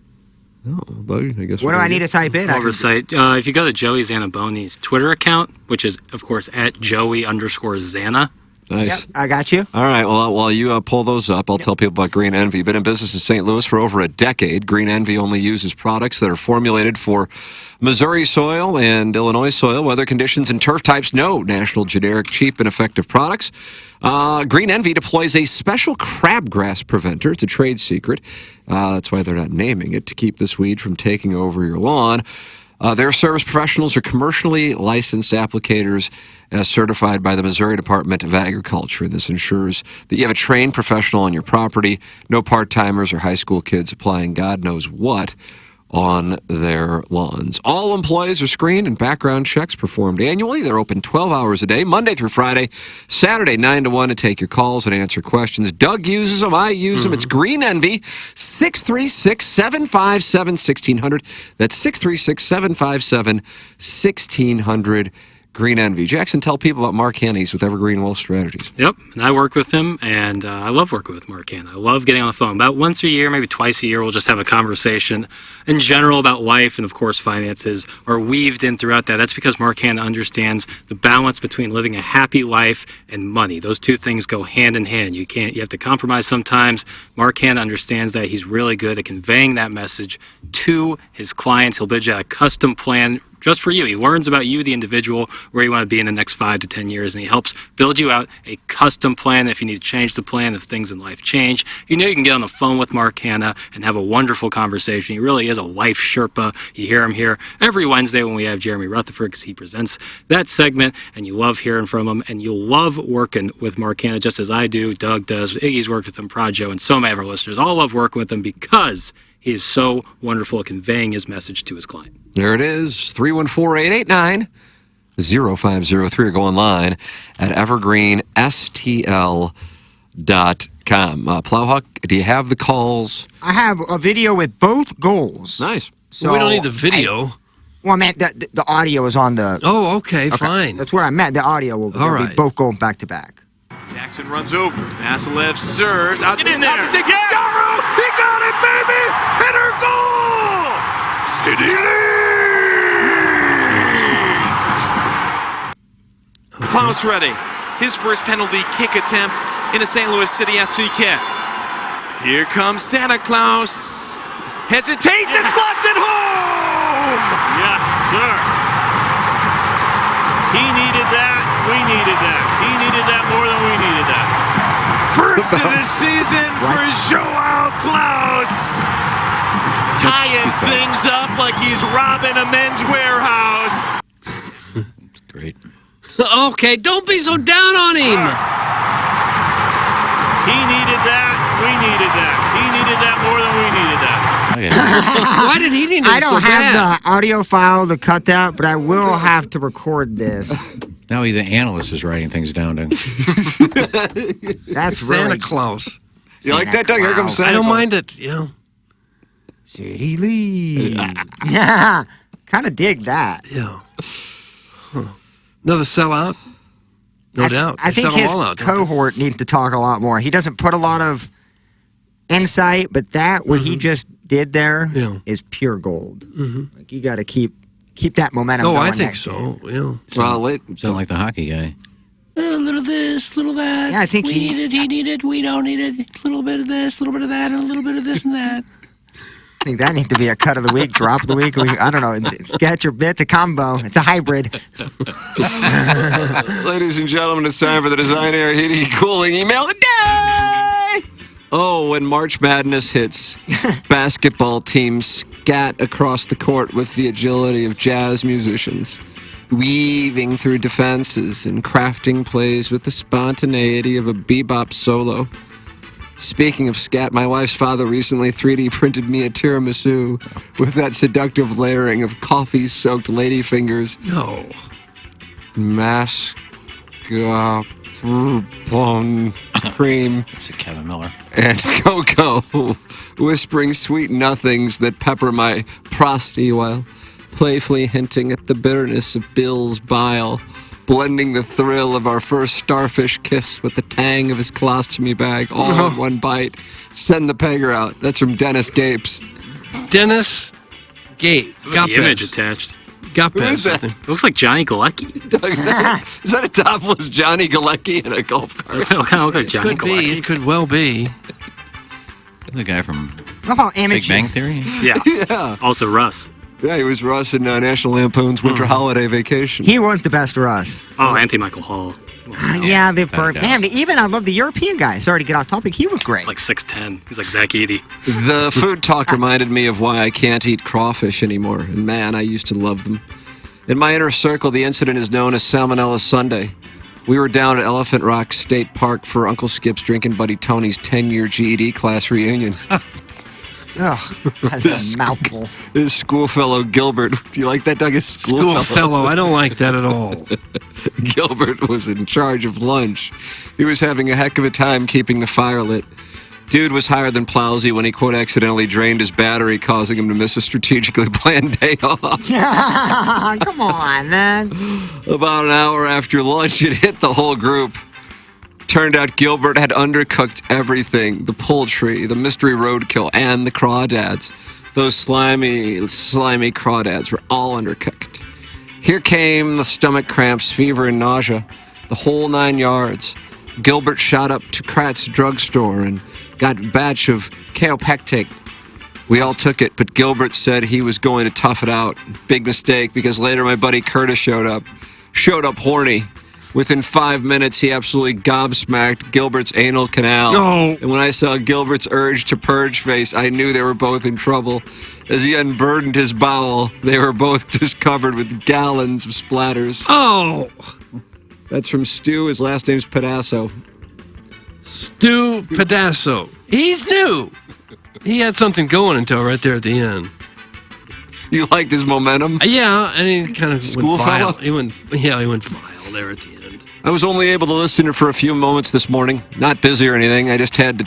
Oh, buddy, I guess. What do I need to type in? Oversight. If you go to Joey Zanaboni's Twitter account, which is, of course, at Joey_Zana. Nice. Yep, I got you. All right. Well, while you pull those up, I'll tell people about Green Envy. Been in business in St. Louis for over a decade. Green Envy only uses products that are formulated for Missouri soil and Illinois soil, weather conditions, and turf types. No national generic, cheap, and effective products. Green Envy deploys a special crabgrass preventer. It's a trade secret. That's why they're not naming it, to keep this weed from taking over your lawn. Their service professionals are commercially licensed applicators as certified by the Missouri Department of Agriculture. This ensures that you have a trained professional on your property, no part-timers or high school kids applying God knows what on their lawns. All employees are screened and background checks performed annually. They're open 12 hours a day, Monday through Friday, Saturday 9 to 1 to take your calls and answer questions. Doug uses them. I use them. It's Green Envy, 636-757-1600. That's 636-757-1600. Green Envy. Jackson, tell people about Mark Hanna. He's with Evergreen Wealth Strategies. Yep, and I work with him, and I love working with Mark Hanna. I love getting on the phone. About once a year, maybe twice a year, we'll just have a conversation in general about life, and of course finances are weaved in throughout that. That's because Mark Hanna understands the balance between living a happy life and money. Those two things go hand in hand. You have to compromise sometimes. Mark Hanna understands that. He's really good at conveying that message to his clients. He'll build you a custom plan just for you. He learns about you, the individual, where you want to be in the next 5 to 10 years, and he helps build you out a custom plan. If you need to change the plan, if things in life change, you can get on the phone with Mark Hanna and have a wonderful conversation. He really is a life Sherpa. You hear him here every Wednesday when we have Jeremy Rutherford, because he presents that segment, and you love hearing from him, and you'll love working with Mark Hanna, just as I do, Doug does, Iggy's worked with him, Projo, and so many of our listeners all love working with him because he is so wonderful at conveying his message to his client. There it is, 314-889-0503, or go online at evergreenstl.com. Plowhawk, do you have the calls? I have a video with both goals. Nice. So we don't need the video. Well, I meant the audio is on the... Oh, okay, fine. That's what I meant. The audio will All be right. both going back to back. Jackson runs over. Vasilev serves. Out Get in there. Yaru, he got it, baby. Header goal. City leads. Klaus ready. His first penalty kick attempt in a St. Louis City SC kit. Here comes Santa Claus. Hesitates and slots it home. Yes, sir. He needed that. We needed that. He needed that more than we needed that. First of the season for Joao Klaus. Tying things up like he's robbing a men's warehouse. Great. Okay, don't be so down on him. He needed that. We needed that. He needed that more than we needed that. Why did he need it I don't so have bad? the audio file to cut that, but I will have to record this. Now the analyst is writing things down. That's Santa really Claus. You like that, Doug? Here comes Santa I don't Claus. mind it. City Lee. Yeah. Kind of dig that. Yeah. Another sellout? No doubt. I They think sell 'em his all out, don't they? cohort needs to talk a lot more. He doesn't put a lot of insight, but what he just did there is pure gold. Like you got to keep that momentum Oh, going. I think next year. so. Yeah. Sound like the hockey guy. A little this, little that. Yeah, I think we he- need it, he needed, we don't need it. A little bit of this, a little bit of that, and a little bit of this and that. I think that needs to be a cut of the week, drop of the week. I don't know, sketch or bit, a combo. It's a hybrid. Ladies and gentlemen, it's time for the Design Air Heating and Cooling email of the day. Oh, when March Madness hits, basketball teams scat across the court with the agility of jazz musicians, weaving through defenses and crafting plays with the spontaneity of a bebop solo. Speaking of scat, my wife's father recently 3D printed me a tiramisu with that seductive layering of coffee-soaked ladyfingers. No. Mascarpone cream. It's Kevin Miller. And cocoa, whispering sweet nothings that pepper my prosody while playfully hinting at the bitterness of Bill's bile, blending the thrill of our first starfish kiss with the tang of his colostomy bag all in one bite. Send the pegger out. That's from Dennis Gapes. Dennis Gape. The image attached. Who is that? It looks like Johnny Galecki. Is that a topless Johnny Galecki in a golf cart? It kind of look like Johnny Could be. Galecki. It could well be. The guy from How about Big images? Bang Theory? Yeah. Yeah. Also Russ. Yeah, he was Russ in National Lampoon's Winter Holiday Vacation. He was the best Russ. Oh, Anthony Michael Hall. Yeah, they've man. Even I love the European guy. Sorry to get off topic. He was great. Like 6'10". He's like Zach Eady. The food talk reminded me of why I can't eat crawfish anymore. And man, I used to love them. In my inner circle, the incident is known as Salmonella Sunday. We were down at Elephant Rock State Park for Uncle Skip's drinking buddy Tony's 10-year GED class reunion. Ugh, that's a mouthful. His schoolfellow Gilbert. Do you like that, Doug? His Schoolfellow. I don't like that at all. Gilbert was in charge of lunch. He was having a heck of a time keeping the fire lit. Dude was higher than Plowsy when he, quote, accidentally drained his battery, causing him to miss a strategically planned day off. Come on, man. About an hour after lunch, it hit the whole group. Turned out Gilbert had undercooked everything. The poultry, the mystery roadkill, and the crawdads. Those slimy crawdads were all undercooked. Here came the stomach cramps, fever, and nausea. The whole 9 yards. Gilbert shot up to Kratz's drugstore and got a batch of kaopectate. We all took it, but Gilbert said he was going to tough it out. Big mistake, because later my buddy Curtis showed up horny. Within 5 minutes, he absolutely gobsmacked Gilbert's anal canal. No. And when I saw Gilbert's urge to purge face, I knew they were both in trouble. As he unburdened his bowel, they were both just covered with gallons of splatters. Oh. That's from Stu. His last name's Pedasso. Stu Pedasso. He's new. He had something going until right there at the end. You liked his momentum? Yeah, and he kind of Schoolfellow? He went vile there at the end. I was only able to listen for a few moments this morning. Not busy or anything. I just had to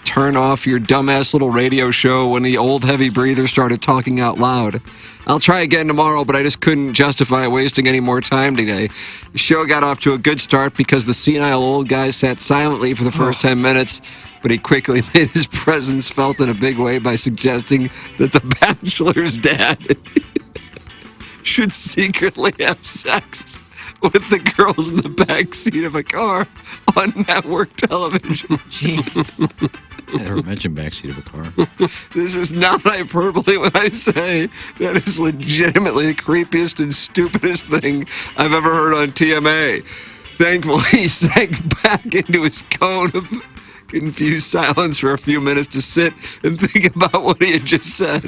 turn off your dumbass little radio show when the old heavy breather started talking out loud. I'll try again tomorrow, but I just couldn't justify wasting any more time today. The show got off to a good start because the senile old guy sat silently for the first 10 minutes, but he quickly made his presence felt in a big way by suggesting that the bachelor's dad should secretly have sex with the girls in the back seat of a car on network television. Jesus. I never mentioned backseat of a car. This is not hyperbole when I say that is legitimately the creepiest and stupidest thing I've ever heard on TMA. Thankfully, he sank back into his cone of confused silence for a few minutes to sit and think about what he had just said.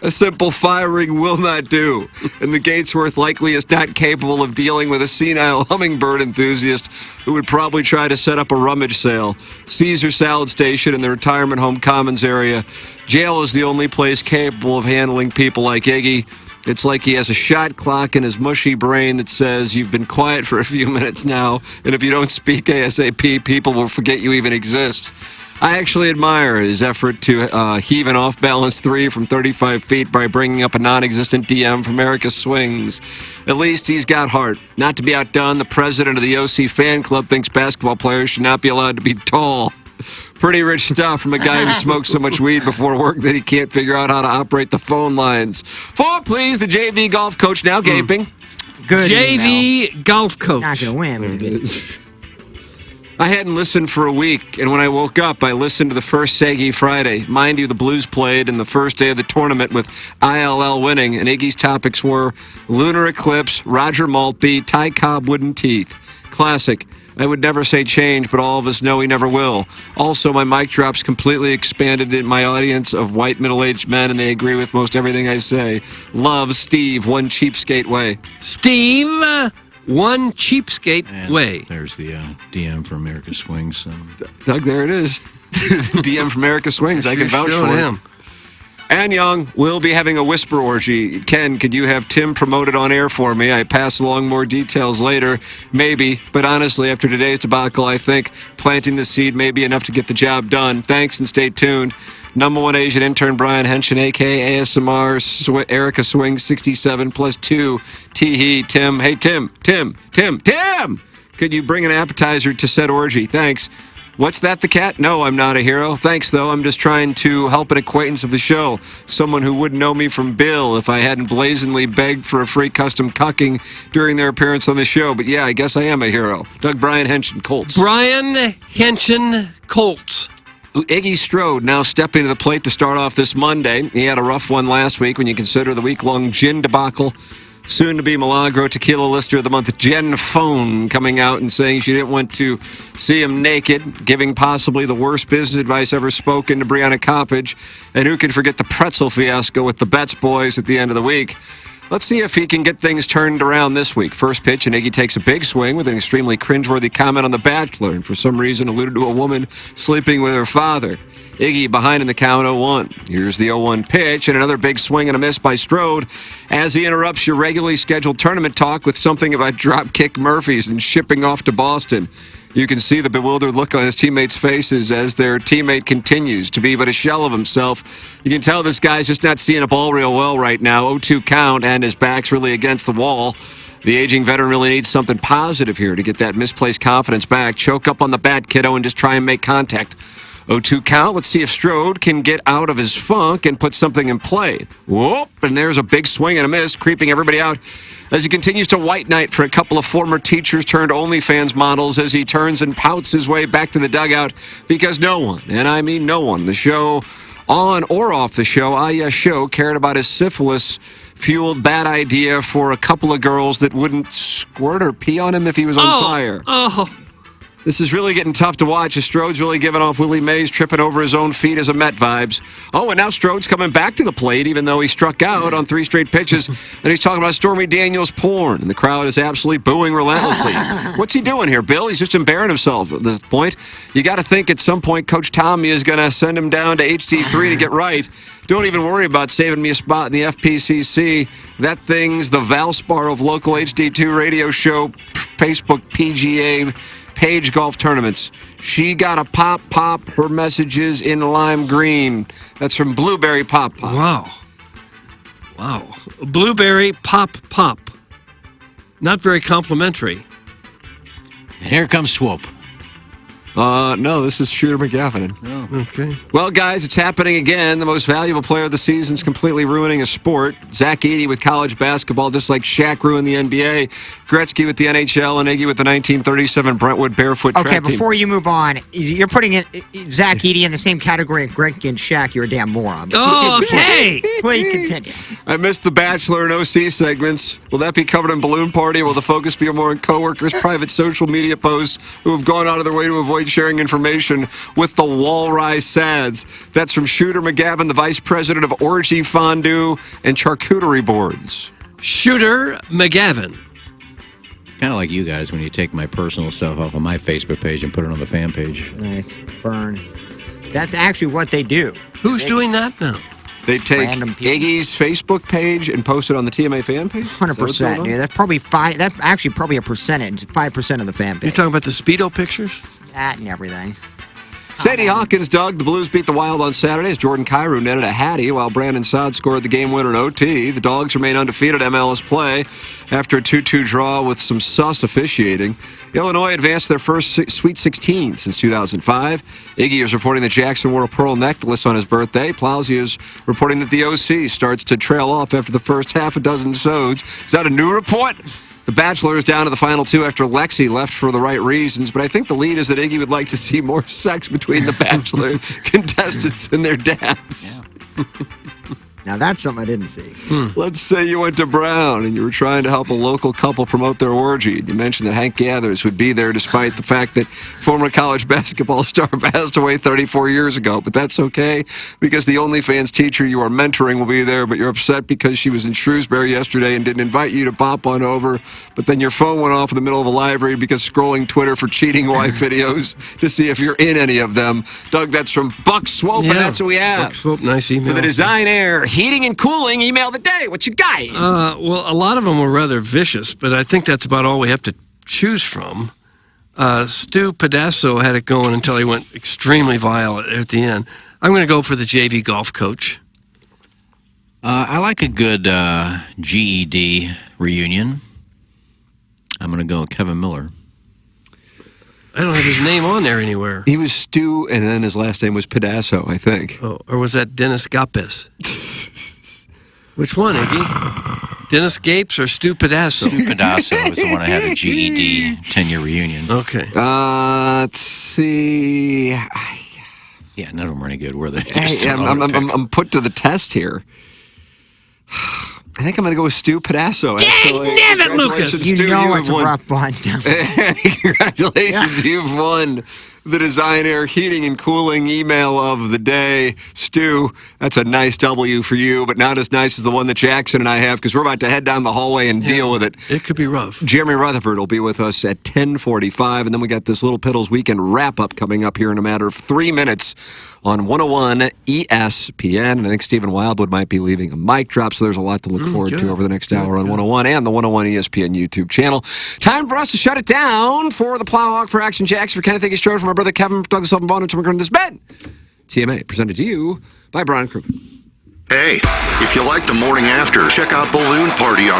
A simple firing will not do, and the Gatesworth likely is not capable of dealing with a senile hummingbird enthusiast who would probably try to set up a rummage sale. Caesar Salad Station in the retirement home commons area. Jail is the only place capable of handling people like Iggy. It's like he has a shot clock in his mushy brain that says, you've been quiet for a few minutes now, and if you don't speak ASAP, people will forget you even exist. I actually admire his effort to heave an off-balance three from 35 feet by bringing up a non-existent DM from America Swings. At least he's got heart. Not to be outdone, the president of the OC fan club thinks basketball players should not be allowed to be tall. Pretty rich stuff from a guy who smokes so much weed before work that he can't figure out how to operate the phone lines. Forward, please, the JV golf coach now gaping. Good JV golf coach. Not going to win. I hadn't listened for a week, and when I woke up, I listened to the first Seggy Friday. Mind you, the Blues played in the first day of the tournament with ILL winning, and Iggy's topics were lunar eclipse, Roger Maltby, Ty Cobb wooden teeth. Classic. I would never say change, but all of us know he never will. Also, my mic drops completely expanded in my audience of white middle-aged men, and they agree with most everything I say. Love, Steve, one cheapskate way. Steve, one cheapskate way. There's the DM for America Swings. Doug, there it is. DM for America Swings. I can vouch for him. And Young, we'll be having a whisper orgy. Ken, could you have Tim promoted on air for me? I pass along more details later. Maybe. But honestly, after today's debacle, I think planting the seed may be enough to get the job done. Thanks and stay tuned. Number one Asian intern Brian Henshin, a.k.a. ASMR, Erica Swing, 67 plus 2. Tee-hee, Tim. Hey, Tim. Could you bring an appetizer to said orgy? Thanks. What's that, the cat? No, I'm not a hero. Thanks, though. I'm just trying to help an acquaintance of the show. Someone who wouldn't know me from Bill if I hadn't blazingly begged for a free custom cucking during their appearance on the show. But yeah, I guess I am a hero. Doug Brian Henshin, Colts. Brian Henshin, Colts. Iggy Strode now stepping to the plate to start off this Monday. He had a rough one last week when you consider the week-long gin debacle. Soon to be Milagro Tequila Lister of the Month, Jen Phone, coming out and saying she didn't want to see him naked, giving possibly the worst business advice ever spoken to Brianna Coppage. And who can forget the pretzel fiasco with the Betts boys at the end of the week? Let's see if he can get things turned around this week. First pitch, and Iggy takes a big swing with an extremely cringeworthy comment on The Bachelor, and for some reason alluded to a woman sleeping with her father. Iggy behind in the count 0-1. Here's the 0-1 pitch and another big swing and a miss by Strode as he interrupts your regularly scheduled tournament talk with something about Dropkick Murphys and shipping off to Boston. You can see the bewildered look on his teammates' faces as their teammate continues to be but a shell of himself. You can tell this guy's just not seeing a ball real well right now. 0-2 count and his back's really against the wall. The aging veteran really needs something positive here to get that misplaced confidence back. Choke up on the bat, kiddo, and just try and make contact. 0-2 count. Let's see if Strode can get out of his funk and put something in play. Whoop! And there's a big swing and a miss, creeping everybody out as he continues to white knight for a couple of former teachers turned OnlyFans models as he turns and pouts his way back to the dugout because no one, and I mean no one, the show, on or off the show, show, cared about his syphilis-fueled bad idea for a couple of girls that wouldn't squirt or pee on him if he was on fire. This is really getting tough to watch as Strode's really giving off Willie Mays tripping over his own feet as a Met vibes. Oh, and now Strode's coming back to the plate even though he struck out on 3 straight pitches. And he's talking about Stormy Daniels porn. And the crowd is absolutely booing relentlessly. What's he doing here, Bill? He's just embarrassing himself at this point. You got to think at some point Coach Tommy is going to send him down to HD3 to get right. Don't even worry about saving me a spot in the FPCC. That thing's the Valspar of local HD2 radio show, Facebook PGA Page Golf Tournaments. She got a pop, her messages in lime green. That's from Blueberry Pop. Wow. Blueberry Pop. Not very complimentary. And here comes Swope. No, this is Shooter McGavin. Oh. Okay. Well, guys, it's happening again. The most valuable player of the season is completely ruining a sport. Zach Edey with college basketball, just like Shaq ruined the NBA. Gretzky with the NHL, and Iggy with the 1937 Brentwood Barefoot track team. Okay, before you move on, you're putting Zach Edey in the same category as Gretzky and Shaq. You're a damn moron. Okay. Please continue. I missed the Bachelor and OC segments. Will that be covered in Balloon Party, or will the focus be more on coworkers' private social media posts who have gone out of their way to avoid avoid sharing information with the Walrus Sads. That's from Shooter McGavin, the vice president of Orgy Fondue and Charcuterie Boards. Shooter McGavin. Kind of like you guys when you take my personal stuff off of my Facebook page and put it on the fan page. Nice. Burn. That's actually what they do. Who's doing that now? They take Random people. Iggy's Facebook page and post it on the TMA fan page? 100%, dude. That's probably that's actually probably a percentage. 5% of the fan You base. talking about the Speedo pictures? That and everything. Sadie Hawkins, Doug, the Blues beat the Wild on Saturday as Jordan Kyrou netted a hattie while Brandon Saad scored the game winner in OT. The Dogs remain undefeated at MLS play after a 2-2 draw with some sus officiating. Illinois advanced their first Sweet 16 since 2005. Iggy is reporting that Jackson wore a pearl necklace on his birthday. Plowsy is reporting that the OC starts to trail off after the first half a dozen sods. Is that a new report? The Bachelor is down to the final two after Lexi left for the right reasons, but I think the lead is that Iggy would like to see more sex between the Bachelor contestants and their dads. Now that's something I didn't see. Let's say you went to Brown and you were trying to help a local couple promote their orgy. You mentioned that Hank Gathers would be there despite the fact that former college basketball star passed away 34 years ago. But that's okay because the OnlyFans teacher you are mentoring will be there, but you're upset because she was in Shrewsbury yesterday and didn't invite you to pop on over. But then your phone went off in the middle of a library because scrolling Twitter for cheating wife videos to see if you're in any of them. Doug, that's from Buck Swope, and that's what we have. Buck Swope, nice email. For the Design Air Heating and Cooling email of the day. What you got? Well, a lot of them were rather vicious, but I think that's about all we have to choose from. Stu Pedasso had it going until he went extremely violent at the end. I'm going to go for the JV golf coach. I like a good GED reunion. I'm going to go with Kevin Miller. I don't have his name on there anywhere. He was Stu, and then his last name was Pedasso, I think. Oh, or was that Dennis Gapes? Which one, Iggy? Dennis Gapes or Stu Pedasso? Stu Pedasso was the one I had a GED 10-year reunion. Okay. Let's see. Yeah, none of them were any good, were they? Hey, I'm put to the test here. I think I'm going to go with Stu Pedasso. Actually. Damn it, Lucas! You know it's a rough bunch now. Congratulations, you've won the Design Air Heating and Cooling email of the day. Stu, that's a nice W for you, but not as nice as the one that Jackson and I have because we're about to head down the hallway and deal with it. It could be rough. Jeremy Rutherford will be with us at 10:45, and then we got this Little Piddles Weekend wrap-up coming up here in a matter of 3 minutes on 101 ESPN. And I think Stephen Wildwood might be leaving a mic drop, so there's a lot to look forward to over the next hour on 101 and the 101 ESPN YouTube channel. Time for us to shut it down for the Plowhawk, for Action Jackson, for Kenneth Iggy Strode, for my brother Kevin, for Douglas Sullivan, and Tim McCurran. This bed. TMA, presented to you by Brian Kruger. Hey, if you like the morning after, check out Balloon Party on